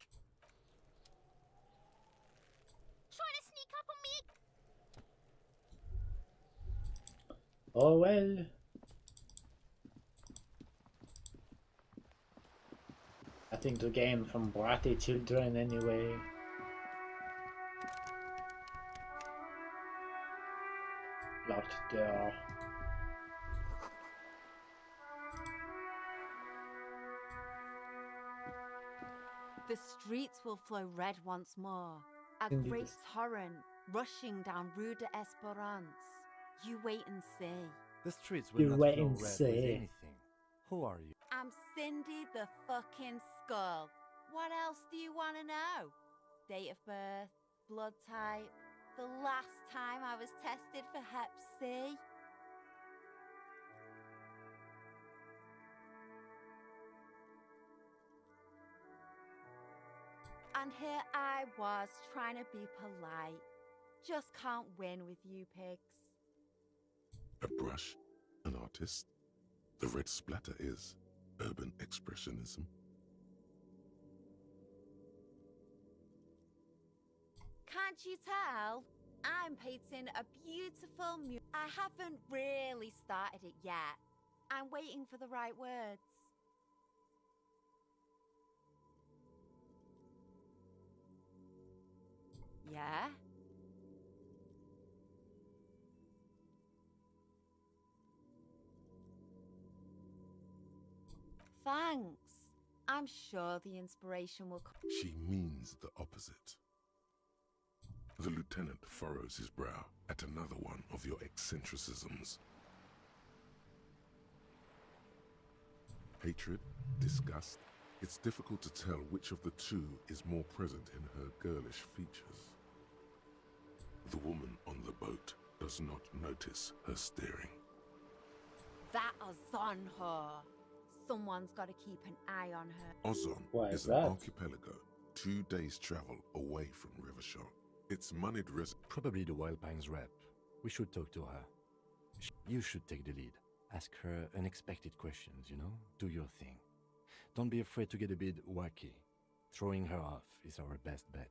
J: Trying to sneak up on me?
A: Oh well. I think the game from bratty children anyway. Locked door.
E: The streets will flow red once more. A
A: Indeed.
E: great torrent rushing down Rue de Esperance. You wait and see.
H: The streets will
A: You
H: not
A: wait
H: flow
A: and
H: red with
A: see.
H: anything. Who are you?
E: I'm Cindy the fucking Skull. What else do you want to know? Date of birth, blood type, the last time I was tested for Hep C. And here I was trying to be polite. Just can't win with you pigs.
D: A brush, an artist. The red splatter is urban expressionism.
E: Can't you tell? I'm painting a beautiful I haven't really started it yet. I'm waiting for the right words. Yeah? Thanks. I'm sure the inspiration will come.
D: She means the opposite. The lieutenant furrows his brow at another one of your eccentricisms. Hatred, disgust. It's difficult to tell which of the two is more present in her girlish features. The woman on the boat does not notice her staring.
E: That Ozon her. Someone's got to keep an eye on her.
D: Ozon
A: Why
D: is
A: is
D: an
A: that?
D: archipelago 2 days travel away from Rivershore. It's moneyed
H: Probably the Wild Pines rep. We should talk to her. You should take the lead. Ask her unexpected questions, you know? Do your thing. Don't be afraid to get a bit wacky. Throwing her off is our best bet.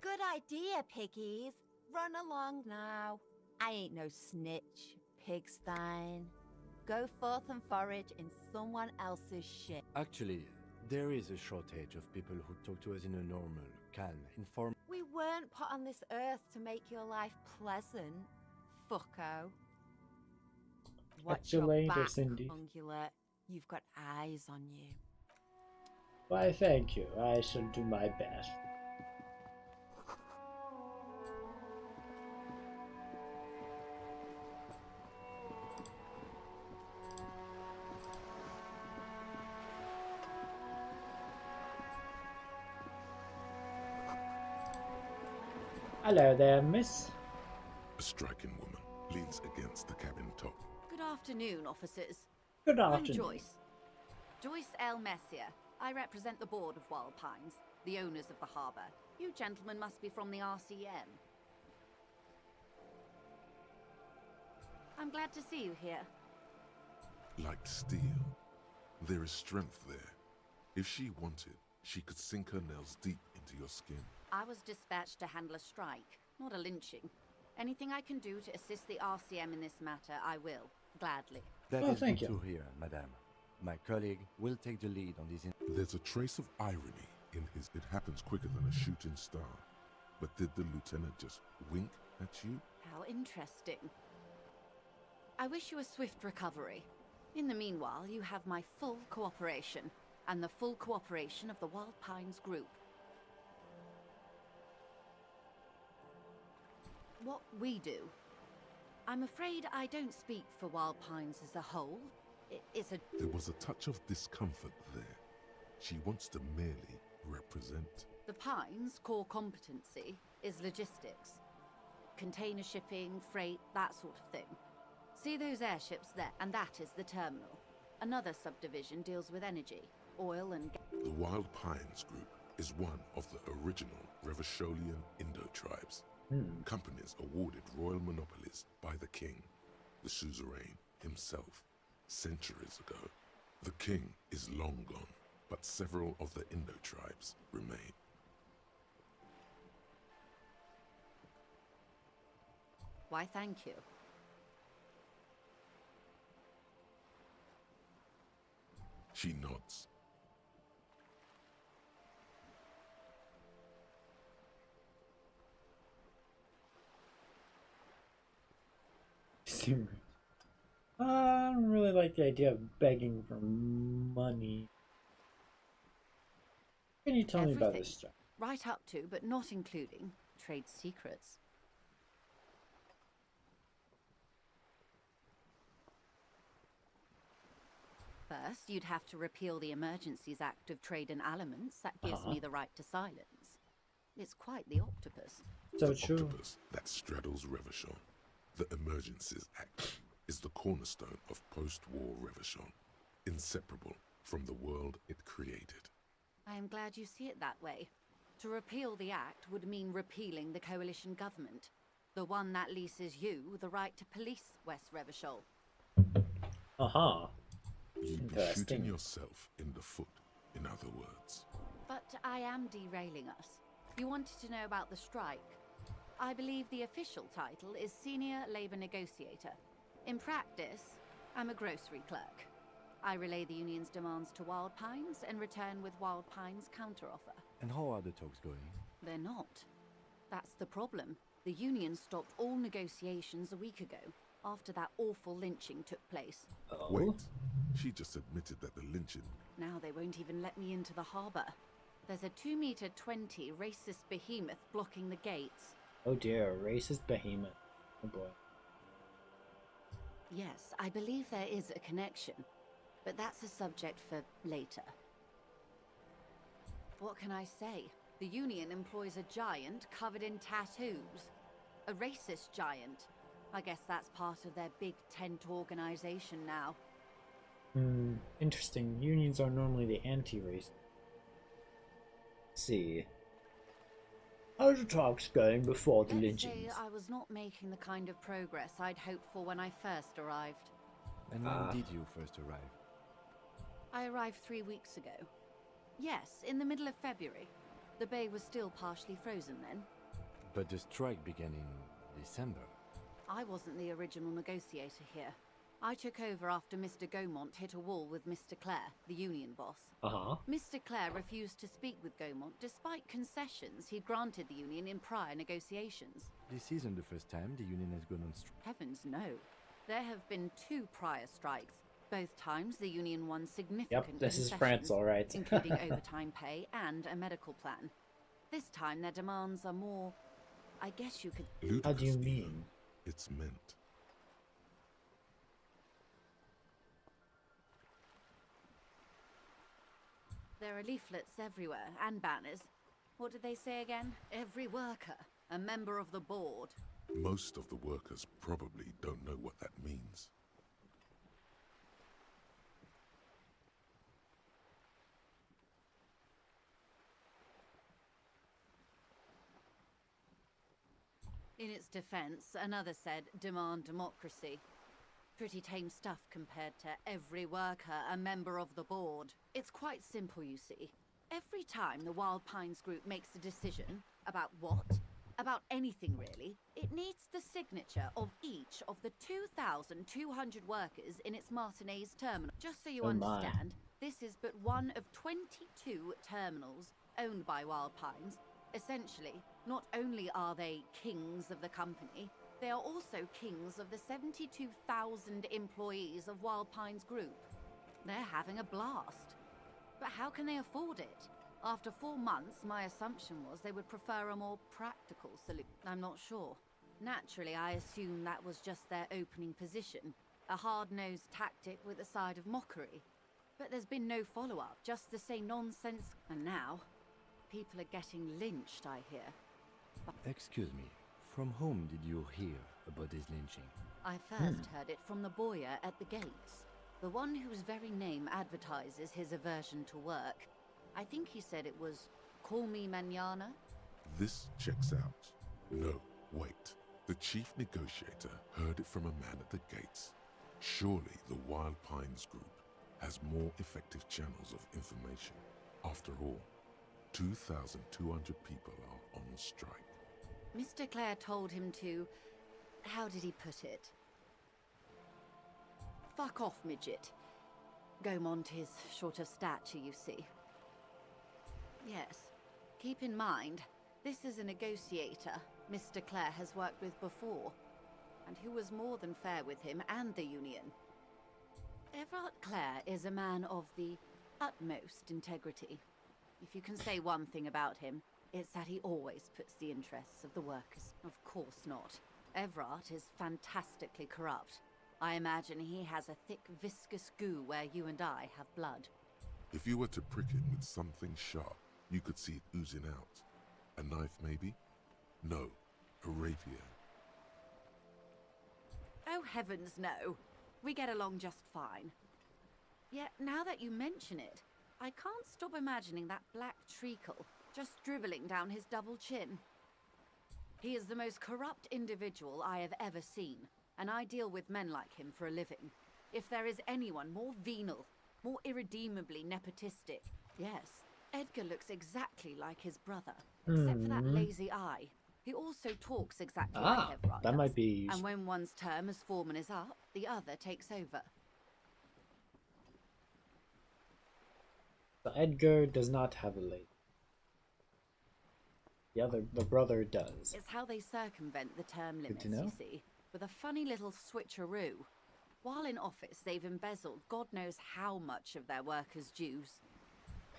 E: Good idea, piggies. Run along now. I ain't no snitch, Pigstein. Go forth and forage in someone else's shit.
H: Actually, there is a shortage of people who talk to us in a normal, calm, informal...
E: We weren't put on this earth to make your life pleasant, fucko. Watch
A: Catch you
E: your
A: later,
E: back,
A: Cindy.
E: ungulate. You've got eyes on you.
A: Why, thank you. I shall do my best. Hello there, miss.
D: A striking woman leans against the cabin top.
K: Good afternoon, officers.
A: Good
K: I'm
A: afternoon.
K: Joyce. Joyce L. Messier. I represent the board of Wild Pines, the owners of the harbour. You gentlemen must be from the RCM. I'm glad to see you here.
D: Like steel, there is strength there. If she wanted, she could sink her nails deep into your skin.
K: I was dispatched to handle a strike, not a lynching. Anything I can do to assist the RCM in this matter, I will, gladly.
H: That
A: Oh,
H: is
A: thank
H: good
A: you.
H: to hear, madame. My colleague will take the lead on this...
D: There's a trace of irony in his... It happens quicker than a shooting star. But did the lieutenant just wink at you?
K: How interesting. I wish you a swift recovery. In the meanwhile, you have my full cooperation, and the full cooperation of the Wild Pines group. What we do I'm afraid I don't speak for Wild Pines as a whole. It's a...
D: There was a touch of discomfort there. She wants to merely represent.
K: The Pines' core competency is logistics. Container shipping, freight, that sort of thing. See those airships there? And that is the terminal. Another subdivision deals with energy, oil and gas.
D: The Wild Pines Group is one of the original Revacholian Indo-tribes. Companies awarded royal monopolies by the king, the suzerain himself, centuries ago. The king is long gone, but several of the Indo-tribes remain.
K: Why, thank you.
D: She nods.
A: I don't really like the idea of begging for money. Can you tell me about this stuff?
K: Right up to, but not including, trade secrets. First, you'd have to repeal the Emergencies Act of Trade in Aliments. That gives me the right to silence. It's quite the octopus.
A: So
D: true. The octopus that straddles Revachon. The Emergencies Act is the cornerstone of post-war Revachon, inseparable from the world it created.
K: I am glad you see it that way. To repeal the Act would mean repealing the coalition government, the one that leases you the right to police West Revachol.
D: You'd be shooting yourself in the foot, in other words.
K: But I am derailing us. You wanted to know about the strike. I believe the official title is Senior Labor Negotiator. In practice, I'm a grocery clerk. I relay the union's demands to Wild Pines and return with Wild Pines' counteroffer.
H: And how are the talks going?
K: They're not. That's the problem. The union stopped all negotiations a week ago, after that awful lynching took place.
D: Wait, she just admitted that the lynching...
K: Now they won't even let me into the harbour. There's a 2-meter-20 racist behemoth blocking the gates.
A: Oh dear, a racist behemoth. Oh boy.
K: Yes, I believe there is a connection, but that's a subject for later. What can I say? The union employs a giant covered in tattoos. A racist giant. I guess that's part of their big tent organization now.
A: Interesting. Unions are normally the anti-race. Let's see. How's the talks going before the
K: Let's say
A: lynchings?
K: I was not making the kind of progress I'd hoped for when I first arrived.
H: And when did you first arrive?
K: I arrived 3 weeks ago. Yes, in the middle of February. The bay was still partially frozen then.
H: But the strike began in December.
K: I wasn't the original negotiator here. I took over after Mr. Gaumont hit a wall with Mr. Clare, the union boss. Mr. Clare refused to speak with Gaumont despite concessions he'd granted the union in prior negotiations.
H: This isn't the first time the union has gone on strike.
K: Heavens no. There have been 2 prior strikes. Both times the union won significant
A: Yep, this is
K: concessions,
A: France, all right.
K: including overtime pay and a medical plan. This time their demands are more... I guess you could...
A: How do you mean?
D: It's meant.
K: There are leaflets everywhere, and banners. What did they say again? Every worker, a member of the board.
D: Most of the workers probably don't know what that means.
K: In its defense, another said, demand democracy. Pretty tame stuff compared to every worker, a member of the board. It's quite simple, you see. Every time the Wild Pines Group makes a decision about what, about anything really, it needs the signature of each of the 2,200 workers in its Martinez terminal. Just so you understand, this is but one of 22 terminals owned by Wild Pines. Essentially, not only are they kings of the company, they are also kings of the 72,000 employees of Wild Pines Group. They're having a blast. But how can they afford it? After 4 months, my assumption was they would prefer a more practical solution. I'm not sure. Naturally, I assume that was just their opening position, a hard-nosed tactic with a side of mockery. But there's been no follow-up, just the same nonsense. And now, people are getting lynched, I hear.
H: Excuse me, from whom did you hear about this lynching?
K: I first heard it from the boyar at the gates, the one whose very name advertises his aversion to work. I think he said it was, "Call me mañana."
D: This checks out. No, wait. The chief negotiator heard it from a man at the gates. Surely the Wild Pines group has more effective channels of information. After all, 2,200 people are on strike.
K: Mr. Clare told him to... how did he put it? Fuck off, midget. Gaumont is short of stature, you see. Yes, keep in mind, this is a negotiator Mr. Clare has worked with before, and who was more than fair with him and the Union. Everard Clare is a man of the utmost integrity. If you can say one thing about him, it's that he always puts the interests of the workers. Of course not. Everard is fantastically corrupt. I imagine he has a thick, viscous goo where you and I have blood.
D: If you were to prick it with something sharp, you could see it oozing out. A knife, maybe? No, a rapier.
K: Oh, heavens, no. We get along just fine. Yet, now that you mention it, I can't stop imagining that black treacle just dribbling down his double chin. He is the most corrupt individual I have ever seen, and I deal with men like him for a living. If there is anyone more venal, more irredeemably nepotistic, yes, Edgar looks exactly like his brother, except for that lazy eye. He also talks exactly like Everard
A: that
K: does.
A: might be...
K: And when one's term as foreman is up, the other takes over.
A: So Edgar does not have a lady. The brother does.
K: It's how they circumvent the term
A: Good
K: limits,
A: to know.
K: you see, with a funny little switcheroo. While in office, they've embezzled God knows how much of their workers' dues.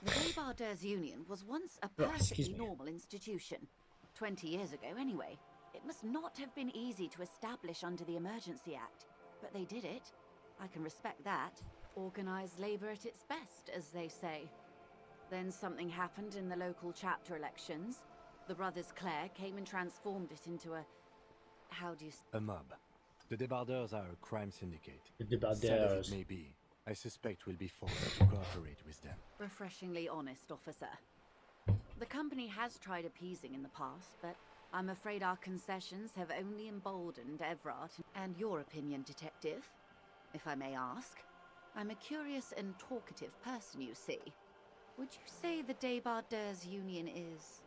K: The Débardeurs Union was once a perfectly normal institution. 20 years ago, anyway. It must not have been easy to establish under the Emergency Act, but they did it. I can respect that. Organised labour at its best, as they say. Then something happened in the local chapter elections. The brothers Clare came and transformed it into a... how do you...
H: A mob. The Débardeurs are a crime syndicate.
A: The
H: Sad as
A: Débardeurs.
H: it may be, I suspect we'll be forced to cooperate with them.
K: Refreshingly honest, officer. The company has tried appeasing in the past, but I'm afraid our concessions have only emboldened Everard. And your opinion, detective, if I may ask? I'm a curious and talkative person, you see. Would you say the Débardeurs Union is...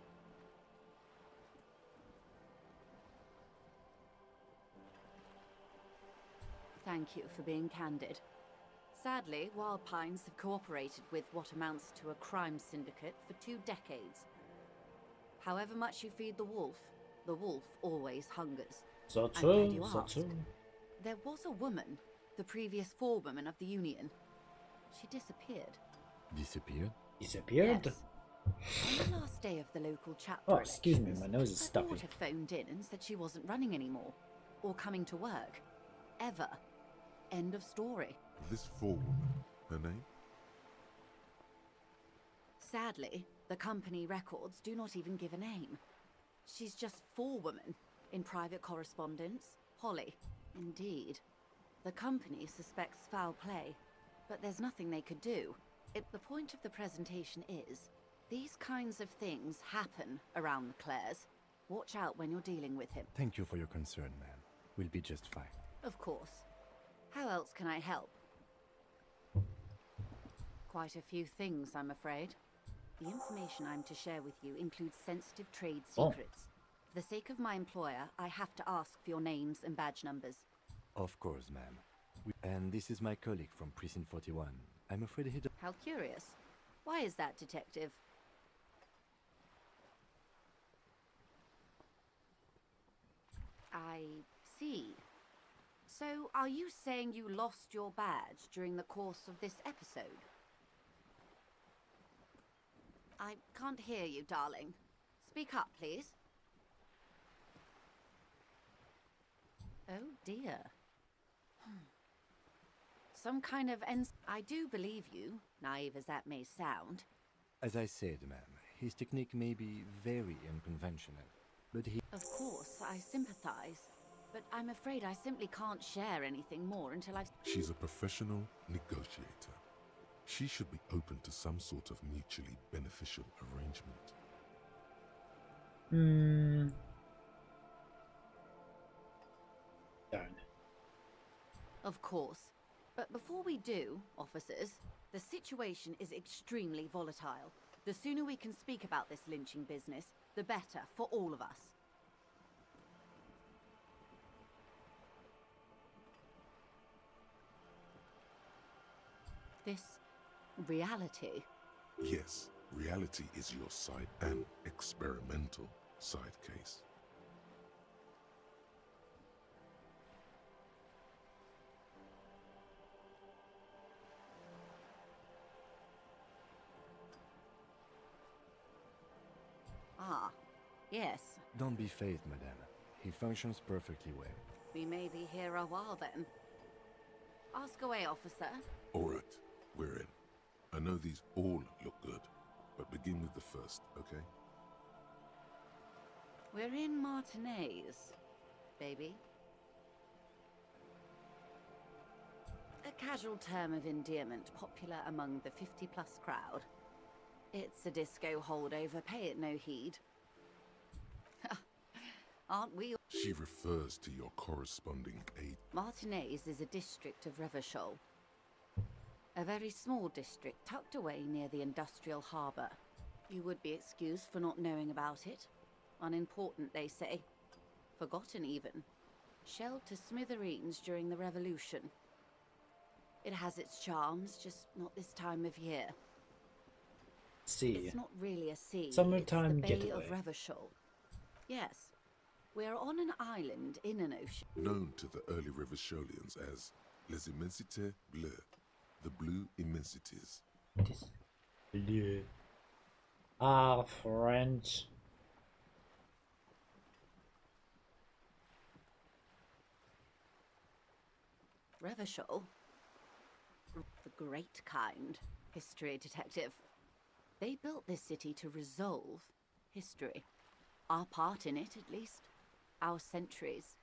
K: Thank you for being candid. Sadly, Wild Pines have cooperated with what amounts to a crime syndicate for 2 decades. However much you feed the wolf always hungers.
A: So
K: I'm glad
A: true,
K: you
A: so
K: asked.
A: true.
K: There was a woman, the previous forewoman of the Union. She disappeared.
H: Disappeared?
A: Disappeared?
K: Yes. On the last day of the local chapter
A: Oh, excuse me,
K: elections,
A: my nose is
K: her
A: stuffy.
K: daughter phoned in and said she wasn't running anymore, or coming to work. Ever. End of story.
D: This forewoman, her name?
K: Sadly, the company records do not even give a name. She's just forewoman in private correspondence. Holly. Indeed. The company suspects foul play, but there's nothing they could do. The point of the presentation is, these kinds of things happen around the Clares. Watch out when you're dealing with him.
H: Thank you for your concern, ma'am. We'll be just fine.
K: Of course. How else can I help? Quite a few things, I'm afraid. The information I'm to share with you includes sensitive trade secrets. For the sake of my employer, I have to ask for your names and badge numbers.
H: Of course, ma'am. And this is my colleague from Precinct 41. I'm afraid he...
K: How curious. Why is that, detective? I see. So, are you saying you lost your badge during the course of this episode? I can't hear you, darling. Speak up, please. Oh dear. Some kind of I do believe you, naive as that may sound.
H: As I said, ma'am, his technique may be very unconventional, but he...
K: Of course, I sympathize. But I'm afraid I simply can't share anything more until I've...
D: She's a professional negotiator. She should be open to some sort of mutually beneficial arrangement.
A: Darn.
K: Of course. But before we do, officers, the situation is extremely volatile. The sooner we can speak about this lynching business, the better for all of us. This reality.
D: Yes, reality is your side, an experimental side case.
K: Ah, yes.
H: Don't be phased, madame. He functions perfectly well.
K: We may be here a while then. Ask away, officer.
D: All right, we're in. I know these all look good, but begin with the first, okay?
K: We're in Martinez, baby. A casual term of endearment popular among the 50-plus crowd. It's a disco holdover, pay it no heed. Aren't we?
D: She refers to your corresponding aid.
K: Martinez is a district of Revachol. A very small district tucked away near the industrial harbour. You would be excused for not knowing about it. Unimportant, they say. Forgotten, even. Shelled to smithereens during the Revolution. It has its charms, just not this time of year.
A: Sea.
K: It's not really a sea.
A: Summertime
K: it's the Bay
A: getaway.
K: of Revachol. Yes. We're on an island in an ocean.
D: Known to the early Revacholians as Les Immensités Bleues, the Blue Immensities.
A: Bleu. Ah, French.
K: Revachol? The great kind. History detective. They built this city to resolve history. Our part in it, at least. Our centuries.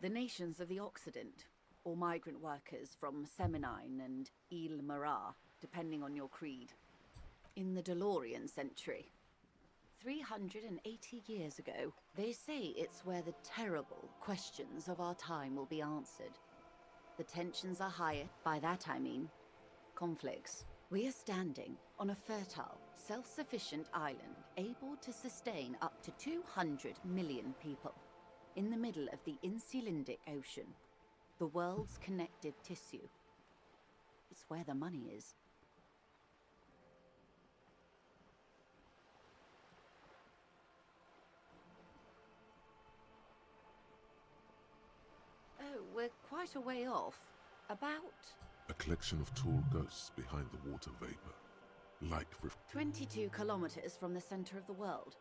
K: The nations of the Occident, or migrant workers from Seminine and Ile-Marat, depending on your creed. In the DeLorean century. 380 years ago, they say it's where the terrible questions of our time will be answered. The tensions are higher, by that I mean conflicts. We are standing on a fertile, self-sufficient island able to sustain up to 200 million people in the middle of the Insulindic Ocean, the world's connective tissue. It's where the money is. Oh, we're quite a way off. About
D: A collection of tall ghosts behind the water vapor. Light
K: 22 kilometers from the center of the world.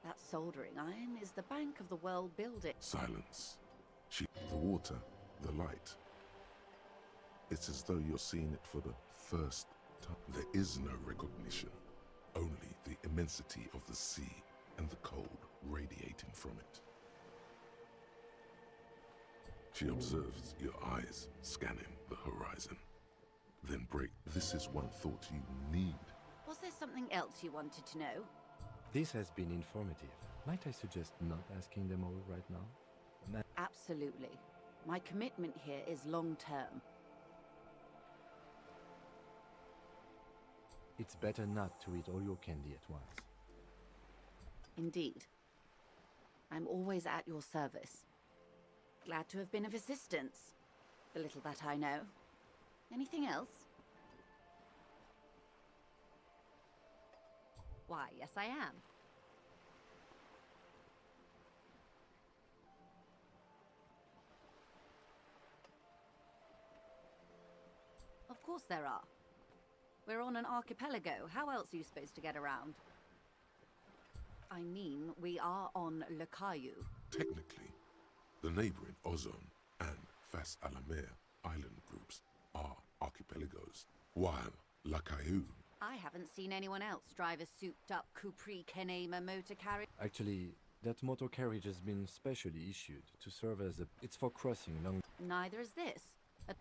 K: That soldering iron is the bank of the world building.
D: Silence. The water, the light. It's as though you're seeing it for the first time. There is no recognition. Only the immensity of the sea and the cold radiating from it. She observes your eyes scanning the horizon. Then break. This is one thought you need.
K: Was there something else you wanted to know?
H: This has been informative. Might I suggest not asking them all right now?
K: Absolutely. My commitment here is long-term.
H: It's better not to eat all your candy at once.
K: Indeed. I'm always at your service. Glad to have been of assistance. The little that I know. Anything else? Why, yes I am. Of course there are. We're on an archipelago. How else are you supposed to get around? I mean, we are on Lakayu.
D: Technically, the neighboring Ozone and Fas Alamer island groups are archipelagos, while Lakayu...
K: I haven't seen anyone else drive a souped-up Capri Kenema motor carriage.
H: Actually, that motor carriage has been specially issued to serve as a... It's for crossing long...
K: Neither is this.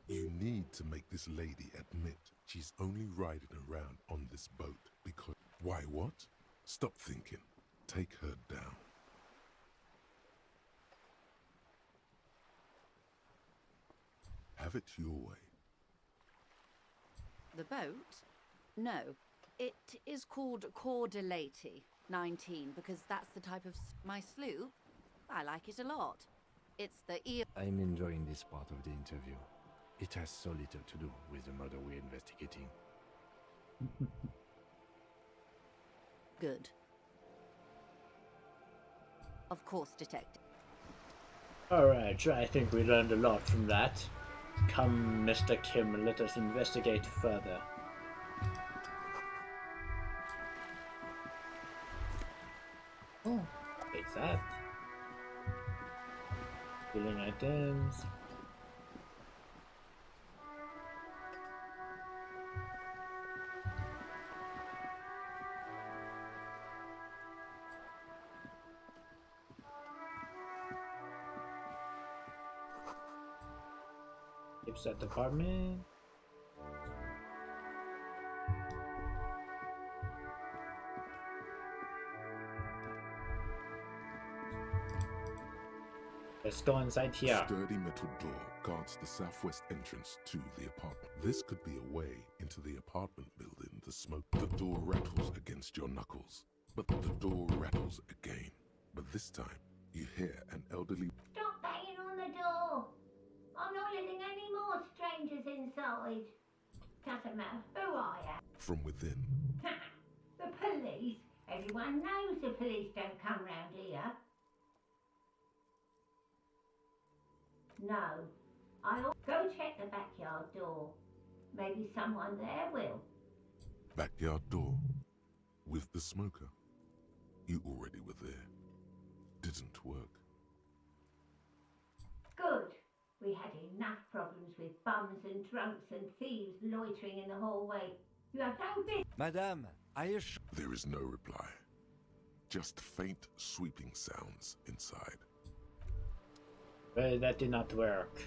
D: You need to make this lady admit she's only riding around on this boat because... Why what? Stop thinking. Take her down. Have it your way.
K: The boat? No. It is called Cordelati 19 because that's the type of my sloop. I like it a lot. It's the
H: I'm enjoying this part of the interview. It has so little to do with the murder we're investigating.
K: Good. Of course, Detective.
A: Alright, I think we learned a lot from that. Come, Mr. Kim, let us investigate further. Oh, it's that. Healing items. Keeps that apartment. Let's go inside here.
D: Sturdy metal door guards the southwest entrance to the apartment. This could be a way into the apartment building. The smoke. The door rattles against your knuckles, but the door rattles again. But this time, you hear an elderly...
F: Stop banging on the door! I'm not letting any more strangers inside. Doesn't matter who I am.
D: From within.
F: The police? Everyone knows the police don't come round here. No. I'll go check the backyard door. Maybe someone there will.
D: Backyard door. With the smoker. You already were there. Didn't work.
F: Good. We had enough problems with bums and drunks and thieves loitering in the hallway. You have no business.
H: Madame, I assure...
D: There is no reply. Just faint, sweeping sounds inside.
A: Well, that did not work.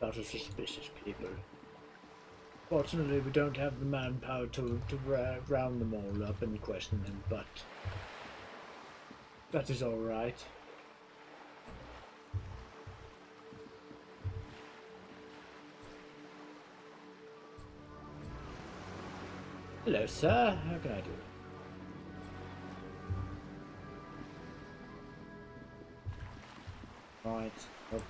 A: Lot of suspicious people. Fortunately, we don't have the manpower to round them all up and question them, but that is all right. Hello, sir. How can I do? Right. Oh.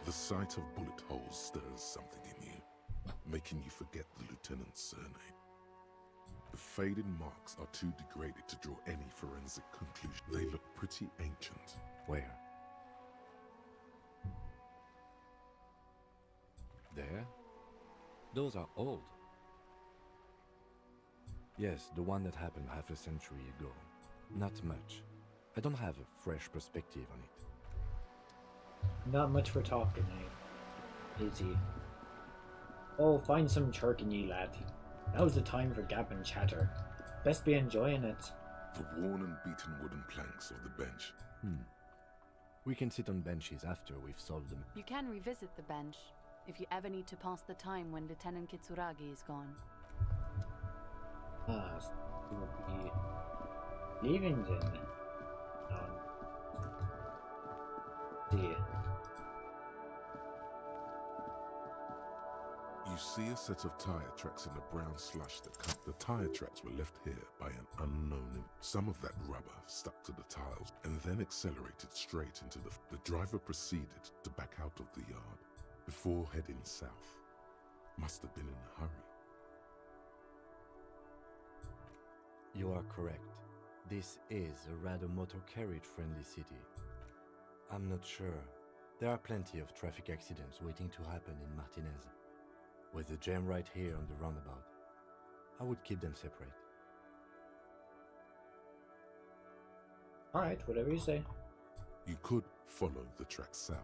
D: The sight of bullet holes stirs something in you, making you forget the lieutenant's surname. The faded marks are too degraded to draw any forensic conclusion. They look pretty ancient.
H: Where? There? Those are old. Yes, the one that happened half a century ago. Not much. I don't have a fresh perspective on it.
A: Not much for talking, eh? Is he? Oh, find some turkey, lad. Now's the time for gap and chatter. Best be enjoying it.
D: The worn and beaten wooden planks of the bench.
H: We can sit on benches after we've solved them.
G: You can revisit the bench if you ever need to pass the time when Lieutenant Kitsuragi is gone.
A: Ah, so we'll be leaving then. See.
D: You You see a set of tire tracks in the brown slush that cut. The tire tracks were left here by an unknown. Some of that rubber stuck to the tiles and then accelerated straight into the. The driver proceeded to back out of the yard before heading south. Must have been in a hurry.
H: You are correct. This is a rather motor carriage-friendly city. I'm not sure. There are plenty of traffic accidents waiting to happen in Martinez. With the jam right here on the roundabout, I would keep them separate.
A: Alright, whatever you say.
D: You could follow the track south.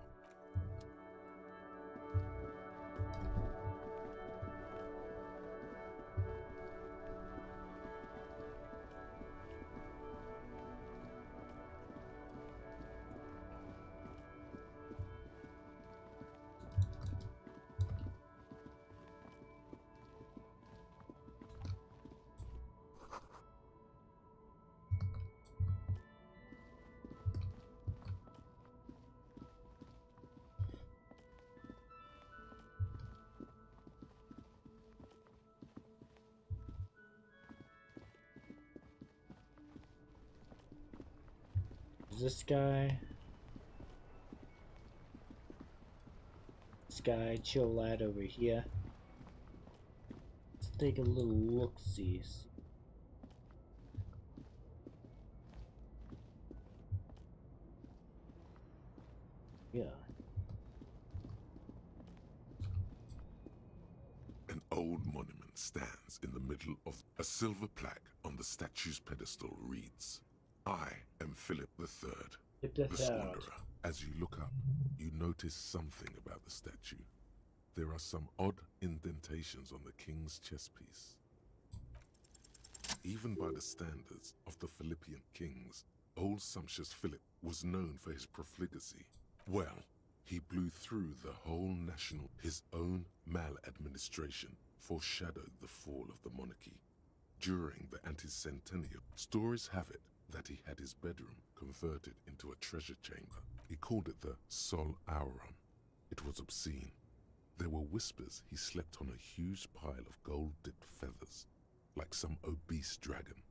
A: This guy, chill lad over here. Let's take a little look-see. Yeah.
D: An old monument stands in the middle of a silver plaque on the statue's pedestal reads, "I am Philip III, the Squanderer." As you look up, you notice something about the statue. There are some odd indentations on the king's chest piece. Even by the standards of the Philippian kings, old sumptuous Philip was known for his profligacy. Well, he blew through the whole national. His own maladministration foreshadowed the fall of the monarchy. During the anti-centennial, stories have it that he had his bedroom converted into a treasure chamber. He called it the Sol Auron. It was obscene. There were whispers he slept on a huge pile of gold-dipped feathers, like some obese dragon,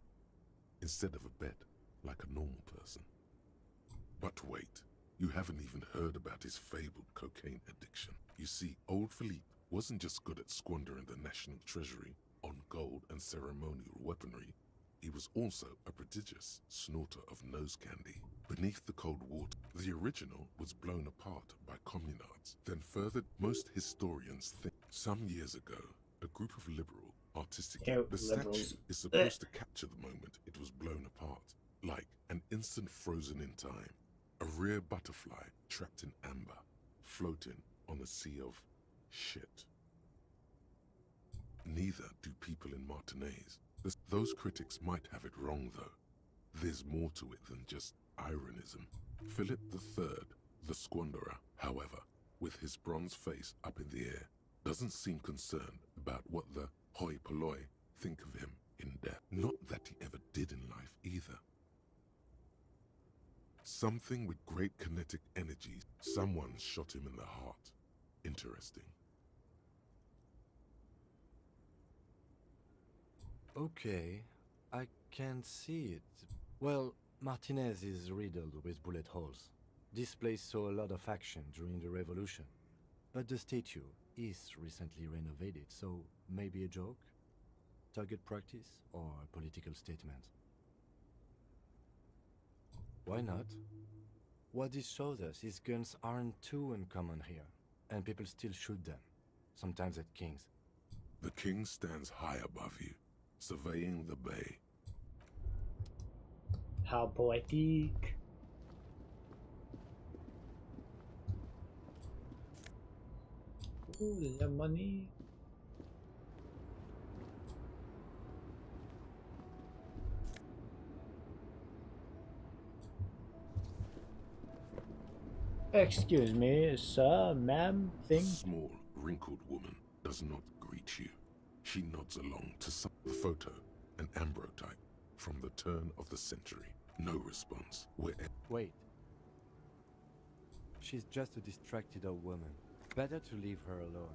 D: instead of a bed, like a normal person. But wait, you haven't even heard about his fabled cocaine addiction. You see, old Philippe wasn't just good at squandering the national treasury on gold and ceremonial weaponry. He was also a prodigious snorter of nose candy. Beneath the cold water, the original was blown apart by communards. Then further, most historians think some years ago, a group of liberal, artistic... The statue is supposed to capture the moment it was blown apart, like an instant frozen in time. A rare butterfly trapped in amber, floating on a sea of shit. Neither do people in Martinez. Those critics might have it wrong, though. There's more to it than just ironism. Philip III, the Squanderer, however, with his bronze face up in the air, doesn't seem concerned about what the hoi polloi think of him in death. Not that he ever did in life, either. Something with great kinetic energy. Someone shot him in the heart. Interesting.
H: Okay, I can see it. Well, Martinez is riddled with bullet holes. This place saw a lot of action during the revolution. But the statue is recently renovated, so maybe a joke? Target practice or a political statement? Why not? What this shows us is guns aren't too uncommon here, and people still shoot them, sometimes at kings.
D: The king stands high above you, surveying the bay.
A: How poetic. Ooh, the money. Excuse me, sir, ma'am, thing.
D: Small, wrinkled woman does not greet you. She nods along to some photo, an ambrotype from the turn of the century. No response.
H: Wait. She's just a distracted old woman. Better to leave her alone.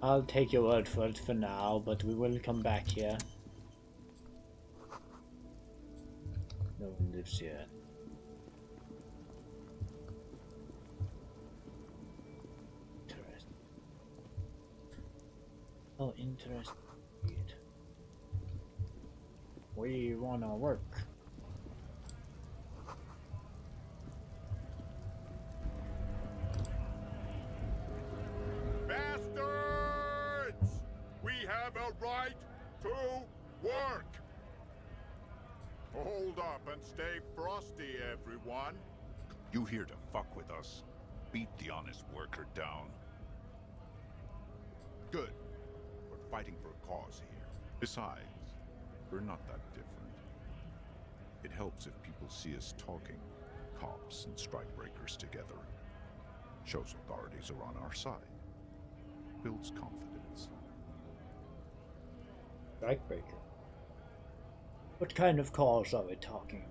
A: I'll take your word for it for now, but we will come back here. No one lives here. Interesting. Oh, interesting. We wanna work.
I: Bastards! We have a right to work! Hold up and stay frosty, everyone.
L: You here to fuck with us? Beat the honest worker down.
I: Good. We're fighting for a cause here.
L: Besides, we're not that different. It helps if people see us talking, cops and strikebreakers together. Shows authorities are on our side. Builds confidence.
A: Strikebreaker? What kind of cause are we talking?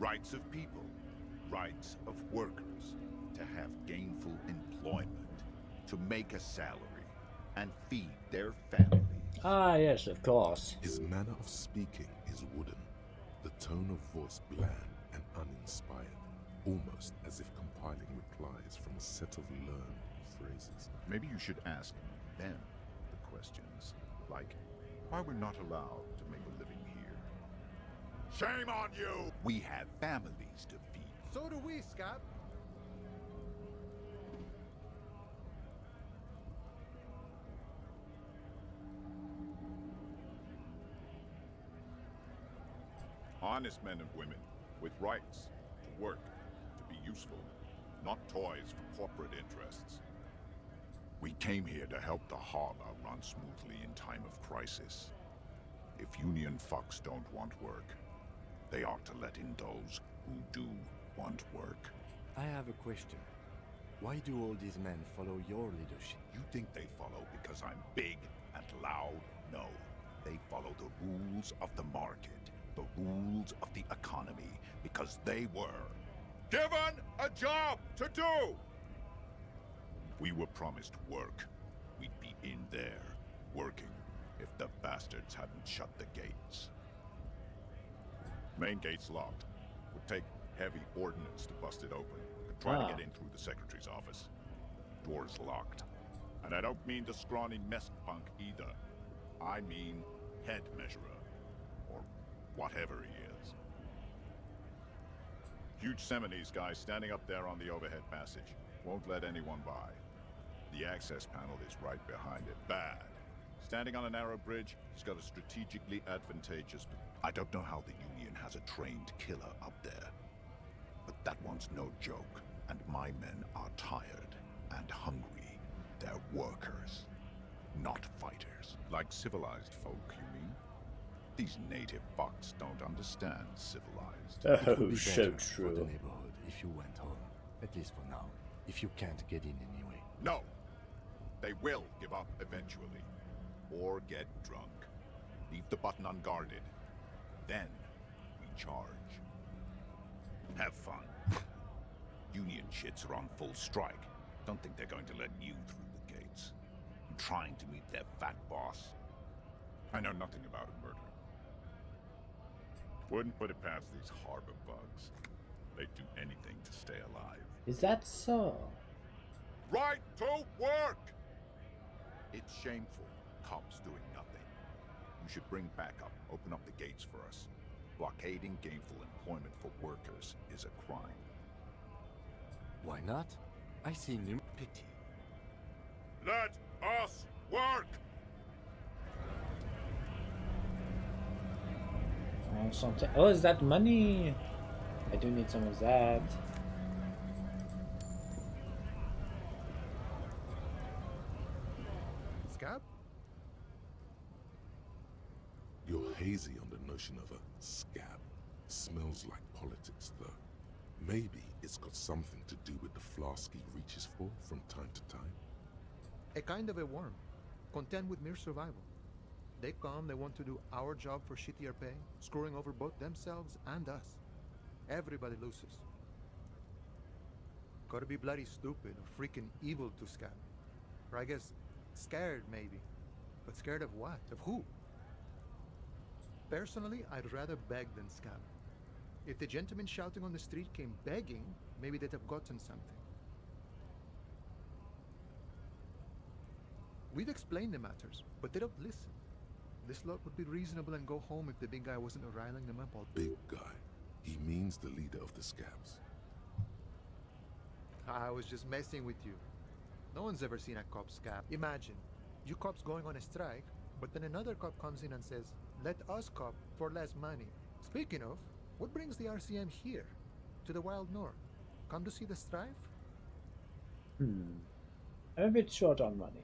L: Rights of people, rights of workers, to have gainful employment, to make a salary, and feed their families.
A: Ah, yes, of course.
D: His manner of speaking is wooden, the tone of voice bland and uninspired, almost as if compiling replies from a set of learned phrases.
L: Maybe you should ask them the questions, like why we're not allowed to make a living here.
I: Shame on you!
L: We have families to feed.
R: So do we, Scott.
I: Honest men and women with rights to work, to be useful, not toys for corporate interests.
L: We came here to help the Harla run smoothly in time of crisis. If union fucks don't want work, they ought to let in those who do want work.
H: I have a question. Why do all these men follow your leadership?
L: You think they follow because I'm big and loud? No. They follow the rules of the market, the rules of the economy, because they were
I: given a job to do!
L: We were promised work. We'd be in there, working, if the bastards hadn't shut the gates.
I: Main gate's locked. Would take heavy ordnance to bust it open. Could try to get in through the secretary's office. Door's locked. And I don't mean the scrawny mess punk either. I mean head measurer. Or whatever he is. Huge Seminese guy standing up there on the overhead passage. Won't let anyone by. The access panel is right behind it. Bad. Standing on a narrow bridge, he's got a strategically advantageous...
L: I don't know how the Union has a trained killer up there. But that one's no joke. And my men are tired and hungry. They're workers, not fighters. Like civilized folk, you mean? These native fucks don't understand civilized.
A: Oh, so true.
H: For the neighborhood if you went home. At least for now. If you can't get in anyway.
I: No! They will give up eventually. Or get drunk. Leave the button unguarded. Then we charge.
L: Have fun. Union shits are on full strike. Don't think they're going to let you through the gates. I'm trying to meet their fat boss.
I: I know nothing about a murder. Wouldn't put it past these harbor bugs. They'd do anything to stay alive.
A: Is that so?
I: Right to work! It's shameful. Cops doing nothing. You should bring backup. Open up the gates for us. Blockading gainful employment for workers is a crime.
H: Why not? I see new
I: pity. Let us work!
A: Oh, something. Oh, is that money? I do need some of that.
R: Scab?
D: You're hazy on the notion of a scab. Smells like politics, though. Maybe it's got something to do with the flask he reaches for from time to time.
N: A kind of a worm, content with mere survival. They come, they want to do our job for shittier pay, screwing over both themselves and us. Everybody loses. Gotta be bloody stupid or freaking evil to scab. Or I guess scared, maybe. But scared of what? Of who? Personally, I'd rather beg than scab. If the gentleman shouting on the street came begging, maybe they'd have gotten something. We've explained the matters, but they don't listen. This lot would be reasonable and go home if the big guy wasn't riling them up all.
D: Big guy? He means the leader of the scabs.
N: I was just messing with you. No one's ever seen a cop scab. Imagine, you cops going on a strike, but then another cop comes in and says, let us cop for less money. Speaking of, what brings the RCM here? To the wild north? Come to see the strife?
A: I'm a bit short on money.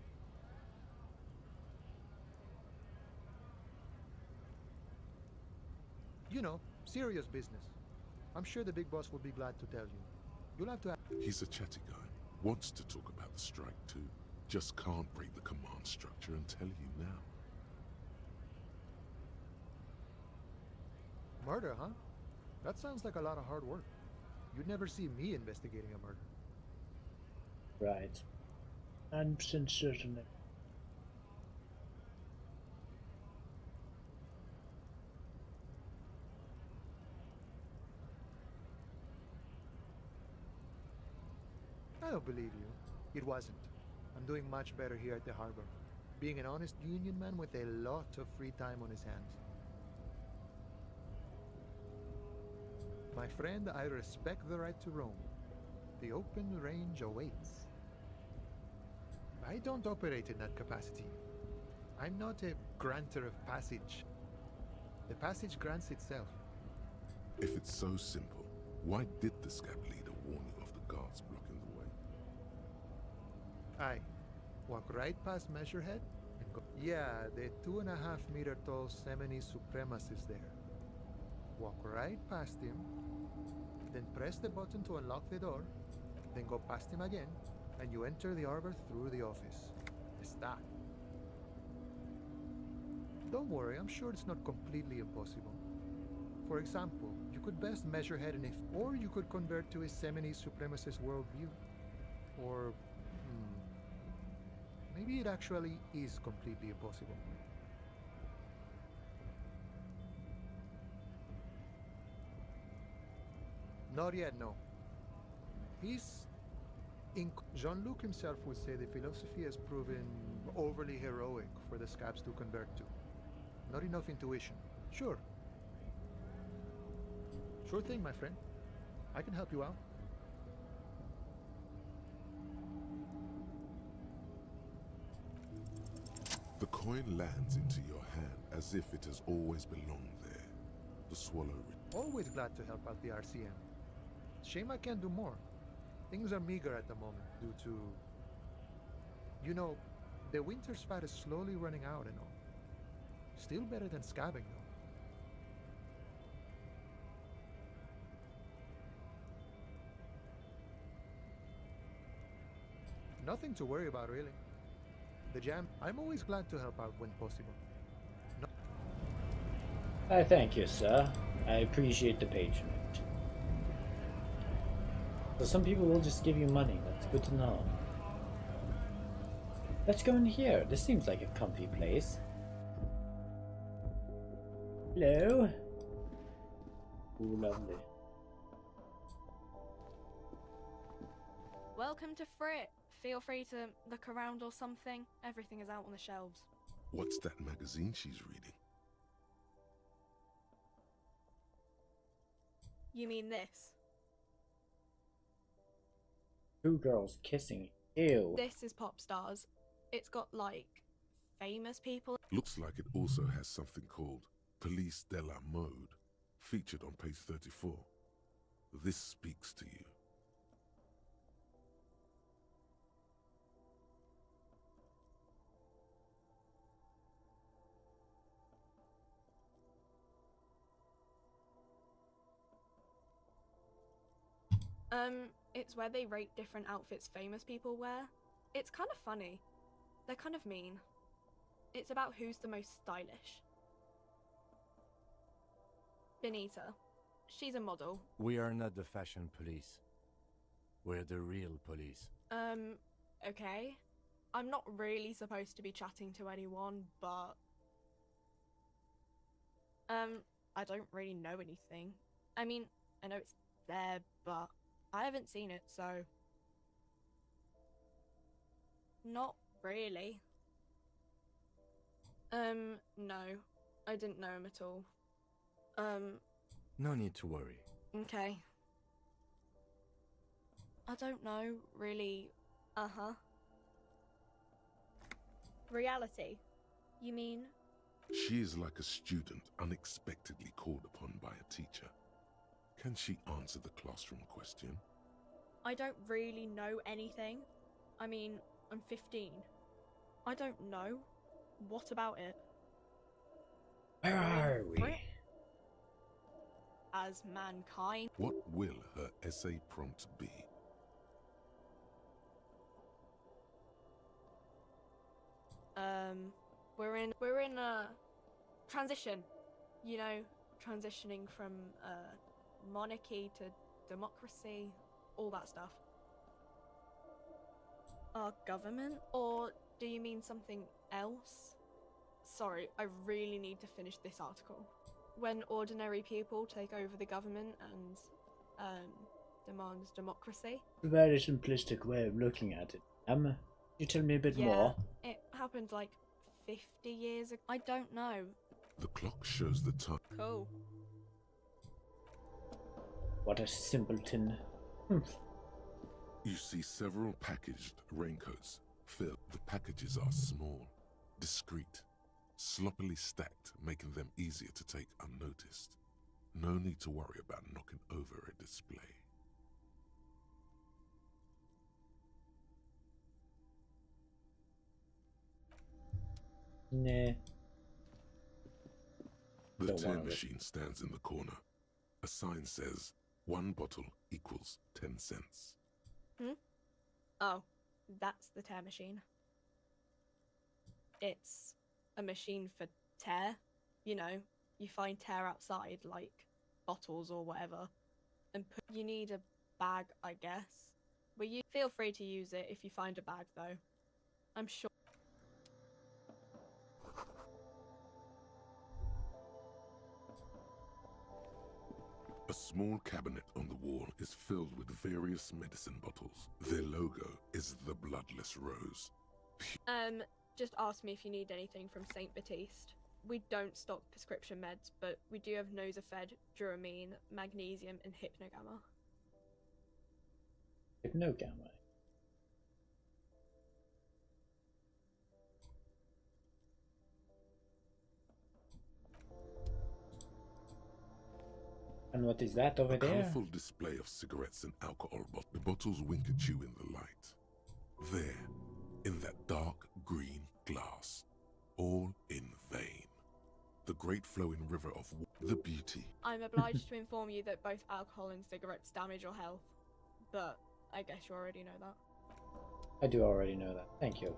N: You know, serious business. I'm sure the big boss will be glad to tell you. You'll have to ask.
D: He's a chatty guy. Wants to talk about the strike too. Just can't break the command structure and tell you now.
N: Murder, huh? That sounds like a lot of hard work. You'd never see me investigating a murder.
A: Right. 100% certain.
N: I don't believe you. It wasn't. I'm doing much better here at the harbor. Being an honest union man with a lot of free time on his hands. My friend, I respect the right to roam. The open range awaits. I don't operate in that capacity. I'm not a granter of passage. The passage grants itself.
D: If it's so simple, why did the scab leader warn you of the guards blocking the way?
N: Aye. Walk right past Measurehead and go. Yeah, the 2.5-meter tall Semini supremacist there. Walk right past him, then press the button to unlock the door, then go past him again, and you enter the arbor through the office. Está. Don't worry, I'm sure it's not completely impossible. For example, you could best Measurehead in or you could convert to a Semini supremacist worldview. Or maybe it actually is completely impossible. Not yet, no. Jean-Luc himself would say the philosophy has proven overly heroic for the scabs to convert to. Not enough intuition. Sure. Sure thing, my friend. I can help you out.
D: The coin lands into your hand as if it has always belonged there. The swallow.
N: Always glad to help out the RCM. Shame I can't do more. Things are meager at the moment due to... You know, the winter's fat is slowly running out and all. Still better than scabbing, though. Nothing to worry about, really. The jam... I'm always glad to help out when possible. No.
A: I thank you, sir. I appreciate the patronage. So some people will just give you money. That's good to know. Let's go in here. This seems like a comfy place. Hello. Ooh, lovely.
B: Welcome to Frit. Feel free to look around or something. Everything is out on the shelves.
D: What's that magazine she's reading?
B: You mean this?
A: Two girls kissing. Ew.
B: This is Pop Stars. It's got, like, famous people.
D: Looks like it also has something called Police de la Mode, featured on page 34. This speaks to you.
B: It's where they rate different outfits famous people wear. It's kind of funny. They're kind of mean. It's about who's the most stylish. Benita. She's a model.
H: We are not the fashion police. We're the real police.
B: Okay. I'm not really supposed to be chatting to anyone, but... I don't really know anything. I mean, I know it's there, but I haven't seen it, so... Not really. No. I didn't know him at all.
H: No need to worry.
B: Okay. I don't know, really. Uh-huh. Reality? You mean?
D: She is like a student unexpectedly called upon by a teacher. Can she answer the classroom question?
B: I don't really know anything. I mean, I'm 15. I don't know. What about it?
A: Where are we?
B: As mankind.
D: What will her essay prompt be?
B: We're in a transition. You know, transitioning from monarchy to democracy, all that stuff. Our government? Or do you mean something else? Sorry, I really need to finish this article. When ordinary people take over the government and demands democracy.
A: A very simplistic way of looking at it. You tell me a bit more.
B: It happened like 50 years ago. I don't know.
D: The clock shows the time.
B: Cool.
A: What a simpleton.
D: You see several packaged raincoats. Filled. The packages are small, discreet, sloppily stacked, making them easier to take unnoticed. No need to worry about knocking over a display.
A: Nah.
D: The
A: Don't
D: tear
A: want it.
D: machine stands in the corner. A sign says, 1 bottle equals 10 cents.
B: Oh, that's the tear machine. It's a machine for tear. You know, you find tear outside, like bottles or whatever, and you need a bag, I guess. But you feel free to use it if you find a bag, though. I'm sure.
D: A small cabinet on the wall is filled with various medicine bottles. Their logo is the bloodless rose.
B: Just ask me if you need anything from St. Baptiste. We don't stock prescription meds, but we do have Nosafed, Duramine, Magnesium, and Hypnogamma.
A: Hypnogamma. And what is that over there?
D: A colourful display of cigarettes and alcohol bottles. The bottles wink at you in the light. There, in that dark green glass, all in vain. The great flowing river of the beauty.
B: I'm obliged to inform you that both alcohol and cigarettes damage your health, but I guess you already know that.
A: I do already know that. Thank you.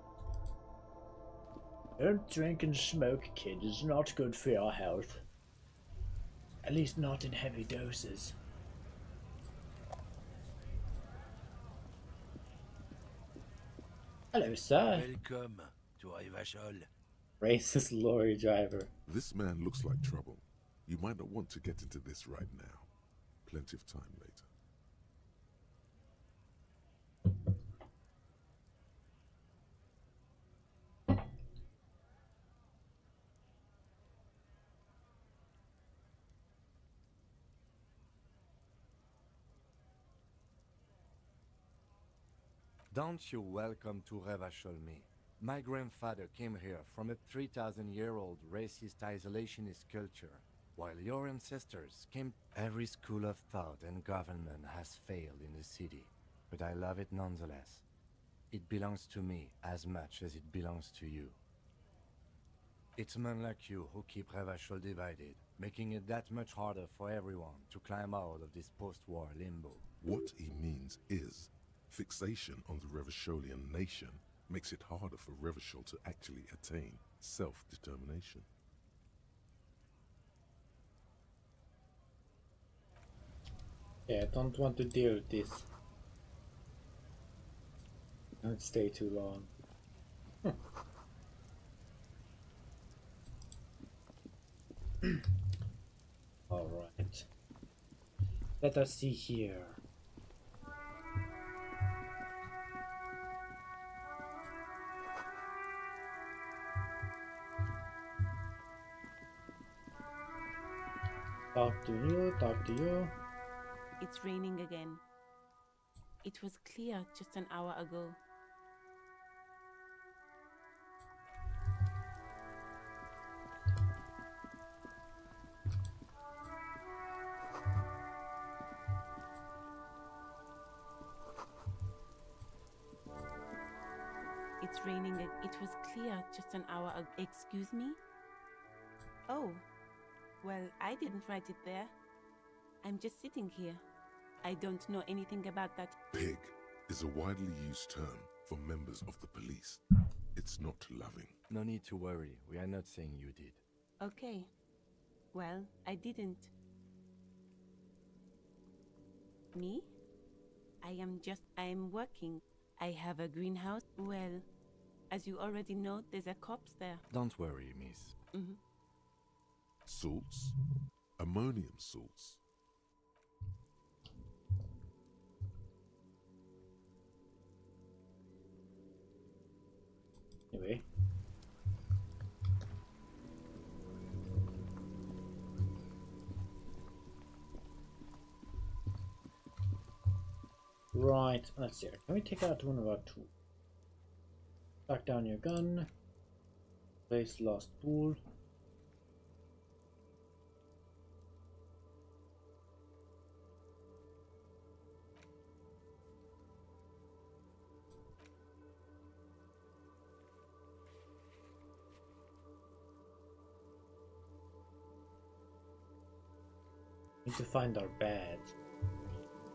A: Don't drink and smoke, kid. It's not good for your health. At least not in heavy doses. Hello, sir.
S: Welcome to Ivashol.
A: Racist lorry driver.
D: This man looks like trouble. You might not want to get into this right now. Plenty of time later.
H: Don't you welcome to Revachol me. My grandfather came here from a 3,000-year-old racist isolationist culture, while your ancestors came. Every school of thought and government has failed in the city, but I love it nonetheless. It belongs to me as much as it belongs to you. It's men like you who keep Revachol divided, making it that much harder for everyone to climb out of this post-war limbo.
D: What he means is, fixation on the Revacholian nation makes it harder for Revachol to actually attain self-determination.
A: Yeah, I don't want to deal with this. Don't stay too long. All right. Let us see here. Talk to you, talk to you.
M: It's raining again. It was clear just an hour ago. It's raining. It was clear just an hour ago. Excuse me? Oh, well, I didn't write it there. I'm just sitting here. I don't know anything about that.
D: Pig is a widely used term for members of the police. It's not loving.
H: No need to worry. We are not saying you did.
M: Okay. Well, I didn't. Me? I am working. I have a greenhouse. Well, as you already know, there's a corpse there.
H: Don't worry, miss.
M: Mm-hmm.
D: Salts? Ammonium salts.
A: Anyway. Right, let's see. Can we take out one of our tools? Back down your gun. Place lost tool. Need to find our badge.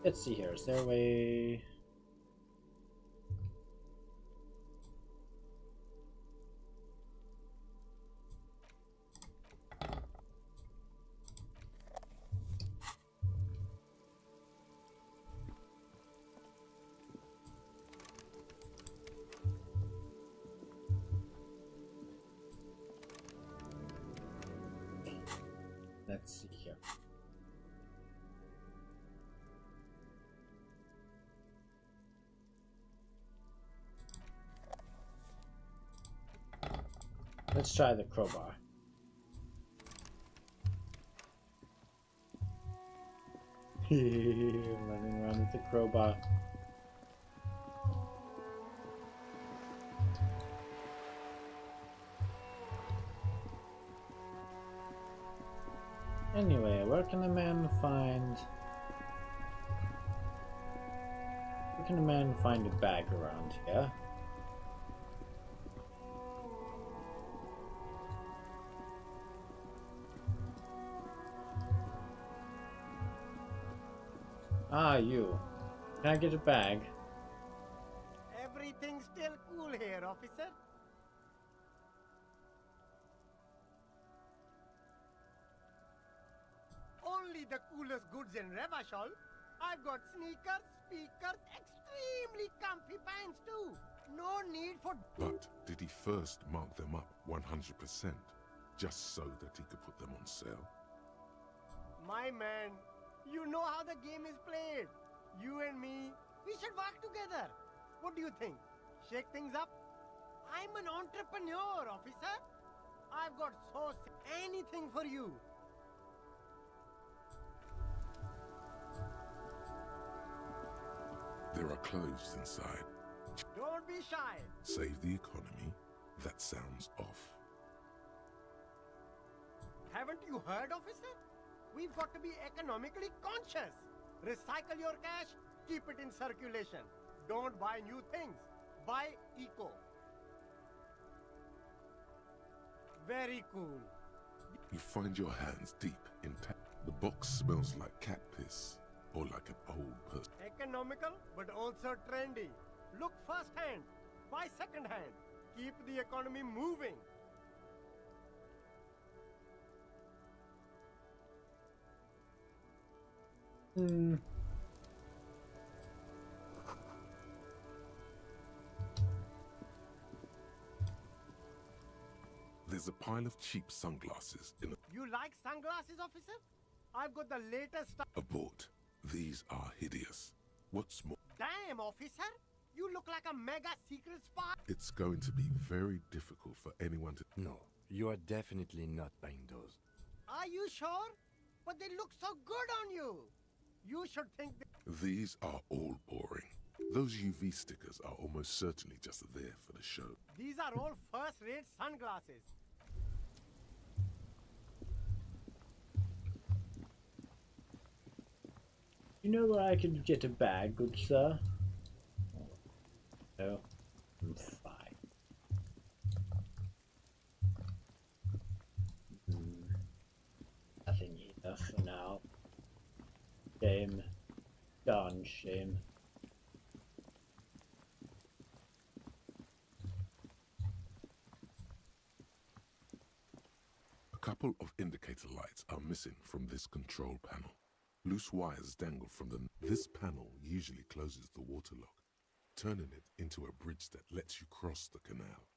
A: Let's see here. Is there a way? Let's see here. Let's try the crowbar. Running around with the crowbar. Anyway, where can a man find a bag around here? Ah, you. Can I get a bag?
R: Everything's still cool here, officer. Only the coolest goods in Revachol. I've got sneakers, speakers, extremely comfy pants too. No need for...
D: But did he first mark them up 100%, just so that he could put them on sale?
R: My man, you know how the game is played. You and me, we should work together. What do you think? Shake things up? I'm an entrepreneur, officer. I've got anything for you.
D: There are clothes inside.
R: Don't be shy.
D: Save the economy. That sounds off.
R: Haven't you heard, officer? We've got to be economically conscious. Recycle your cash, keep it in circulation. Don't buy new things. Buy eco. Very cool.
D: You find your hands deep in the box smells like cat piss or like an old person.
R: Economical, but also trendy. Look first hand, buy second hand. Keep the economy moving.
D: is a pile of cheap sunglasses in
R: You like sunglasses, officer? I've got the latest stuff.
D: Abort. These are hideous. What's more,
R: Damn, officer! You look like a mega secret spy.
D: it's going to be very difficult for anyone to...
H: No, you are definitely not buying those.
R: Are you sure? But they look so good on you. You should think
D: These are all boring. Those UV stickers are almost certainly just there for the show.
R: these are all first-rate sunglasses.
A: You know where I could get a bag, good sir? No, I'm fine. Nothing either for now. Shame. Darn shame.
D: A couple of indicator lights are missing from this control panel. Loose wires dangle from them. This panel usually closes the water lock, turning it into a bridge that lets you cross the canal.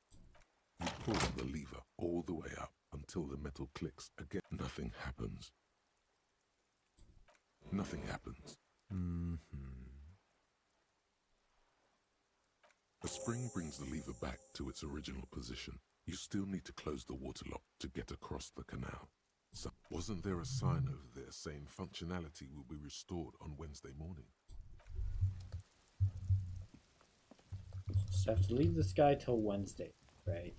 D: You pull the lever all the way up until the metal clicks again. Nothing happens. Nothing happens. The spring brings the lever back to its original position. You still need to close the water lock to get across the canal. So, wasn't there a sign over there saying functionality will be restored on Wednesday morning?
A: Just have to leave this guy till Wednesday, right?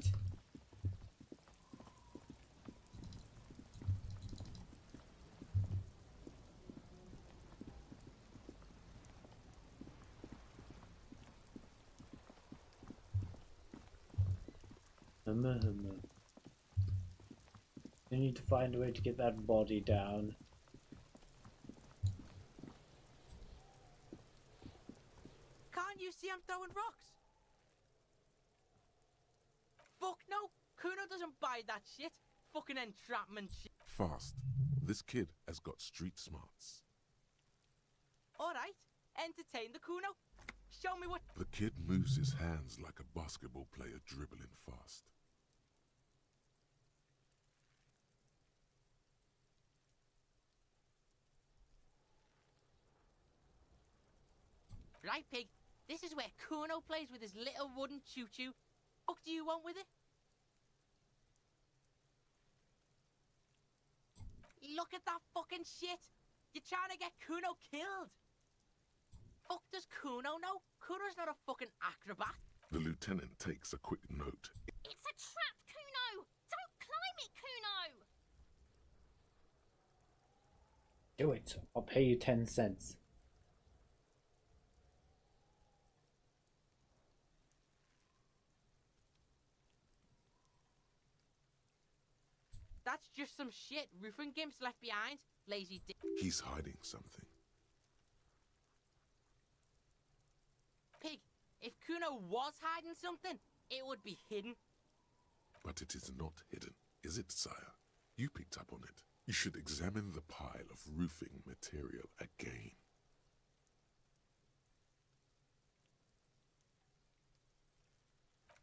A: I need to find a way to get that body down.
O: Can't you see I'm throwing rocks? Fuck no! Kuno doesn't buy that shit. Fucking entrapment shit.
D: Fast. This kid has got street smarts.
O: Alright, entertain the Kuno. Show me what.
D: The kid moves his hands like a basketball player dribbling fast.
O: Right, Pig. This is where Kuno plays with his little wooden choo-choo. What do you want with it? Look at that fucking shit. You're trying to get Kuno killed. Fuck does Kuno know? Kuno's not a fucking acrobat.
D: The lieutenant takes a quick note.
J: It's a trap, Kuno! Don't climb it, Kuno!
A: Do it. I'll pay you 10 cents.
O: That's just some shit roofing gimps left behind. Lazy dick.
D: He's hiding something.
O: Pig, if Kuno was hiding something, it would be hidden.
D: But it is not hidden, is it, sire? You picked up on it. You should examine the pile of roofing material again.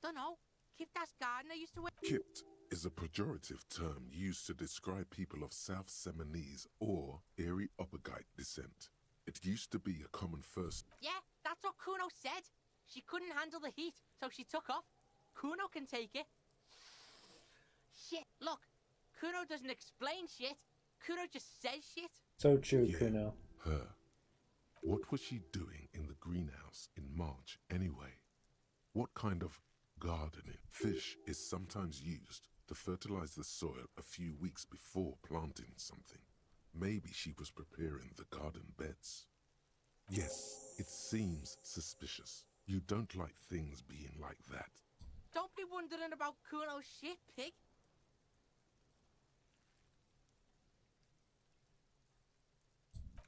O: Dunno. Kiptas gardener used to wear.
D: Kipt is a pejorative term used to describe people of South Seminese or Erie Opagite descent. It used to be a common first.
O: Yeah, that's what Kuno said. She couldn't handle the heat, so she took off. Kuno can take it. Shit, look. Kuno doesn't explain shit. Kuno just says shit.
A: So true,
D: Yeah,
A: Kuno.
D: her. What was she doing in the greenhouse in March anyway? What kind of gardening? Fish is sometimes used to fertilize the soil a few weeks before planting something. Maybe she was preparing the garden beds. Yes, it seems suspicious. You don't like things being like that.
O: Don't be wondering about Kuno's shit, Pig.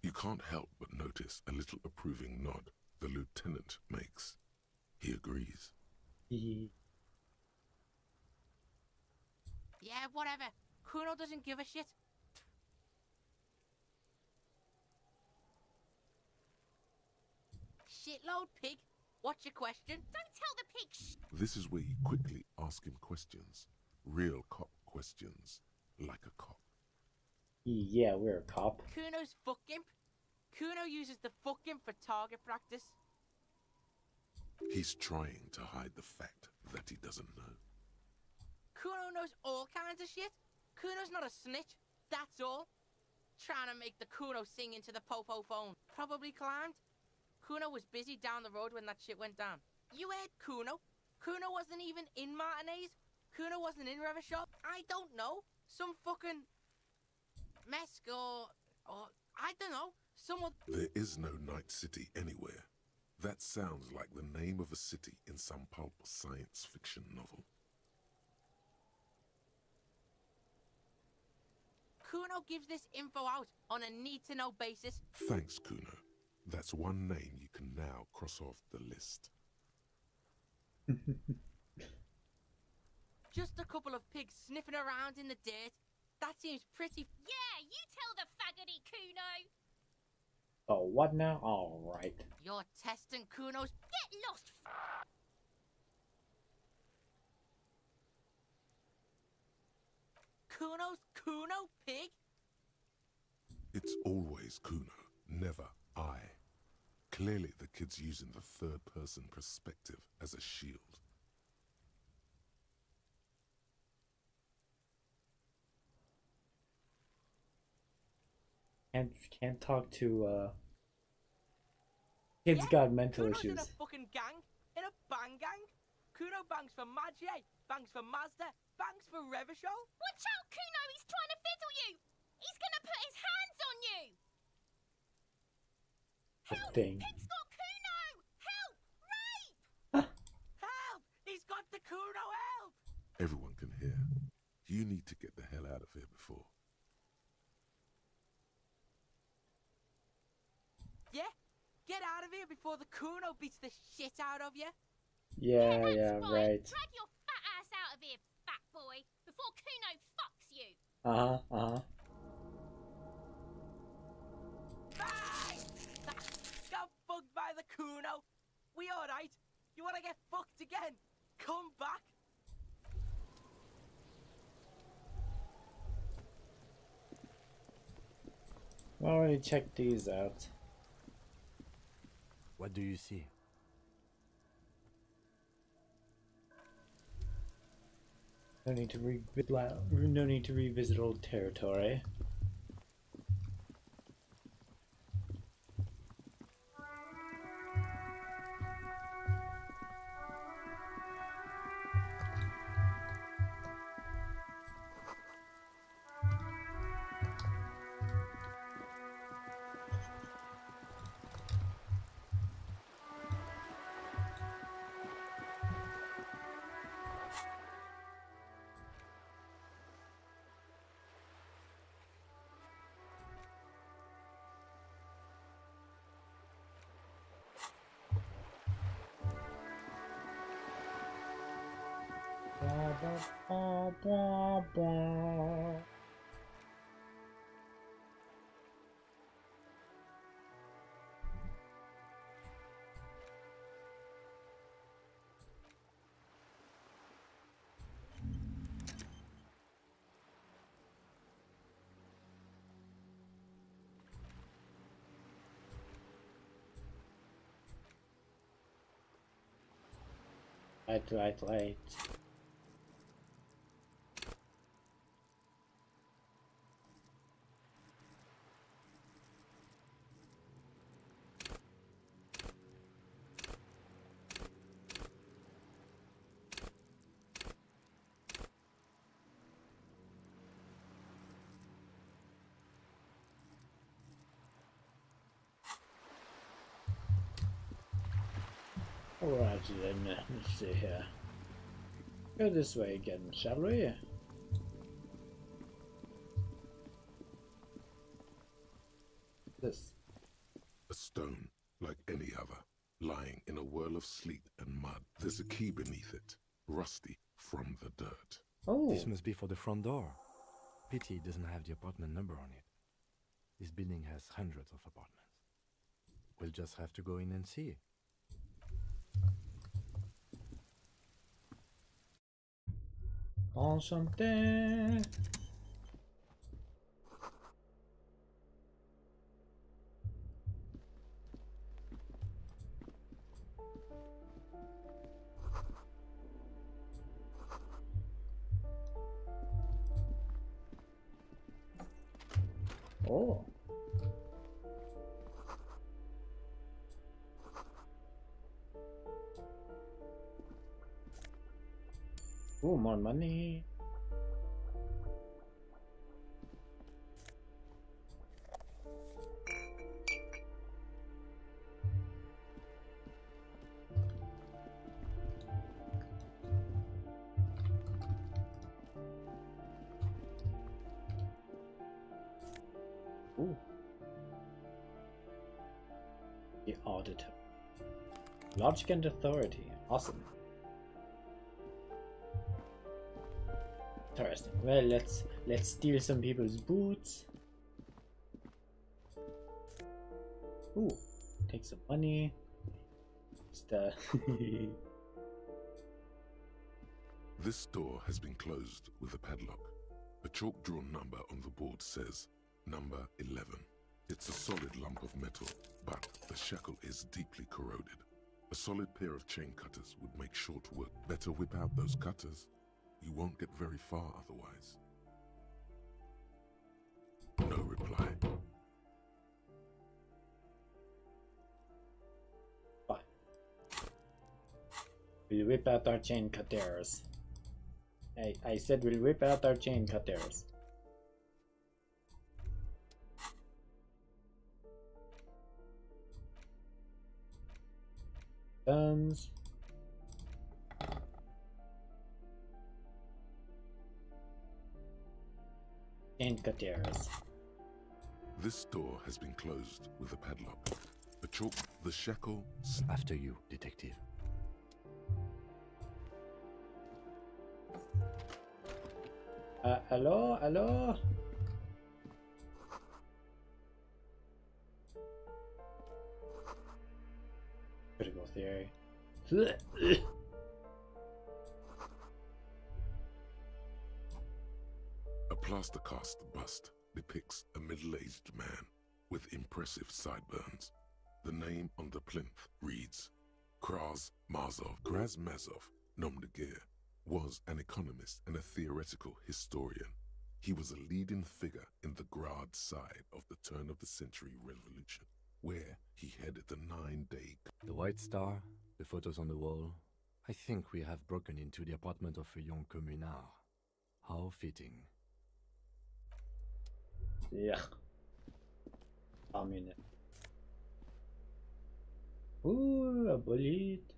D: You can't help but notice a little approving nod the lieutenant makes. He agrees.
O: Yeah, whatever. Kuno doesn't give a shit. Shitload, Pig. What's your question?
J: Don't tell the pig
D: This is where you quickly ask him questions. Real cop questions, like a cop.
A: Yeah, we're a cop.
O: Kuno's fuck imp. Kuno uses the fuck imp for target practice.
D: He's trying to hide the fact that he doesn't know.
O: Kuno knows all kinds of shit. Kuno's not a snitch, that's all. Trying to make the Kuno sing into the popo phone. Probably climbed. Kuno was busy down the road when that shit went down. You heard Kuno? Kuno wasn't even in Martinez. Kuno wasn't in Revachol. I don't know. Some fucking Mesk or I don't know. Someone.
D: There is no Night City anywhere. That sounds like the name of a city in some pulp science fiction novel.
O: Kuno gives this info out on a need-to-know basis.
D: Thanks, Kuno. That's one name you can now cross off the list.
O: Just a couple of pigs sniffing around in the dirt. That seems pretty.
J: Yeah, you tell the faggoty, Kuno.
A: Oh, what now? Alright.
O: You're testing Kuno's.
J: Get lost.
O: Kuno's Kuno pig?
D: It's always Kuno, never I. Clearly the kid's using the third-person perspective as a shield.
A: Can't talk to kids got mental
O: Kuno's
A: issues.
O: in a fucking gang, in a bang gang. Kuno bangs for Magier, bangs for Mazda, bangs for Revachol.
J: Watch out, Kuno! He's trying to fiddle you! He's gonna put his hands on you! Help!
A: Thing.
J: Pig's got Kuno! Help! Rape!
O: Help! He's got the Kuno, help!
D: Everyone can hear. You need to get the hell out of here before.
O: Yeah? Get out of here before the Kuno beats the shit out of you.
A: Yeah,
J: Drag
A: right.
J: your fat ass out of here, fat boy, before Kuno fucks you!
O: Bang! Got fucked by the Kuno. We alright? You wanna get fucked again? Come back.
A: Already checked these out.
H: What do you see?
A: No need to revisit old territory. Blah, blah, blah. Right. Alright then, let's see here. Go this way again, shall we? This.
D: A stone, like any other, lying in a whirl of sleet and mud. There's a key beneath it, rusty from the dirt.
A: Oh.
H: This must be for the front door. Pity it doesn't have the apartment number on it. This building has hundreds of apartments. We'll just have to go in and see.
A: Enchanté. Oh. Ooh, more money. Ooh. The auditor. Logic and authority. Awesome. Interesting. Well, let's steal some people's boots. Ooh, take some money. Just
D: This door has been closed with a padlock. A chalk-drawn number on the board says number 11. It's a solid lump of metal, but the shackle is deeply corroded. A solid pair of chain cutters would make short work. Better whip out those cutters. You won't get very far otherwise. No reply.
A: Fine. We'll whip out our chain cutters. I said we'll whip out our chain cutters. Guns. Chain cutters.
D: This door has been closed with a padlock. The shackle.
H: After you, detective.
A: Hello, hello. Critical theory.
D: A plaster cast bust depicts a middle-aged man with impressive sideburns. The name on the plinth reads Kraz Mazov Nomdegir was an economist and a theoretical historian. He was a leading figure in the Grad side of the turn-of-the-century revolution, where he headed the 9-day...
H: The White Star, the photos on the wall. I think we have broken into the apartment of a young communard. How fitting.
A: Yeah. I mean it. Ooh, a bullet.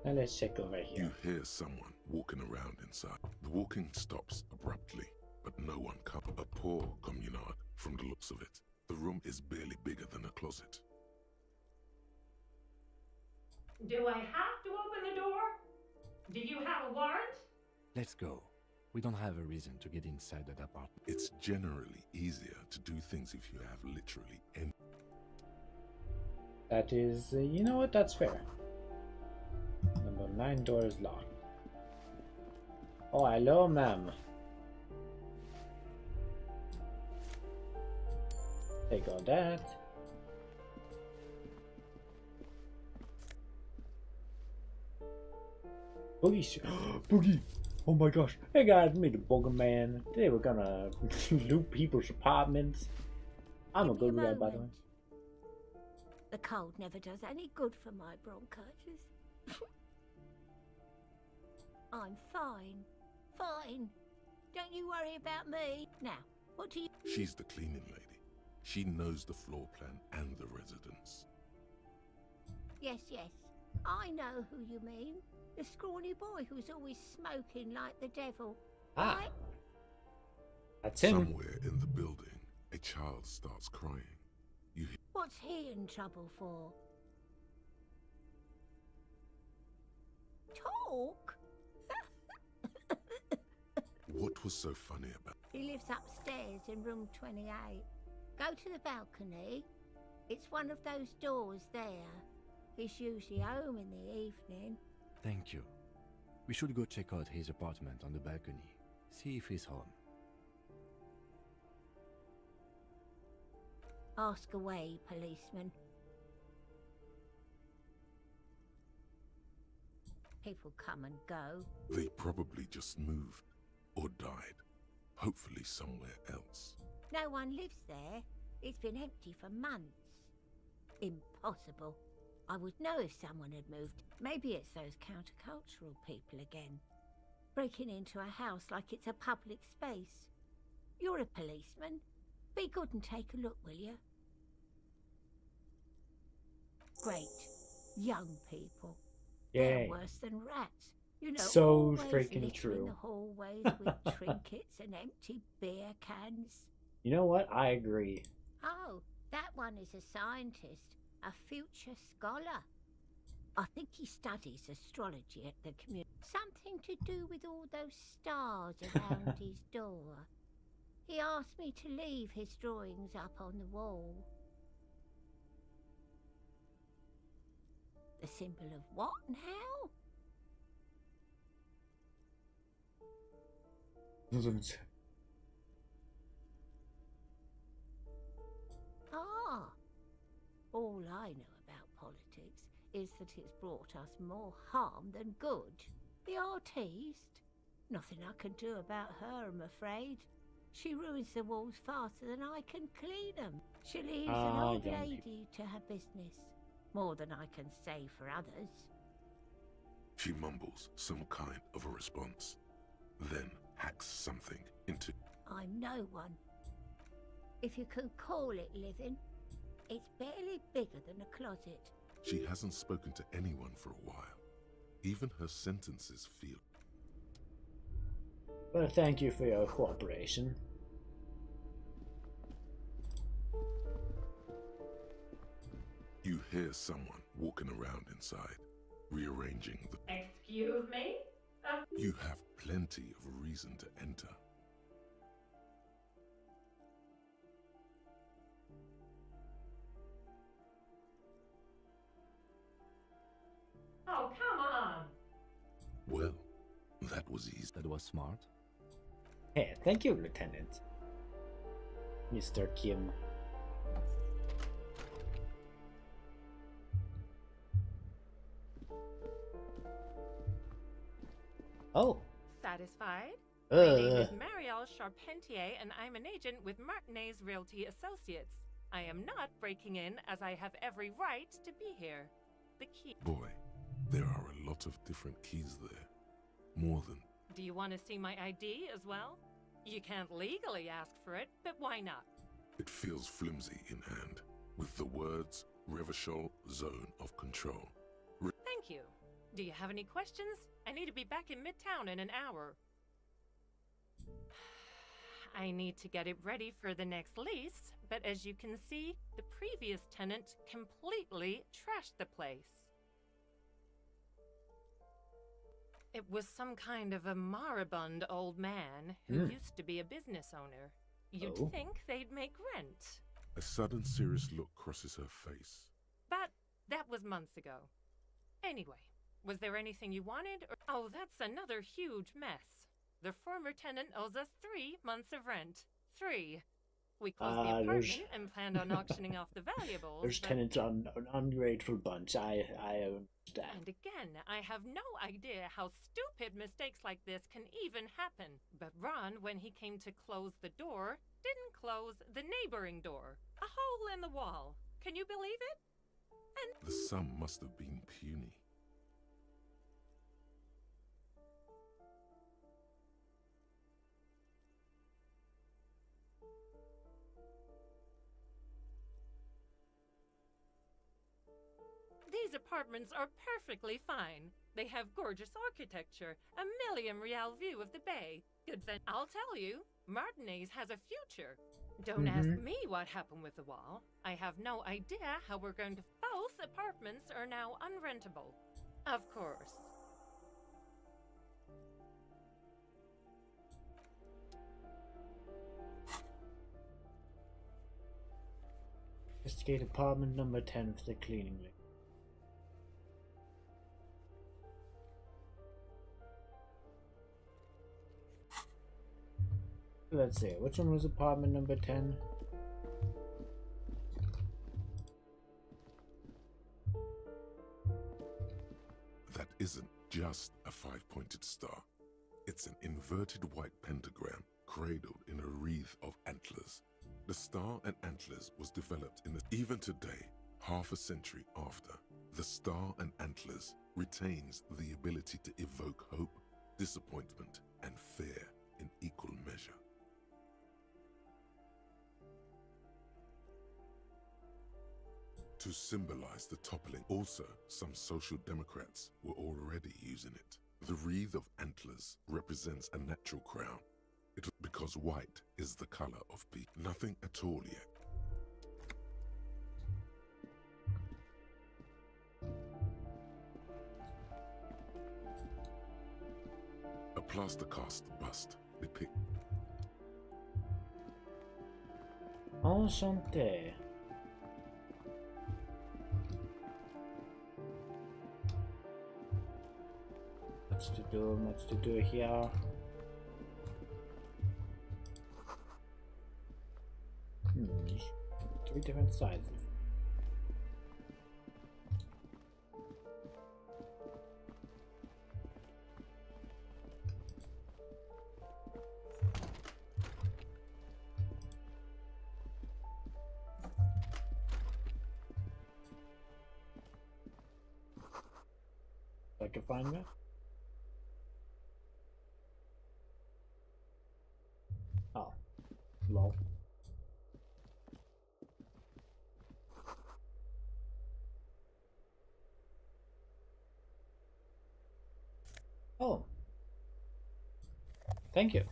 A: Now let's check over here.
D: You hear someone walking around inside. The walking stops abruptly, but no one comes. A poor communard from the looks of it. The room is barely bigger than a closet.
P: Do I have to open the door? Do you have a warrant?
H: Let's go. We don't have a reason to get inside that apartment.
D: It's generally easier to do things if you have literally any...
A: That is, you know what, that's fair. Number 9 door is locked. Oh, hello, ma'am. Take all that. Boogie, Boogie! Oh my gosh! Hey guys, me the Booger Man. Today we're gonna loot people's apartments. I'm a good guy, by the way.
F: The cold never does any good for my bronchitis. I'm fine. Fine. Don't you worry about me. Now, what do you...
D: She's the cleaning lady. She knows the floor plan and the residence.
F: Yes, yes. I know who you mean. The scrawny boy who's always smoking like the devil.
A: Ah.
F: Right?
A: That's him.
D: Somewhere in the building, a child starts crying. You hear...
F: What's he in trouble for? Talk?
D: What was so funny about...
F: He lives upstairs in room 28. Go to the balcony. It's one of those doors there. He's usually home in the evening.
H: Thank you. We should go check out his apartment on the balcony. See if he's home.
F: Ask away, policeman. People come and go.
D: They probably just moved or died. Hopefully somewhere else.
F: No one lives there. It's been empty for months. Impossible. I would know if someone had moved. Maybe it's those countercultural people again. Breaking into a house like it's a public space. You're a policeman. Be good and take a look, will you? Great. Young people.
A: Yay.
F: They're worse than rats. You know,
A: So
F: always
A: freaking
F: littering
A: true.
F: the hallways with trinkets and empty beer cans.
A: You know what? I agree.
F: Oh, that one is a scientist, a future scholar. I think he studies astrology at the community. Something to do with all those stars around his door. He asked me to leave his drawings up on the wall. The symbol of what now? Ah, all I know about politics is that it's brought us more harm than good. The artiste? Nothing I can do about her, I'm afraid. She ruins the walls faster than I can clean them. She leaves an old
A: young
F: lady to her business. More than I can say for others.
D: She mumbles some kind of a response, then hacks something into...
F: I'm no one. If you can call it living, it's barely bigger than a closet.
D: She hasn't spoken to anyone for a while. Even her sentences feel...
A: Well, thank you for your cooperation.
D: You hear someone walking around inside, rearranging the...
P: Excuse me?
D: You have plenty of reason to enter.
P: Oh, come on.
D: Well, that was easy.
H: That was smart.
A: Hey, thank you, Lieutenant. Mr. Kim. Oh.
Q: Satisfied? My name is Marielle Charpentier, and I'm an agent with Martinez Realty Associates. I am not breaking in, as I have every right to be here. The key...
D: Boy, there are a lot of different keys there. More than...
Q: Do you want to see my ID as well? You can't legally ask for it, but why not?
D: It feels flimsy in hand, with the words Revachol Zone of Control.
Q: Thank you. Do you have any questions? I need to be back in Midtown in an hour. I need to get it ready for the next lease, but as you can see, the previous tenant completely trashed the place. It was some kind of a moribund old man who used to be a business owner. You'd think they'd make rent.
D: A sudden serious look crosses her face.
Q: But that was months ago. Anyway, was there anything you wanted? Oh, that's another huge mess. The former tenant owes us 3 months of rent. 3. We closed the apartment and planned on auctioning off the valuables.
A: There's tenants on an ungrateful bunch. I understand.
Q: And again, I have no idea how stupid mistakes like this can even happen. But Ron, when he came to close the door, didn't close the neighboring door. A hole in the wall. Can you believe it? And
D: The sum must have been puny.
Q: these apartments are perfectly fine. They have gorgeous architecture, a million real view of the bay. Good I'll tell you, Martinez has a future. Don't ask me what happened with the wall. I have no idea how we're going to... Both apartments are now unrentable. Of course.
A: Investigate apartment number 10 for the cleaning lady. Let's see, which one was apartment number 10?
D: That isn't just a five-pointed star. It's an inverted white pentagram cradled in a wreath of antlers. The star and antlers was developed even today, half a century after. The star and antlers retains the ability to evoke hope, disappointment, and fear in equal measure. To symbolize the toppling, also, some social democrats were already using it. The wreath of antlers represents a natural crown. It was because white is the color of peace. Nothing at all yet. A plaster cast bust depict.
A: Enchanté. Much to do here. Three different sizes. I can find that. Oh, lol. Oh, thank you.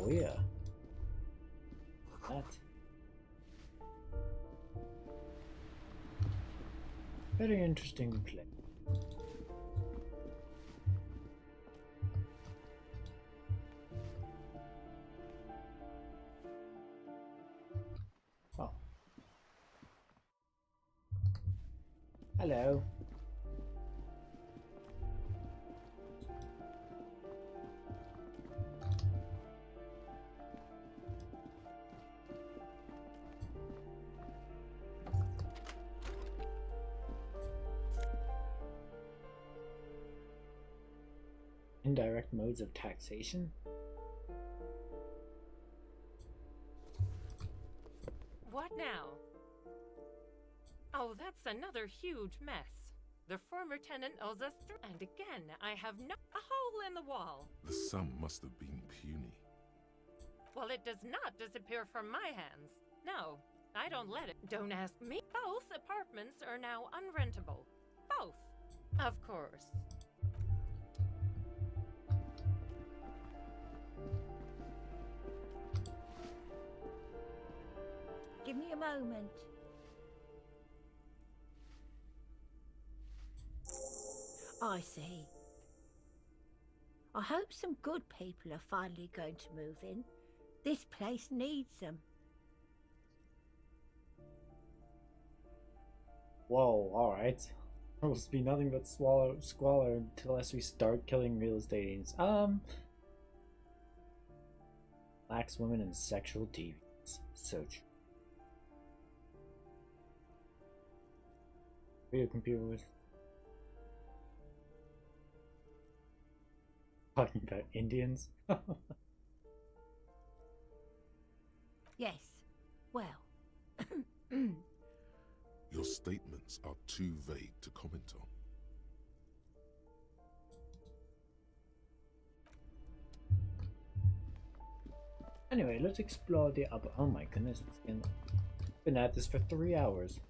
A: Oh yeah. That. Very interesting play. Oh. Hello. Indirect modes of taxation?
Q: What now? Oh, that's another huge mess. The former tenant owes us and again, I have a hole in the wall.
D: The sum must have been puny.
Q: Well, it does not disappear from my hands. No, I don't let it. Don't ask me. Both apartments are now unrentable. Both. Of course.
F: Give me a moment. I see. I hope some good people are finally going to move in. This place needs them.
A: Whoa, alright. There must be nothing but squalor unless we start killing real estate agents. Lax women and sexual deviance. So true. Video computer with talking about Indians.
F: Yes. Well.
D: Your statements are too vague to comment on.
A: Anyway, let's explore the upper. Oh my goodness, it's been at this for 3 hours.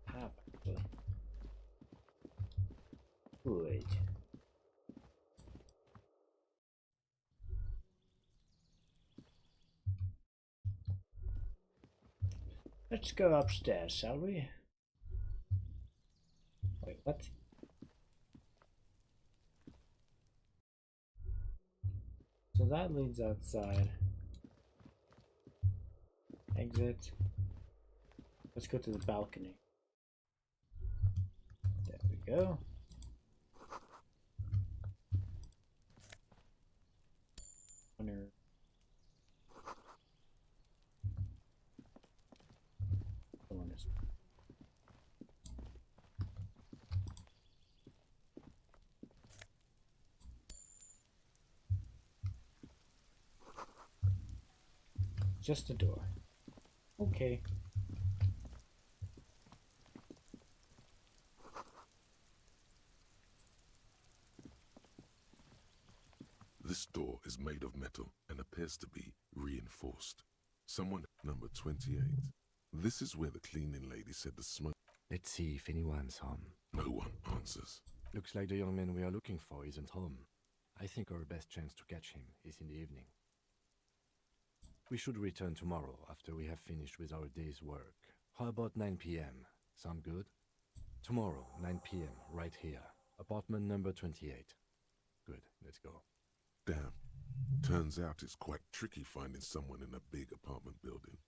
A: Half actually. Let's go upstairs, shall we? Wait, what? So that leads outside. Exit. Let's go to the balcony. There we go. Wonder. Just a door. Okay.
D: This door is made of metal and appears to be reinforced. Someone number 28. This is where the cleaning lady said the smoke.
H: Let's see if anyone's home.
D: No one answers.
H: Looks like the young man we are looking for isn't home. I think our best chance to catch him is in the evening. We should return tomorrow after we have finished with our day's work. How about 9 p.m.? Sound good? Tomorrow, 9 p.m., right here. Apartment number 28. Good, let's go.
D: Damn. Turns out it's quite tricky finding someone in a big apartment building.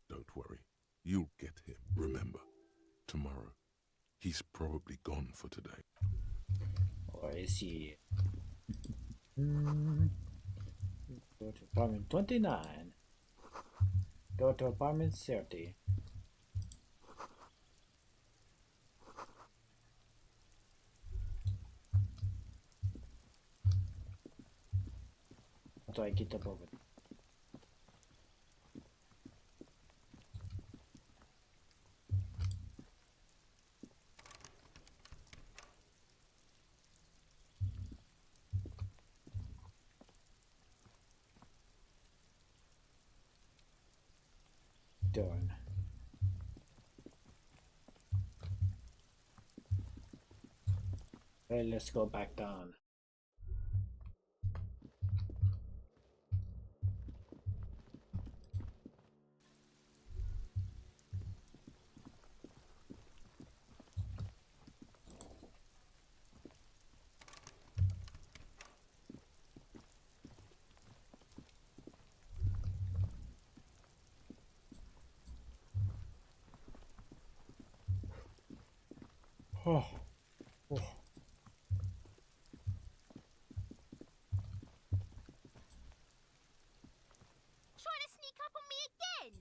D: Don't worry. You'll get him. Remember, tomorrow. He's probably gone for today.
A: Or is he? Go to apartment 29. Go to apartment 30. How do I get up over there? Darn. Well, let's go back down. Oh. Oh.
J: Trying to sneak up on me again?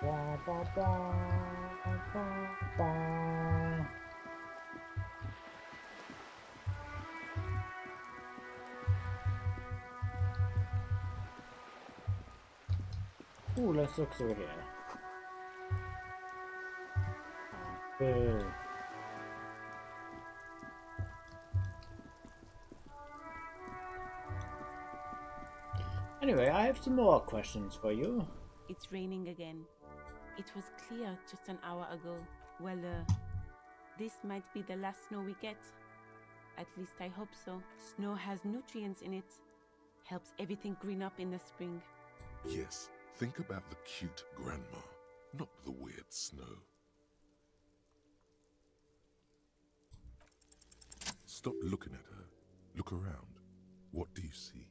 A: Ba, ba, ba, ba, ba. Ooh, let's look through here. Boo. Anyway, I have some more questions for you.
M: It's raining again. It was clear just an hour ago. Well, this might be the last snow we get. At least I hope so. Snow has nutrients in it. Helps everything green up in the spring.
D: Yes, think about the cute grandma, not the weird snow. Stop looking at her. Look around. What do you see?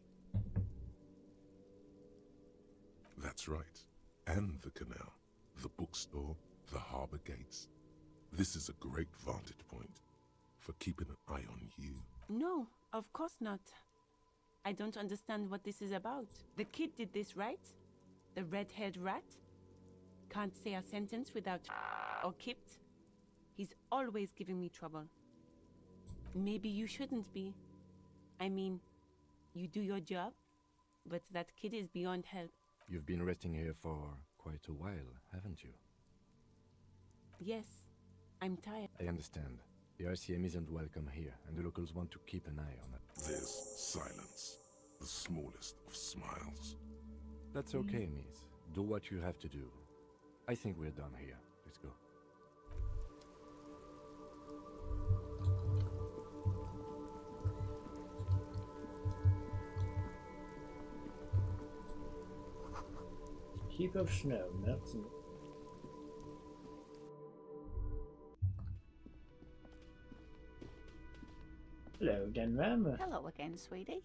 D: That's right. And the canal, the bookstore, the harbor gates. This is a great vantage point for keeping an eye on you.
M: No, of course not. I don't understand what this is about. The kid did this, right? The red-haired rat? Can't say a sentence without or kipped. He's always giving me trouble. Maybe you shouldn't be. I mean, you do your job, but that kid is beyond help.
H: You've been resting here for quite a while, haven't you?
M: Yes, I'm tired.
H: I understand. The RCM isn't welcome here, and the locals want to keep an eye on it.
D: There's silence, the smallest of smiles.
H: That's okay, miss. Do what you have to do. I think we're done here. Let's go.
A: Heap of snow melts. Hello again, ma'am.
C: Hello again, sweetie.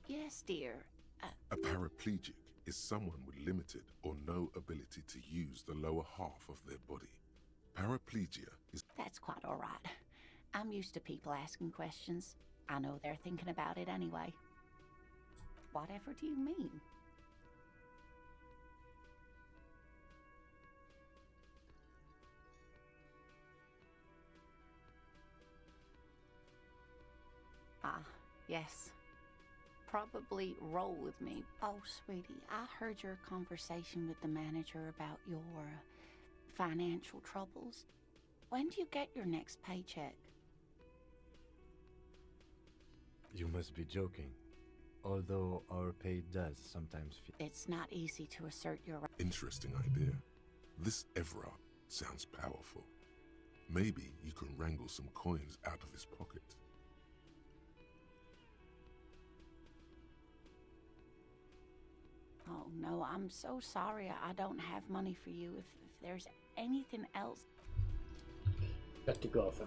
C: Yes, dear.
D: A paraplegic is someone with limited or no ability to use the lower half of their body. Paraplegia is...
C: That's quite all right. I'm used to people asking questions. I know they're thinking about it anyway. Whatever do you mean? Ah, yes. Probably roll with me. Oh, sweetie, I heard your conversation with the manager about your financial troubles. When do you get your next paycheck?
H: You must be joking. Although our pay does sometimes feel...
C: It's not easy to assert your...
D: Interesting idea. This Everard sounds powerful. Maybe you can wrangle some coins out of his pocket.
C: Oh, no, I'm so sorry. I don't have money for you. If there's anything else...
A: Got to go for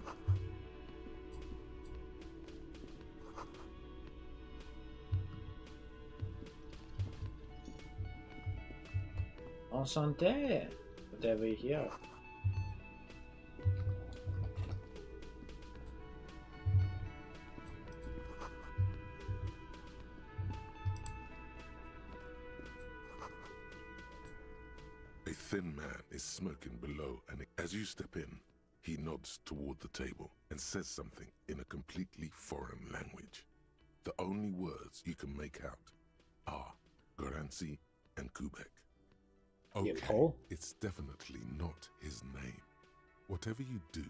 A: Enchanté! Whatever here.
D: A thin man is smoking below, and as you step in, he nods toward the table and says something in a completely foreign language. The only words you can make out are Garancy and Kubek. Okay, it's definitely not his name. Whatever you do,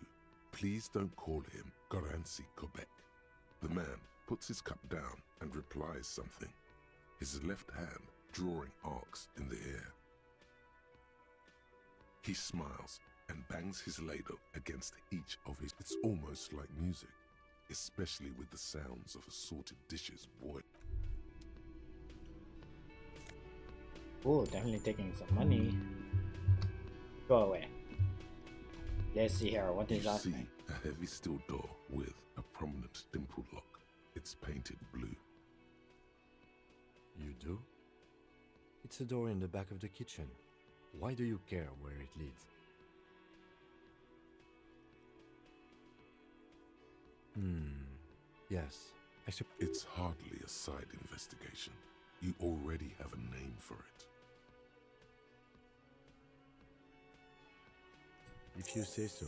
D: please don't call him Garancy Kubek. The man puts his cup down and replies something, his left hand drawing arcs in the air. He smiles and bangs his ladle against each of his... It's almost like music, especially with the sounds of assorted dishes boiled.
A: Oh, definitely taking some money. Go away. Let's see here, what is that?
D: You see a heavy steel door with a prominent dimple lock. It's painted blue.
H: You do? It's a door in the back of the kitchen. Why do you care where it leads? Yes.
D: It's hardly a side investigation. You already have a name for it.
H: If you say so.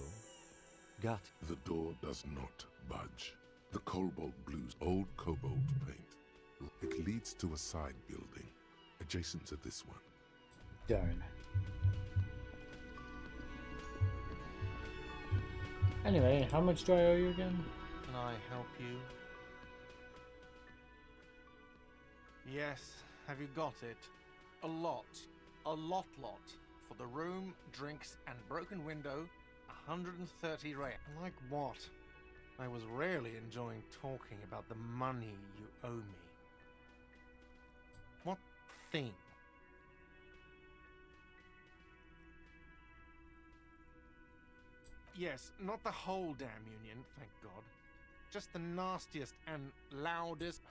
H: Got it.
D: The door does not budge. The cobalt blue's old cobalt paint. It leads to a side building, adjacent to this one.
A: Darn. Anyway, how much do I owe you again?
R: Can I help you? Yes, have you got it? A lot. A lot. For the room, drinks, and broken window, 130 rand. Like what? I was rarely enjoying talking about the money you owe me. What thing? Yes, not the whole damn union, thank God. Just the nastiest and loudest.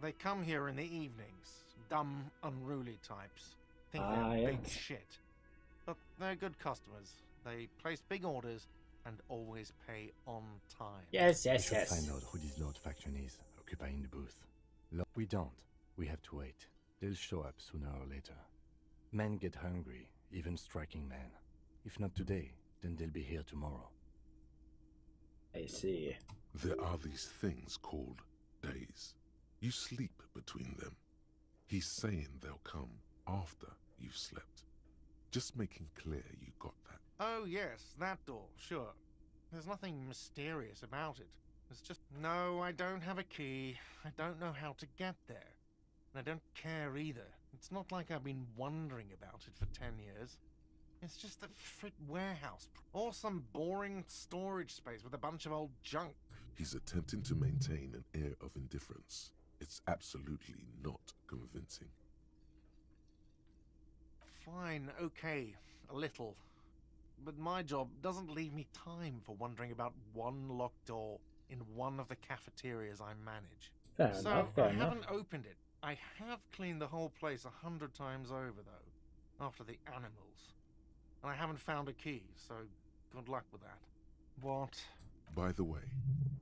R: They come here in the evenings. Dumb, unruly types. Think they're big shit. But they're good customers. They place big orders and always pay on time.
A: Yes.
H: We should find out who this Lord faction is, occupying the booth. We don't. We have to wait. They'll show up sooner or later. Men get hungry, even striking men. If not today, then they'll be here tomorrow.
A: I see.
D: There are these things called days. You sleep between them. He's saying they'll come after you've slept. Just making clear you got that.
R: Oh yes, that door, sure. There's nothing mysterious about it. It's just, no, I don't have a key. I don't know how to get there. And I don't care either. It's not like I've been wondering about it for 10 years. It's just a frit warehouse. Or some boring storage space with a bunch of old junk.
D: He's attempting to maintain an air of indifference. It's absolutely not convincing.
T: fine, okay, a little. But my job doesn't leave me time for wondering about one locked door in one of the cafeterias I manage.
A: Fair enough, fair
T: I
A: enough.
T: haven't opened it. I have cleaned the whole place 100 times over, though, after the animals. And I haven't found a key, so good luck with that. What?
D: By the way,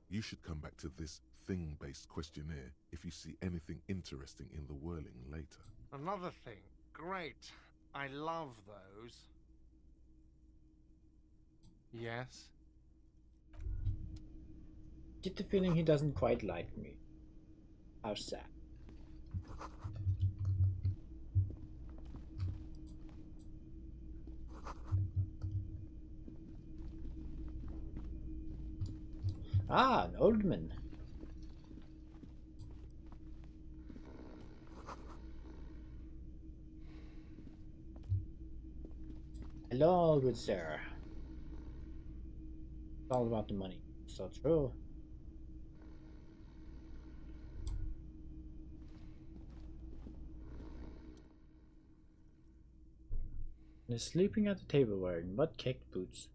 D: you should come back to this thing-based questionnaire if you see anything interesting in the whirling later.
T: Another thing. Great. I love those. Yes?
A: Get the feeling he doesn't quite like me. How sad. Ah, an old man. Hello, good sir. It's all about the money. So true. And is sleeping at the table wearing mud-caked boots.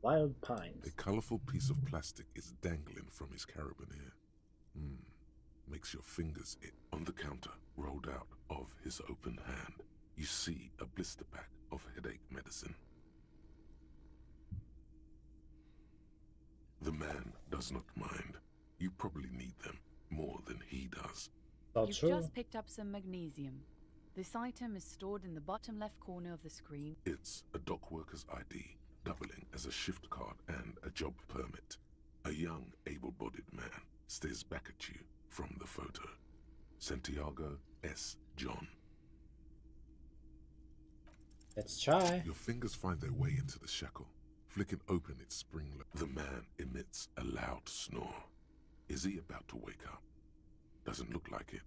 A: Wild pines.
D: A colorful piece of plastic is dangling from his carabiner. Makes your fingers itch. On the counter, rolled out of his open hand, you see a blister pack of headache medicine. The man does not mind. You probably need them more than he does.
G: You've just picked up some magnesium. This item is stored in the bottom left corner of the screen.
D: It's a dock worker's ID, doubling as a shift card and a job permit. A young, able-bodied man stares back at you from the photo. Santiago S. John.
A: Let's try.
D: Your fingers find their way into the shackle, flicking open its spring lock. The man emits a loud snore. Is he about to wake up? Doesn't look like it,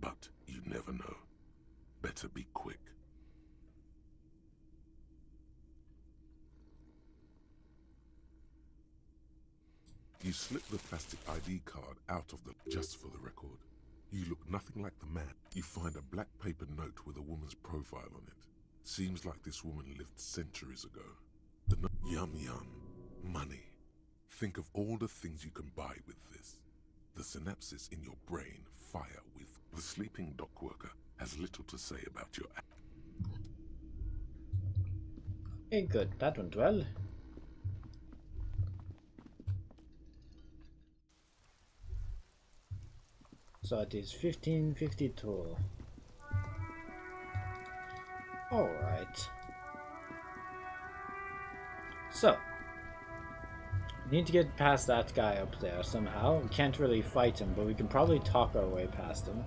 D: but you never know. Better be quick. You slip the plastic ID card out of the... Just for the record, you look nothing like the man. You find a black paper note with a woman's profile on it. Seems like this woman lived centuries ago. The note... Yum yum. Money. Think of all the things you can buy with this. The synapses in your brain fire with... The sleeping dock worker has little to say about your...
A: Okay, good. That went well. So it is 1552. Alright. So, we need to get past that guy up there somehow. We can't really fight him, but we can probably talk our way past him.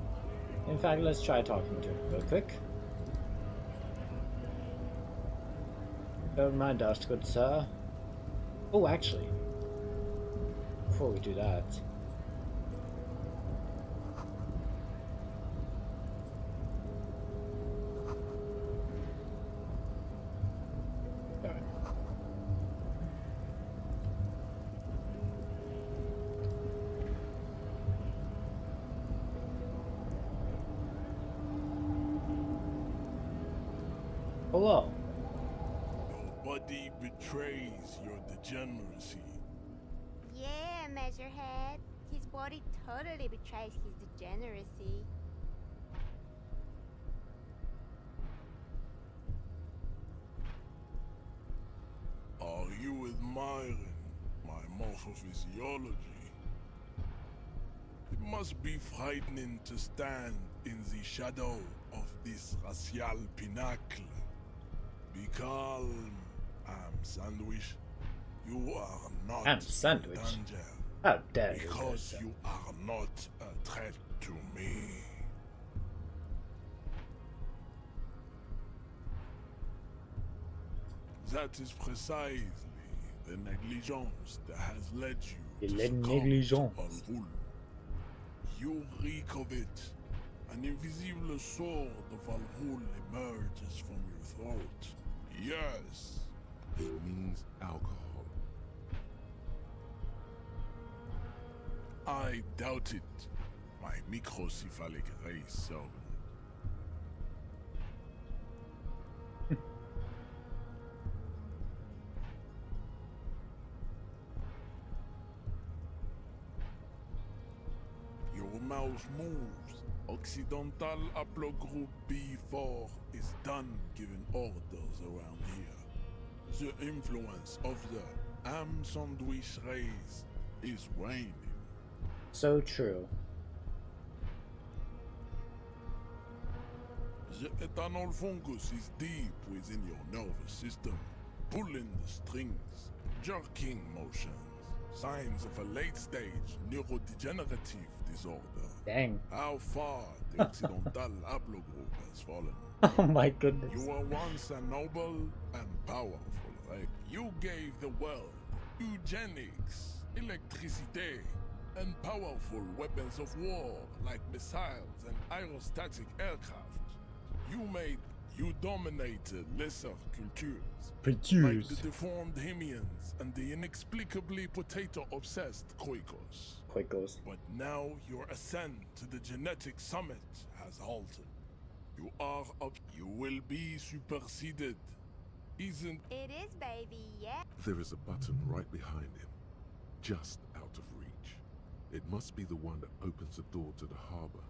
A: In fact, let's try talking to him real quick. Don't mind us, good sir. Oh, actually, before we do that, hello.
U: Nobody betrays your degeneracy.
W: Yeah, Measurehead. His body totally betrays his degeneracy.
U: Are you admiring my morphophysiology? It must be frightening to stand in the shadow of this racial pinnacle. Be calm, I'm Sandwich. You are not
A: I'm Sandwich.
U: in danger.
A: How dare you,
U: Because
A: sir.
U: you are not a threat to me. That is precisely the negligence that has led you to succumb to Al-Ghul. You reek of it. An invisible sword of Al-Ghul emerges from your throat. Yes.
D: It means alcohol.
U: I doubt it, my microcephalic race servant. mouse moves. Occidental Haplogroup B4 is done giving orders around here. The influence of the ham sandwich race is waning.
A: So true.
U: The ethanol fungus is deep within your nervous system, pulling the strings, jerking motions, signs of a late-stage neurodegenerative disorder.
A: Dang.
U: How far the Occidental Haplogroup has fallen.
A: Oh my goodness.
U: You were once a noble and powerful, right? You gave the world eugenics, electricity, and powerful weapons of war like missiles and aerostatic aircraft. You dominated lesser cultures. Like the deformed Hemians and the inexplicably potato-obsessed Quakos. But now your ascent to the genetic summit has halted. You are up. You will be superseded. Isn't
W: It is, baby, yeah.
D: There is a button right behind him, just out of reach. It must be the one that opens the door to the harbor.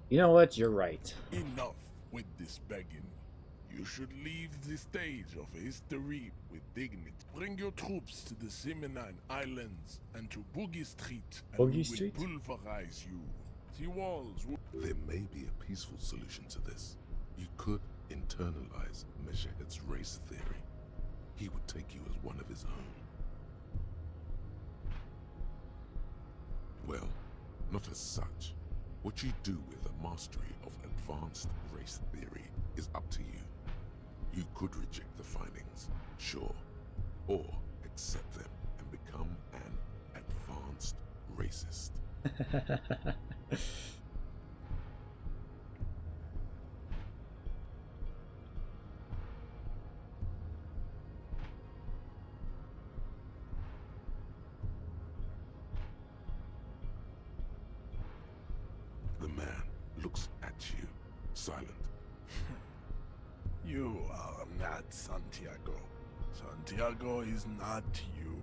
A: You know what? You're right.
U: Enough with this begging. You should leave the stage of history with dignity. Bring your troops to the Seminine Islands and to Boogie Street, and we will pulverize you. The walls will...
D: There may be a peaceful solution to this. You could internalize Meshahed's race theory. He would take you as one of his own. Well, not as such. What you do with a mastery of advanced race theory is up to you. You could reject the findings, sure, or accept them and become an advanced racist. The man looks at you, silent.
U: You are not Santiago. Santiago is not you.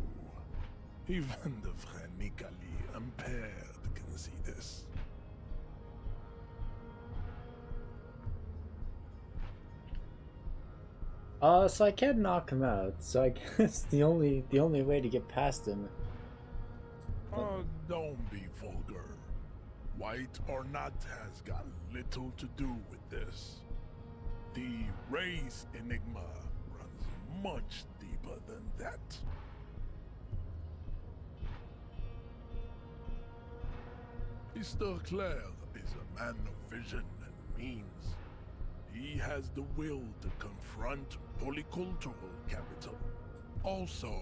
U: Even the phrenically impaired can see this.
A: So I can't knock him out. So I guess the only way to get past him.
U: Don't be vulgar. White or not has got little to do with this. The race enigma runs much deeper than that. Mr. Clare is a man of vision and means. He has the will to confront polycultural capital. Also,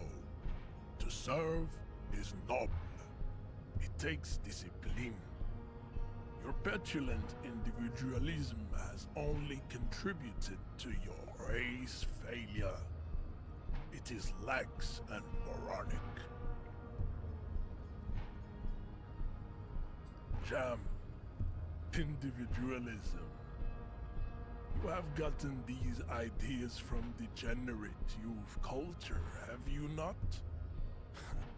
U: to serve is noble. It takes discipline. Your petulant individualism has only contributed to your race failure. It is lax and moronic. Jam. Individualism. You have gotten these ideas from degenerate youth culture, have you not?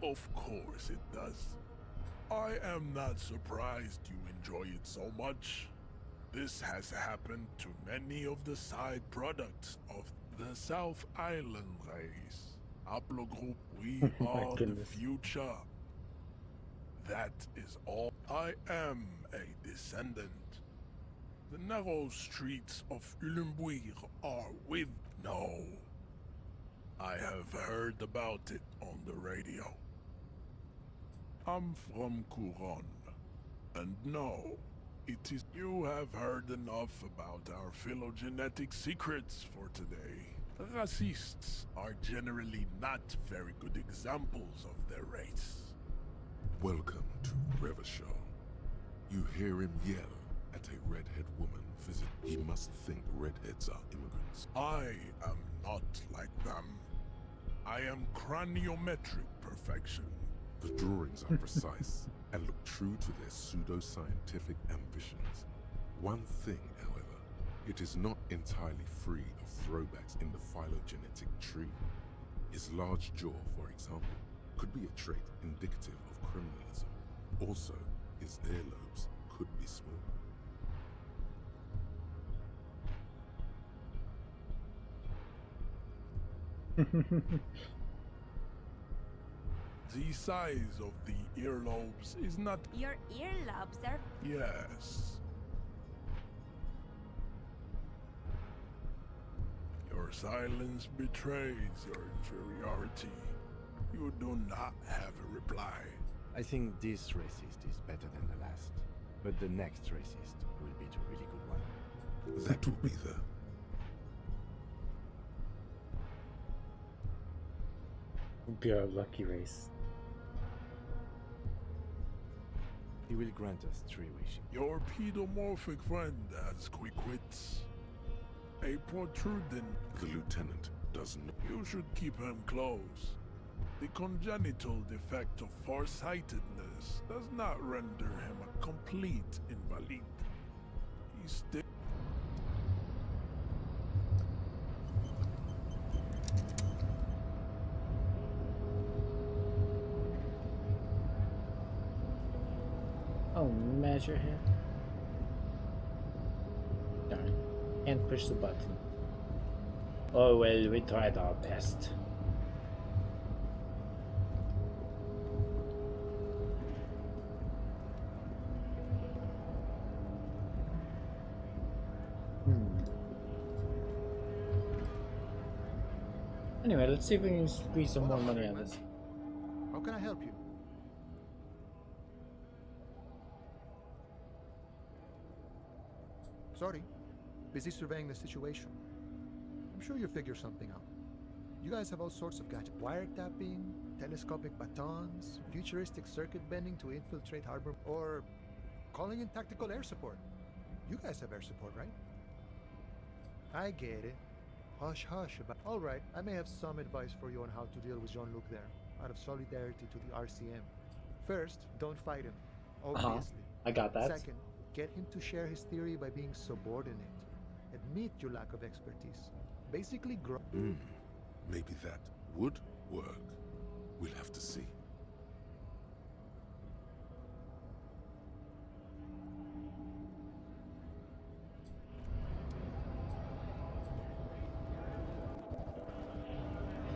U: Of course it does. I am not surprised you enjoy it so much. This has happened to many of the side products of the South Island race. Haplogroup, we are the future. That is all. I am a descendant. The narrow streets of Ulimbuir are with... No. I have heard about it on the radio. I'm from Couronne. And no, it is... You have heard enough about our phylogenetic secrets for today. Racists are generally not very good examples of their race.
D: Welcome to Revachol. You hear him yell at a redhead woman visit. He must think redheads are immigrants.
U: I am not like them. I am craniometric perfection.
D: The drawings are precise and look true to their pseudo-scientific ambitions. One thing, however, it is not entirely free of throwbacks in the phylogenetic tree. His large jaw, for example, could be a trait indicative of criminalism. Also, his earlobes could be small.
U: The size of the earlobes is not...
E: Your earlobes are...
U: Yes. Your silence betrays your inferiority. You do not have a reply.
H: I think this racist is better than the last, but the next racist will be the really good one.
D: That will be the...
A: Be our lucky race.
H: He will grant us 3 wishes.
U: Your pedomorphic friend has quick wits. A protruding...
D: The lieutenant doesn't know.
U: You should keep him close. The congenital defect of farsightedness does not render him a complete invalid. He's still...
A: Oh, measure him. Darn. Can't push the button. Oh well, we tried our best. Anyway, let's see if we can squeeze some more money on this.
N: How can I help you? Sorry. Busy surveying the situation. I'm sure you'll figure something out. You guys have all sorts of gadgets. Wiretapping, telescopic batons, futuristic circuit bending to infiltrate harbor, or calling in tactical air support. You guys have air support, right? I get it. Hush, hush about... Alright, I may have some advice for you on how to deal with Jean-Luc there, out of solidarity to the RCM. First, don't fight him, obviously.
A: I got that.
N: Second, get him to share his theory by being subordinate. Admit your lack of expertise. Basically grow...
D: Maybe that would work. We'll have to see.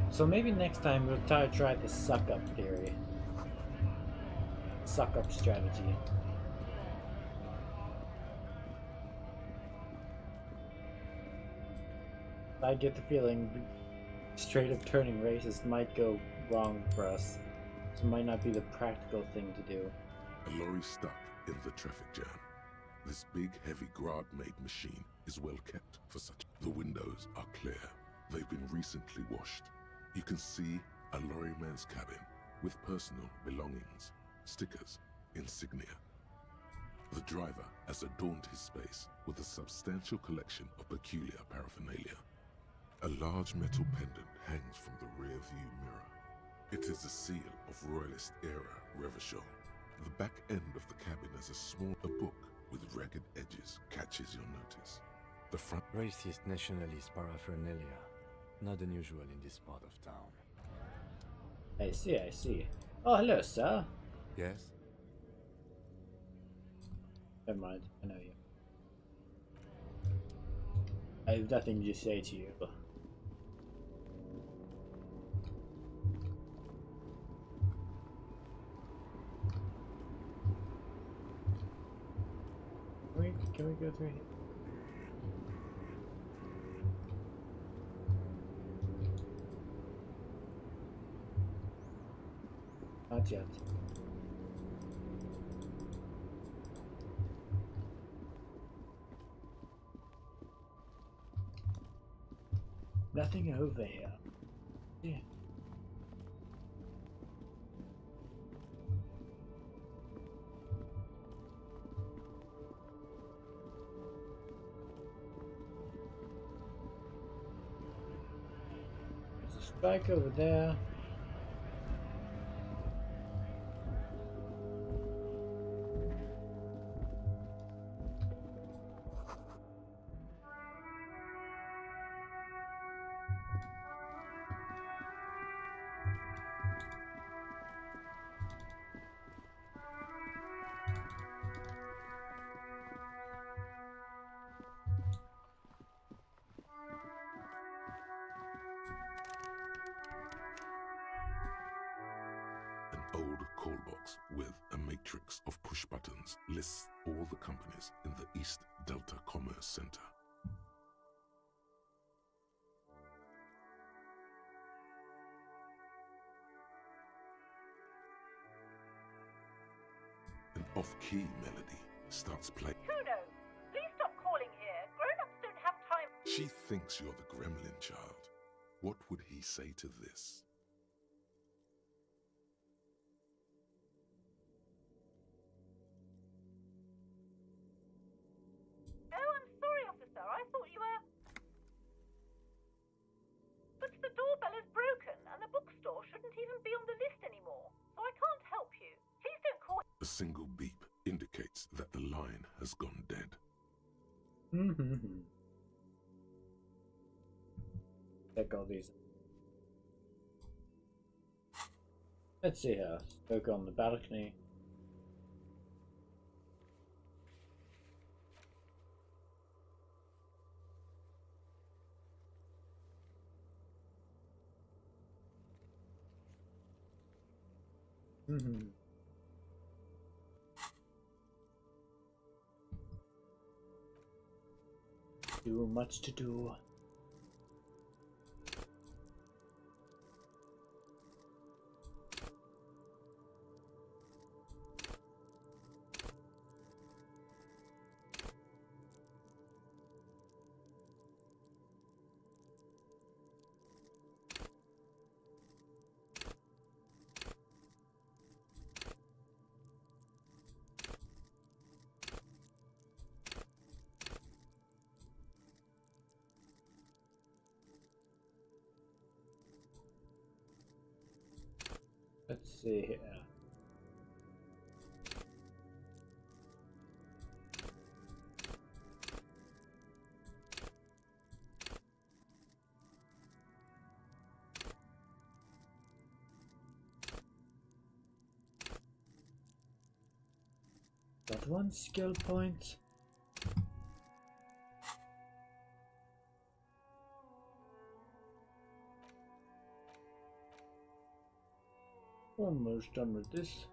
A: So maybe next time we'll try the suck-up theory. Suck-up strategy. I get the feeling straight up turning racist might go wrong for us. So it might not be the practical thing to do.
D: A lorry stuck in the traffic jam. This big, heavy Grad-made machine is well kept for such. The windows are clear. They've been recently washed. You can see a lorryman's cabin with personal belongings, stickers, insignia. The driver has adorned his space with a substantial collection of peculiar paraphernalia. A large metal pendant hangs from the rear-view mirror. It is a seal of Royalist-era Revachol. The back end of the cabin has a book with ragged edges catches your notice. The front...
H: Racist nationalist paraphernalia. Not unusual in this part of town.
A: I see, I see. Oh, hello, sir.
H: Yes?
A: Never mind, I know you. I have nothing to say to you. Can we go through here? Not yet. Nothing over here. Yeah. There's a strike over there.
D: call box with a matrix of push buttons lists all the companies in the East Delta Commerce Center. An off-key melody starts playing.
E: Kuno, please stop calling here. Grown-ups don't have time.
D: She thinks you're the gremlin child. What would he say to this?
E: Oh, I'm sorry, officer. I thought you were... But the doorbell is broken, and the bookstore shouldn't even be on the list anymore, so I can't help you. Please don't call...
D: A single beep indicates that the line has gone dead.
A: Check all these. Let's see here. Spoke on the balcony. Too much to do. Let's see here. Got one skill point. Almost done with this.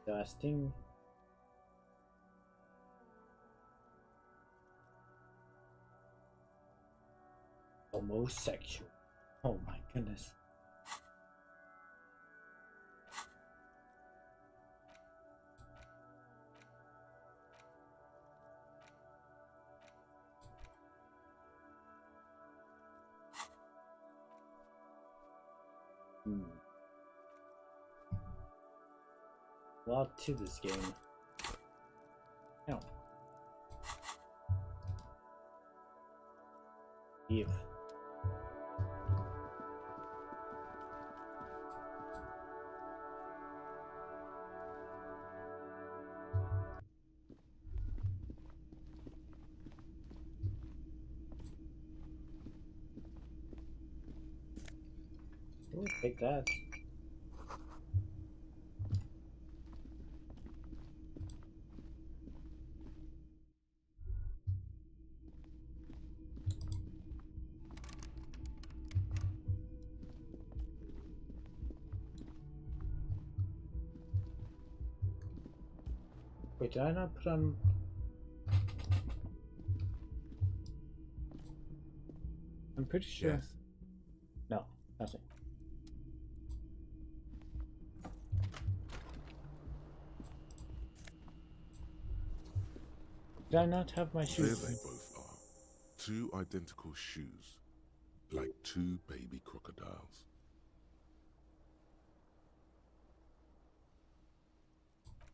A: Testing. Homosexual. Oh my goodness. A lot to this game. No. Eve. Ooh, take that. Wait, did I not put on... I'm pretty sure.
H: Yes.
A: No, nothing. Did I not have my shoes?
D: There they both are. Two identical shoes. Like two baby crocodiles.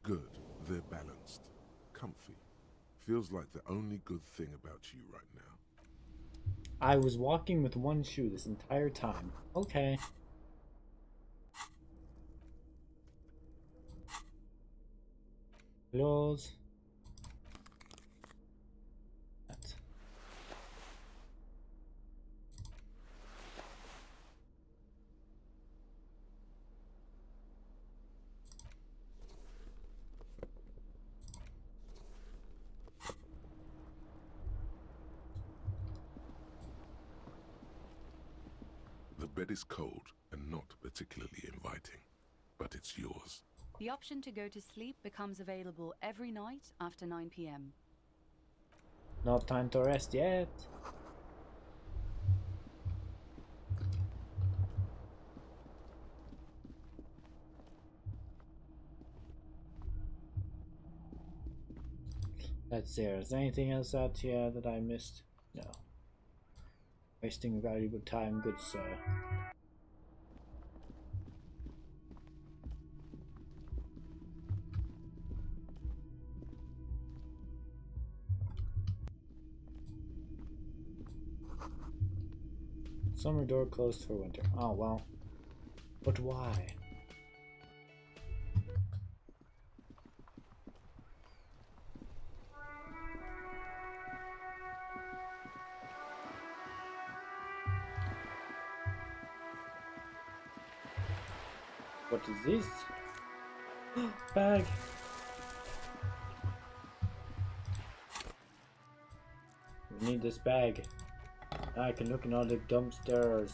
D: Good. They're balanced. Comfy. Feels like the only good thing about you right now.
A: I was walking with one shoe this entire time. Okay. Close. That.
D: bed is cold and not particularly inviting, but it's yours.
G: The option to go to sleep becomes available every night after 9 p.m.
A: No time to rest yet. Let's see, is there anything else out here that I missed? No. Wasting valuable time, good sir. Summer door closed for winter. Oh well. But why? What is this? Bag. We need this bag. I can look in all the dumpsters.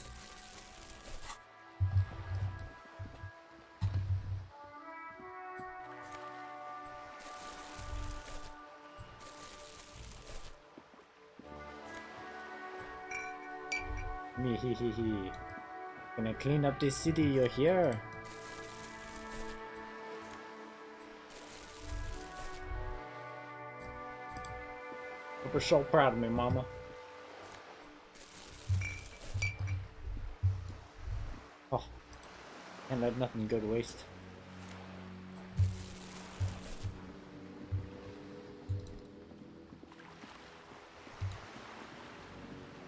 A: Me hee hee hee. Gonna clean up this city, you're here. You're so proud of me, mama. Oh, can't let nothing go to waste.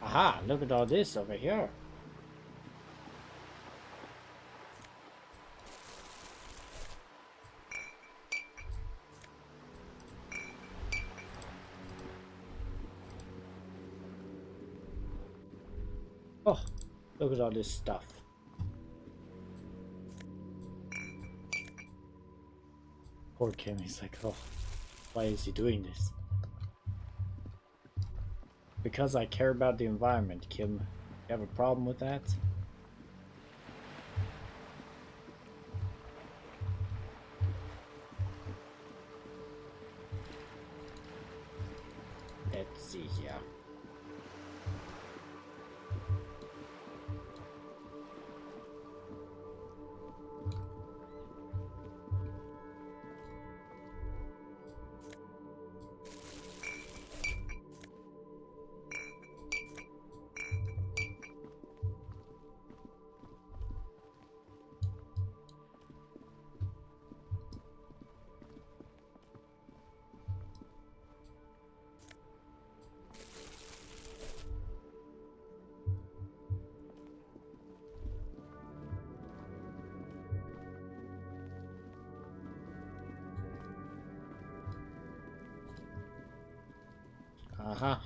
A: Aha, look at all this over here. Oh, look at all this stuff. Poor Kim, he's like, oh, why is he doing this? Because I care about the environment, Kim. You have a problem with that? Let's see here. Uh-huh.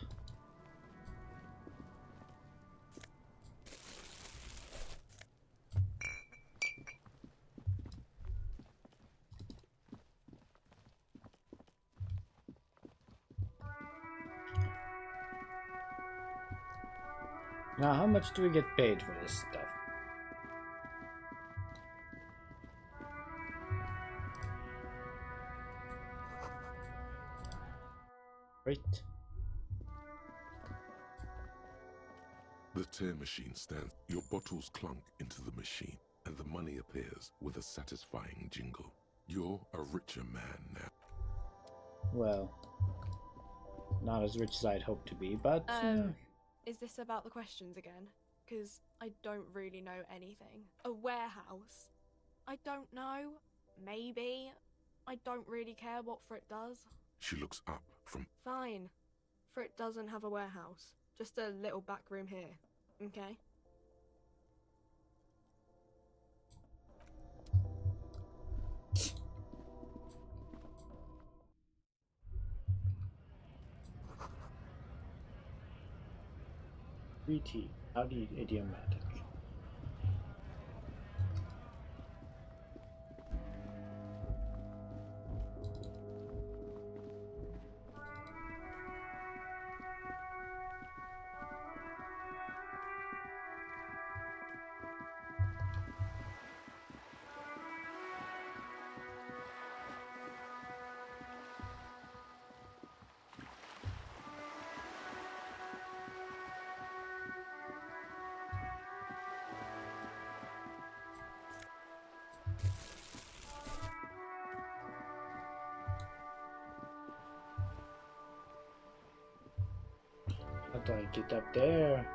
A: Now, how much do we get paid for this stuff? Right.
D: The tear machine stands. Your bottles clunk into the machine, and the money appears with a satisfying jingle. You're a richer man now.
A: Well, not as rich as I'd hoped to be, but...
B: Is this about the questions again? Because I don't really know anything. A warehouse? I don't know. Maybe. I don't really care what Frit does.
D: She looks up from...
B: Fine. Frit doesn't have a warehouse. Just a little back room here. Okay?
A: Pretty, howdy idiomatic. do I get up there?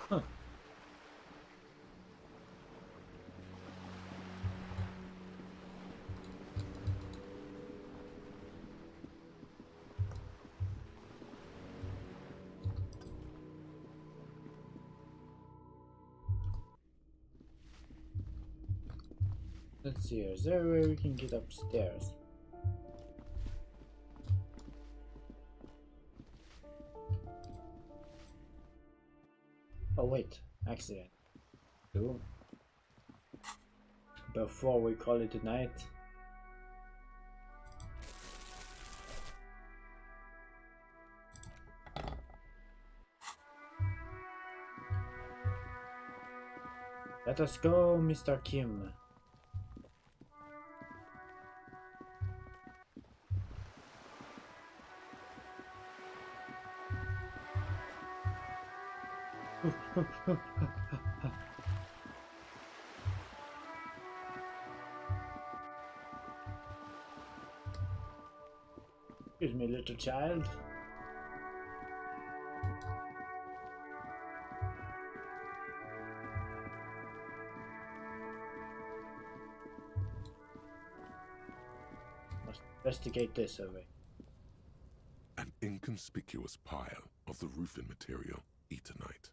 A: Huh. Let's see, is there a way we can get upstairs? Oh wait, accident. Cool. Before we call it a night. Let us go, Mr. Kim. Excuse me, little child. Must investigate this over.
D: An inconspicuous pile of the roofing material, Eternite.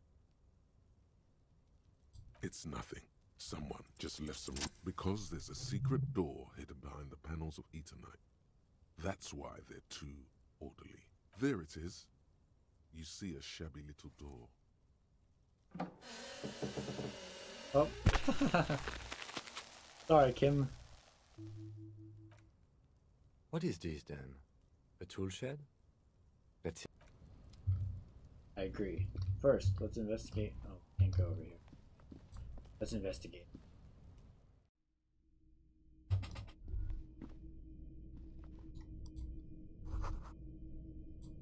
D: It's nothing. Someone just left some... Because there's a secret door hidden behind the panels of Eternite. That's why they're too orderly. There it is. You see a shabby little door.
A: Oh. Sorry, Kim.
H: What is this then? A tool shed? That's it.
A: I agree. First, let's investigate. Oh, can't go over here. Let's investigate.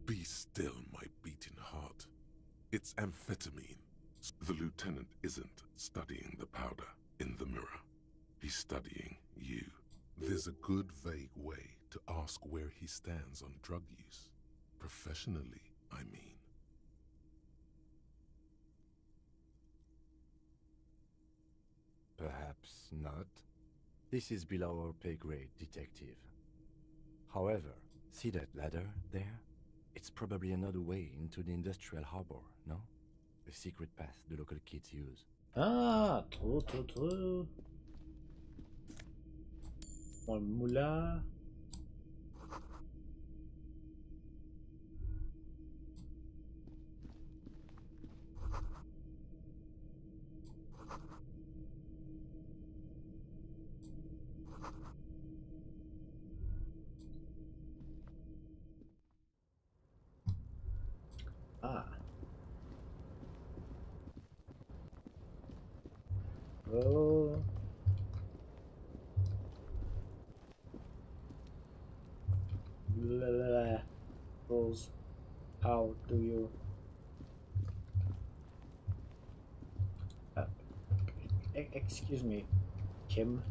D: Be still, my beating heart. It's amphetamine. The lieutenant isn't studying the powder in the mirror. He's studying you. There's a good vague way to ask where he stands on drug use. Professionally, I mean.
H: Perhaps not. This is below our pay grade, detective. However, see that ladder there? It's probably another way into the industrial harbor, no? A secret path the local kids use.
A: Ah, true. One moulin. Ah. Oh. Rules. How do you? Excuse me, Kim.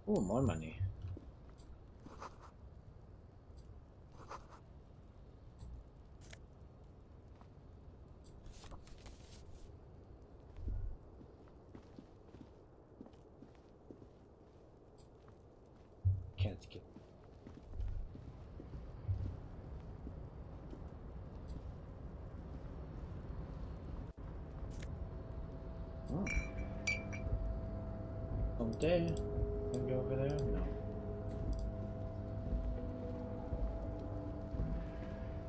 A: Oh, more money. Can't get. Oh. Someday, can we go over there? No.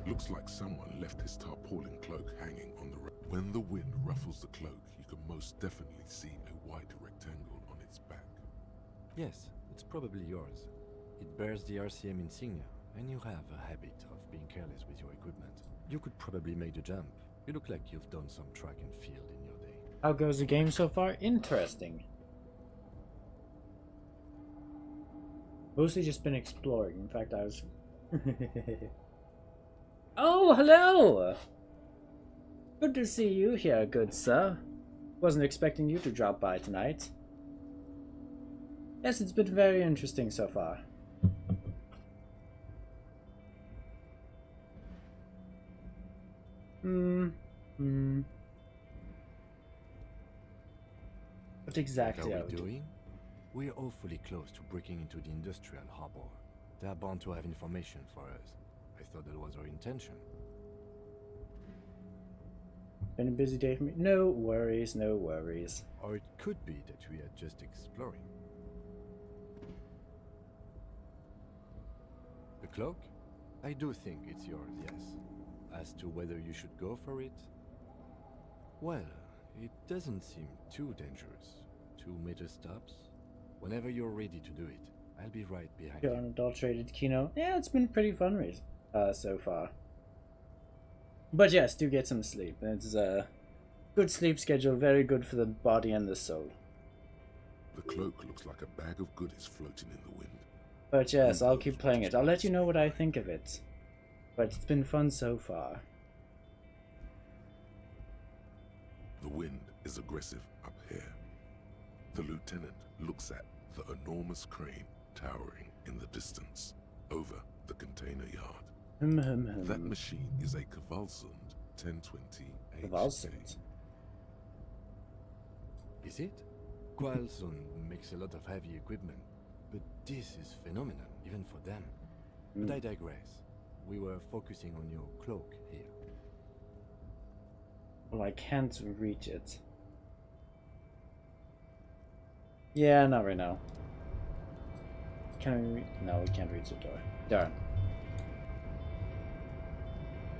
D: Looks like someone left his tarpaulin cloak hanging on the When the wind ruffles the cloak, you can most definitely see a white rectangle on its back.
H: Yes, it's probably yours. It bears the RCM insignia, and you have a habit of being careless with your equipment. You could probably make the jump. You look like you've done some track and field in your day.
A: How goes the game so far? Interesting. Mostly just been exploring. In fact, I was... Oh, hello! Good to see you here, good sir. Wasn't expecting you to drop by tonight. Yes, it's been very interesting so far. What exactly
H: are we doing? We're awfully close to breaking into the industrial harbor. They're bound to have information for us. I thought that was our intention.
A: Been a busy day for me. No worries, no worries.
H: Or it could be that we are just exploring. The cloak? I do think it's yours, yes. As to whether you should go for it? Well, it doesn't seem too dangerous. 2 meter stops. Whenever you're ready to do it, I'll be right behind you.
A: Unadulterated Kino. Yeah, it's been pretty fun so far. But yes, do get some sleep. It's a good sleep schedule, very good for the body and the soul.
D: The cloak looks like a bag of goodies floating in the wind.
A: But yes, I'll keep playing it. I'll let you know what I think of it. But it's been fun so far.
D: The wind is aggressive up here. The lieutenant looks at the enormous crane towering in the distance over the container yard. That machine is a Kvalsund 1020
A: Kvalsund?
H: Is it? Kvalsund makes a lot of heavy equipment, but this is phenomenal, even for them. But I digress. We were focusing on your cloak here.
A: Well, I can't reach it. Yeah, not right now. Can we? No, we can't reach the door. Darn.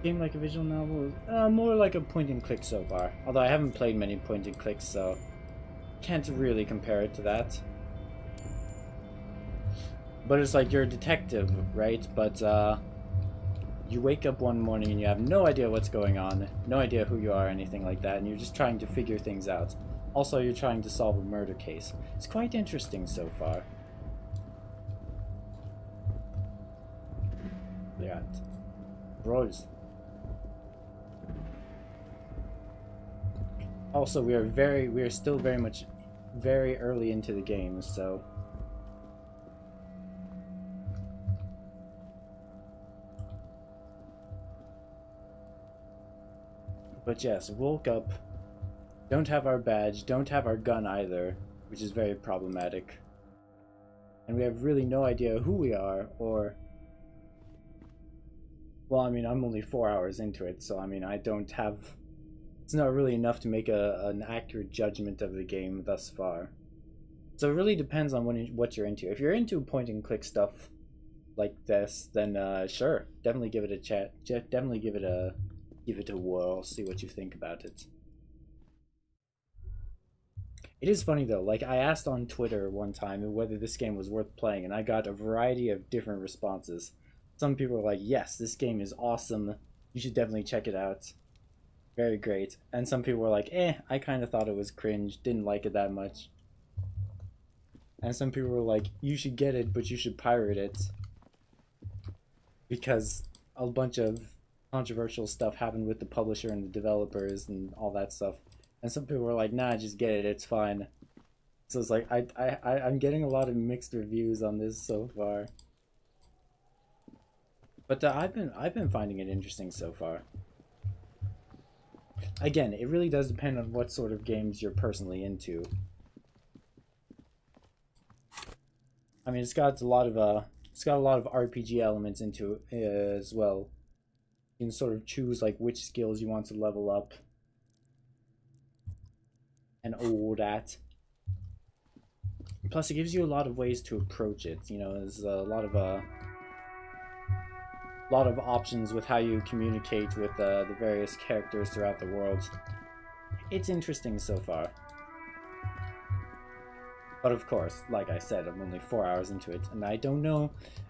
A: Game like a visual novel? More like a point and click so far. Although I haven't played many point and clicks, so can't really compare it to that. But it's like you're a detective, right? But you wake up one morning and you have no idea what's going on, no idea who you are or anything like that, and you're just trying to figure things out. Also, you're trying to solve a murder case. It's quite interesting so far. Yeah. Bros. Also, we are still very early into the game, so but yes, woke up, don't have our badge, don't have our gun either, which is very problematic. And we have really no idea who we are, or... Well, I mean, I'm only 4 hours into it, so I mean, I don't have... It's not really enough to make an accurate judgment of the game thus far. So it really depends on what you're into. If you're into point-and-click stuff like this, then sure, definitely give it a chat. Definitely give it a whirl. See what you think about it. It is funny though. Like I asked on Twitter one time whether this game was worth playing, and I got a variety of different responses. Some people were like, "Yes, this game is awesome. You should definitely check it out. Very great." And some people were like, I kind of thought it was cringe. Didn't like it that much. And some people were like, you should get it, but you should pirate it. Because a bunch of controversial stuff happened with the publisher and the developers and all that stuff. And some people were like, nah, just get it, it's fine. So it's like, I'm getting a lot of mixed reviews on this so far. But I've been finding it interesting so far. Again, it really does depend on what sort of games you're personally into. I mean, it's got a lot of RPG elements into it as well. You can sort of choose like which skills you want to level up and all that. Plus, it gives you a lot of ways to approach it. You know, there's a lot of options with how you communicate with the various characters throughout the world. It's interesting so far. But of course, like I said, I'm only 4 hours into it, and I don't know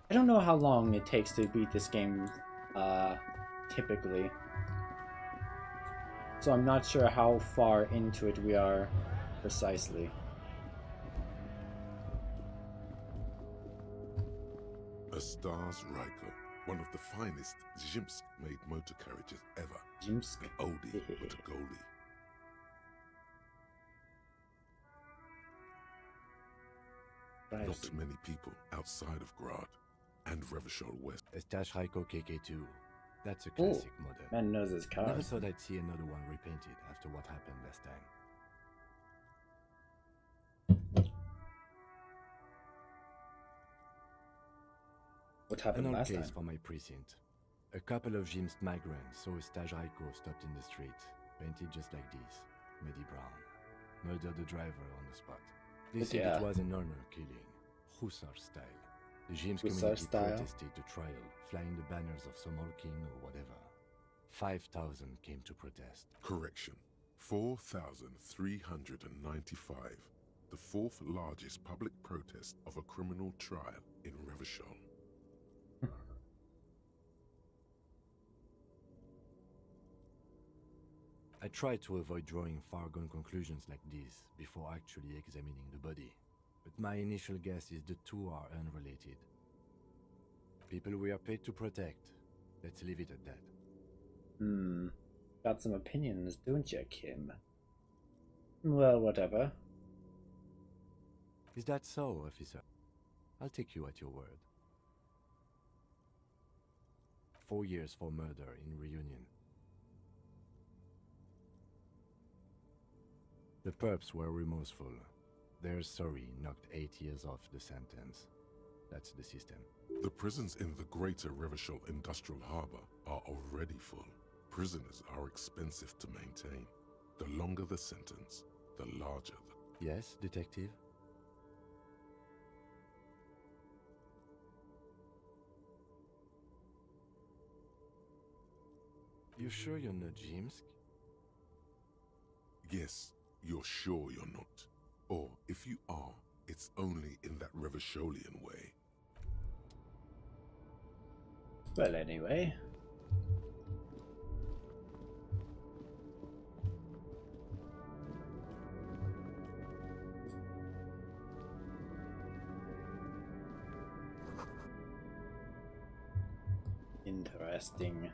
A: how long it takes to beat this game, typically. So I'm not sure how far into it we are precisely.
D: Stars Ryko, one of the finest Zhimsk-made motor carriages ever.
A: Zhimsk?
D: An oldie, but a goldie. Not many people outside of Grad and Revachol West.
H: Stars Ryko KK2. That's a classic model.
A: Man knows his car.
H: Never thought I'd see another one repainted after what happened last time.
A: What happened
H: An old
A: last
H: case
A: time?
H: for my precinct. A couple of Zhimsk migrants saw a Staj Ryko stopped in the street, painted just like this, muddy brown. Murdered the driver on the spot. They said it was an honor killing, Hussar style. The Zhimsk community protested the trial, flying the banners of Somolkin or whatever. 5,000 came to protest.
D: Correction. 4,395. The fourth largest public protest of a criminal trial in Revachol.
H: I tried to avoid drawing far-gone conclusions like this before actually examining the body, but my initial guess is the two are unrelated. People we are paid to protect. Let's leave it at that.
A: Got some opinions, don't you, Kim? Well, whatever.
H: Is that so, officer? I'll take you at your word. 4 years for murder in Reunion. The perps were remorseful. Their sorry knocked 8 years off the sentence. That's the system.
D: The prisons in the greater Revachol Industrial Harbor are already full. Prisoners are expensive to maintain. The longer the sentence, the larger the...
H: Yes, detective? You sure you're not Zhimsk?
D: Yes, you're sure you're not. Or, if you are, it's only in that Revacholian way.
A: Well, anyway. Interesting.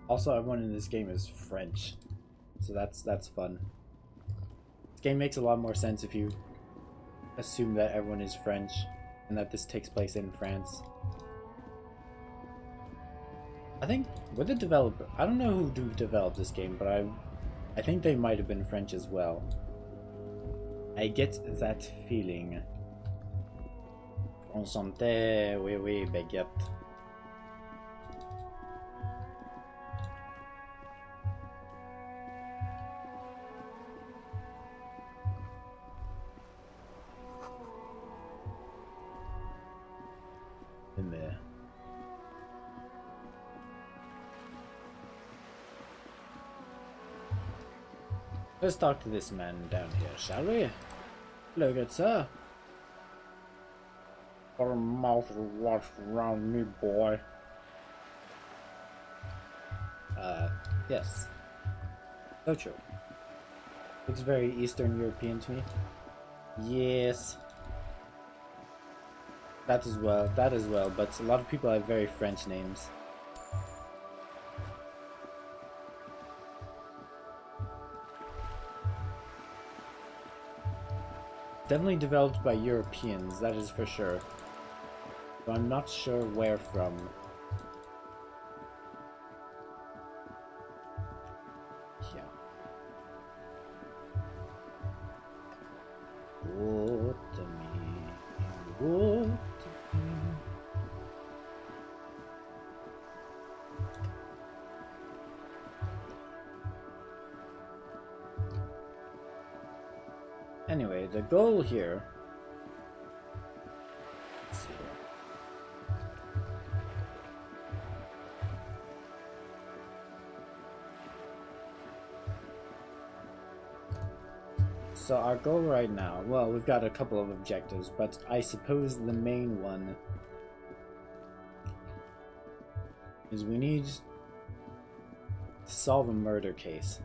A: Also, everyone in this game is French, so that's fun. This game makes a lot more sense if you assume that everyone is French and that this takes place in France. I think with the developer, I don't know who developed this game, but I think they might have been French as well. I get that feeling. Enchanté, oui, oui, baguette. In there. Let's talk to this man down here, shall we? Hello, good sir. Got a mouth to wash around me, boy. Yes. So true. Looks very Eastern European to me. Yes. That as well, but a lot of people have very French names. Definitely developed by Europeans, that is for sure. But I'm not sure where from. Yeah. What to me? What to me? Anyway, the goal here. Let's see here. So our goal right now, well, we've got a couple of objectives, but I suppose the main one is we need to solve a murder case.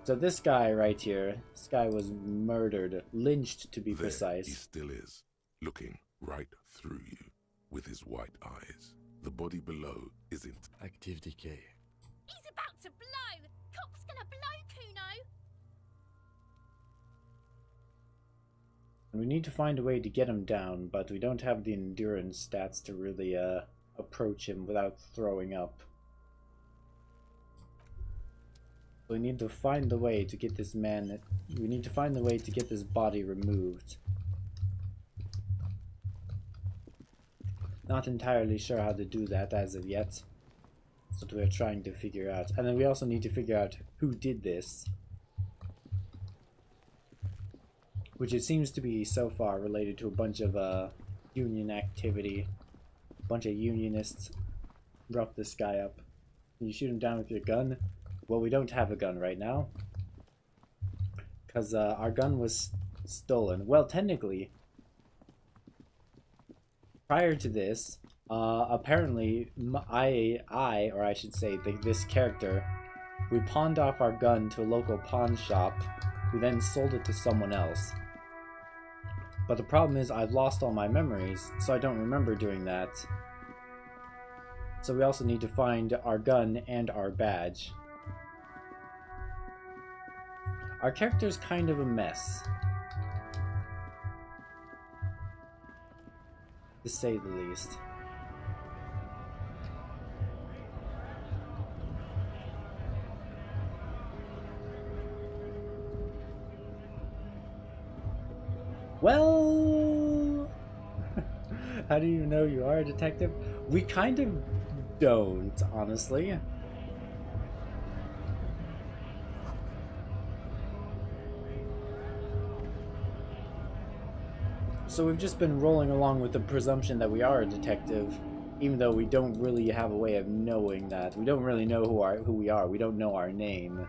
A: So this guy right here, this guy was murdered, lynched to be precise.
D: He still is, looking right through you with his white eyes. The body below isn't
H: active decay.
J: He's about to blow! Cop's gonna blow, Kuno!
A: We need to find a way to get him down, but we don't have the endurance stats to really approach him without throwing up. We need to find the way to get this man... We need to find the way to get this body removed. Not entirely sure how to do that as of yet. That's what we're trying to figure out. And then we also need to figure out who did this. Which it seems to be so far related to a bunch of union activity. A bunch of unionists roughed this guy up. Can you shoot him down with your gun? Well, we don't have a gun right now. Because our gun was stolen. Well, technically, prior to this, apparently or I should say this character, we pawned off our gun to a local pawn shop, who then sold it to someone else. But the problem is I've lost all my memories, so I don't remember doing that. So we also need to find our gun and our badge. Our character's kind of a mess, to say the least. Well, how do you know you are a detective? We kind of don't, honestly. So we've just been rolling along with the presumption that we are a detective, even though we don't really have a way of knowing that. We don't really know who we are. We don't know our name.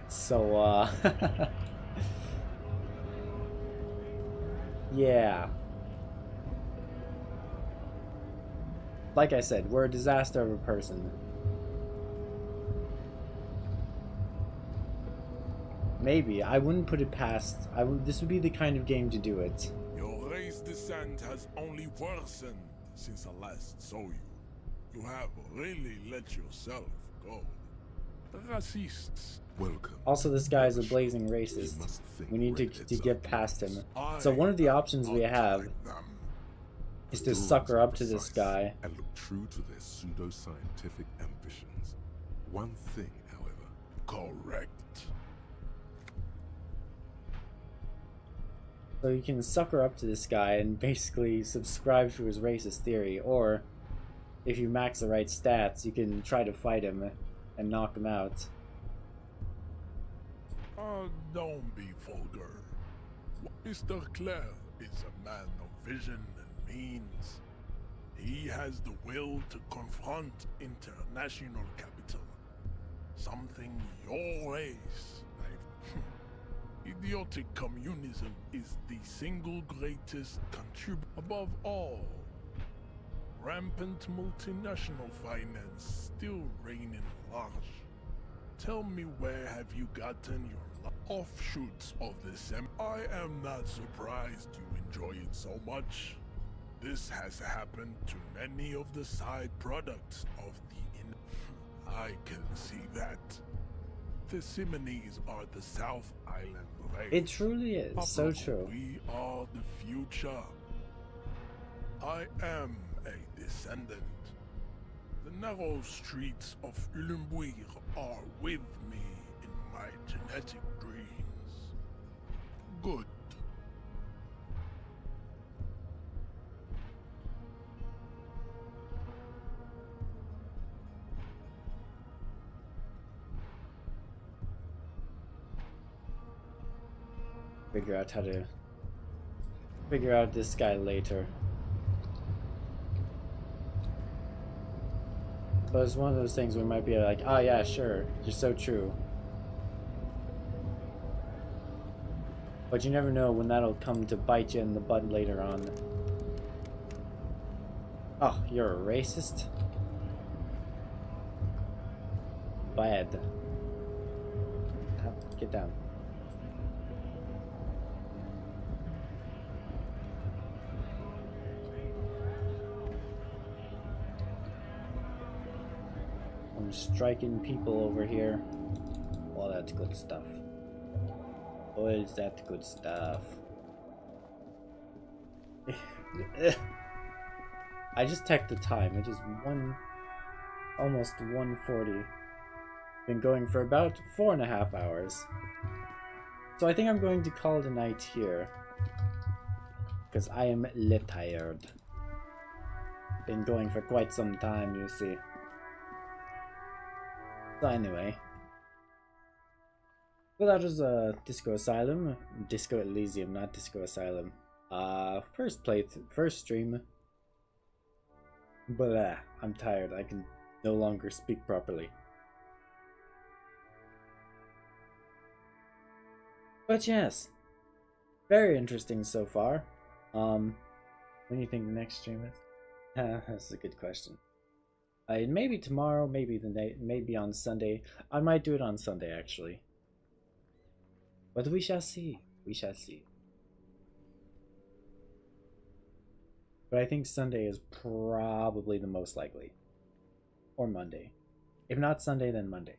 A: So, yeah. Like I said, we're a disaster of a person. Maybe. I wouldn't put it past... this would be the kind of game to do it.
U: Your race descent has only worsened since I last saw you. You have really let yourself go. Racists.
D: Welcome.
A: Also, this guy is a blazing racist. We need to get past him. So one of the options we have is to sucker up to this guy.
D: And look true to their pseudo-scientific ambitions. One thing, however.
U: Correct.
A: So you can sucker up to this guy and basically subscribe to his racist theory, or if you max the right stats, you can try to fight him and knock him out.
U: Don't be vulgar. Mr. Clare is a man of vision and means. He has the will to confront international capital. Something your race, idiotic communism, is the single greatest contributor. Above all, rampant multinational finance still reigning large. Tell me, where have you gotten your offshoots of this? I am not surprised you enjoy it so much. This has happened to many of the side products of the I can see that. The Simonees are the South Island race.
A: It truly is, so true.
U: We are the future. I am a descendant. The narrow streets of Elysium are with me in my genetic dreams. Good.
A: Figure out how to figure out this guy later. But it's one of those things we might be like, oh yeah, sure, you're so true. But you never know when that'll come to bite you in the butt later on. Oh, you're a racist? Bad. Get down. striking people over here. All that good stuff. All that good stuff. I just checked the time. It is almost 1:40. Been going for about 4.5 hours. So I think I'm going to call it a night here. Because I am tired. Been going for quite some time, you see. So anyway. Well, that was Disco Asylum. Disco Elysium, not Disco Asylum. First stream. But I'm tired. I can no longer speak properly. But yes, very interesting so far. When do you think the next stream is? That's a good question. Maybe tomorrow, maybe on Sunday. I might do it on Sunday actually. But we shall see. We shall see. But I think Sunday is probably the most likely. Or Monday. If not Sunday, then Monday.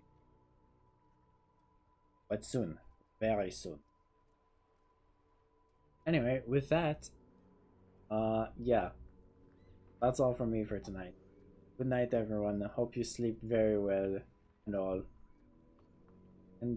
A: But soon. Very soon. Anyway, with that, yeah. That's all from me for tonight. Good night, everyone. I hope you sleep very well and all. And,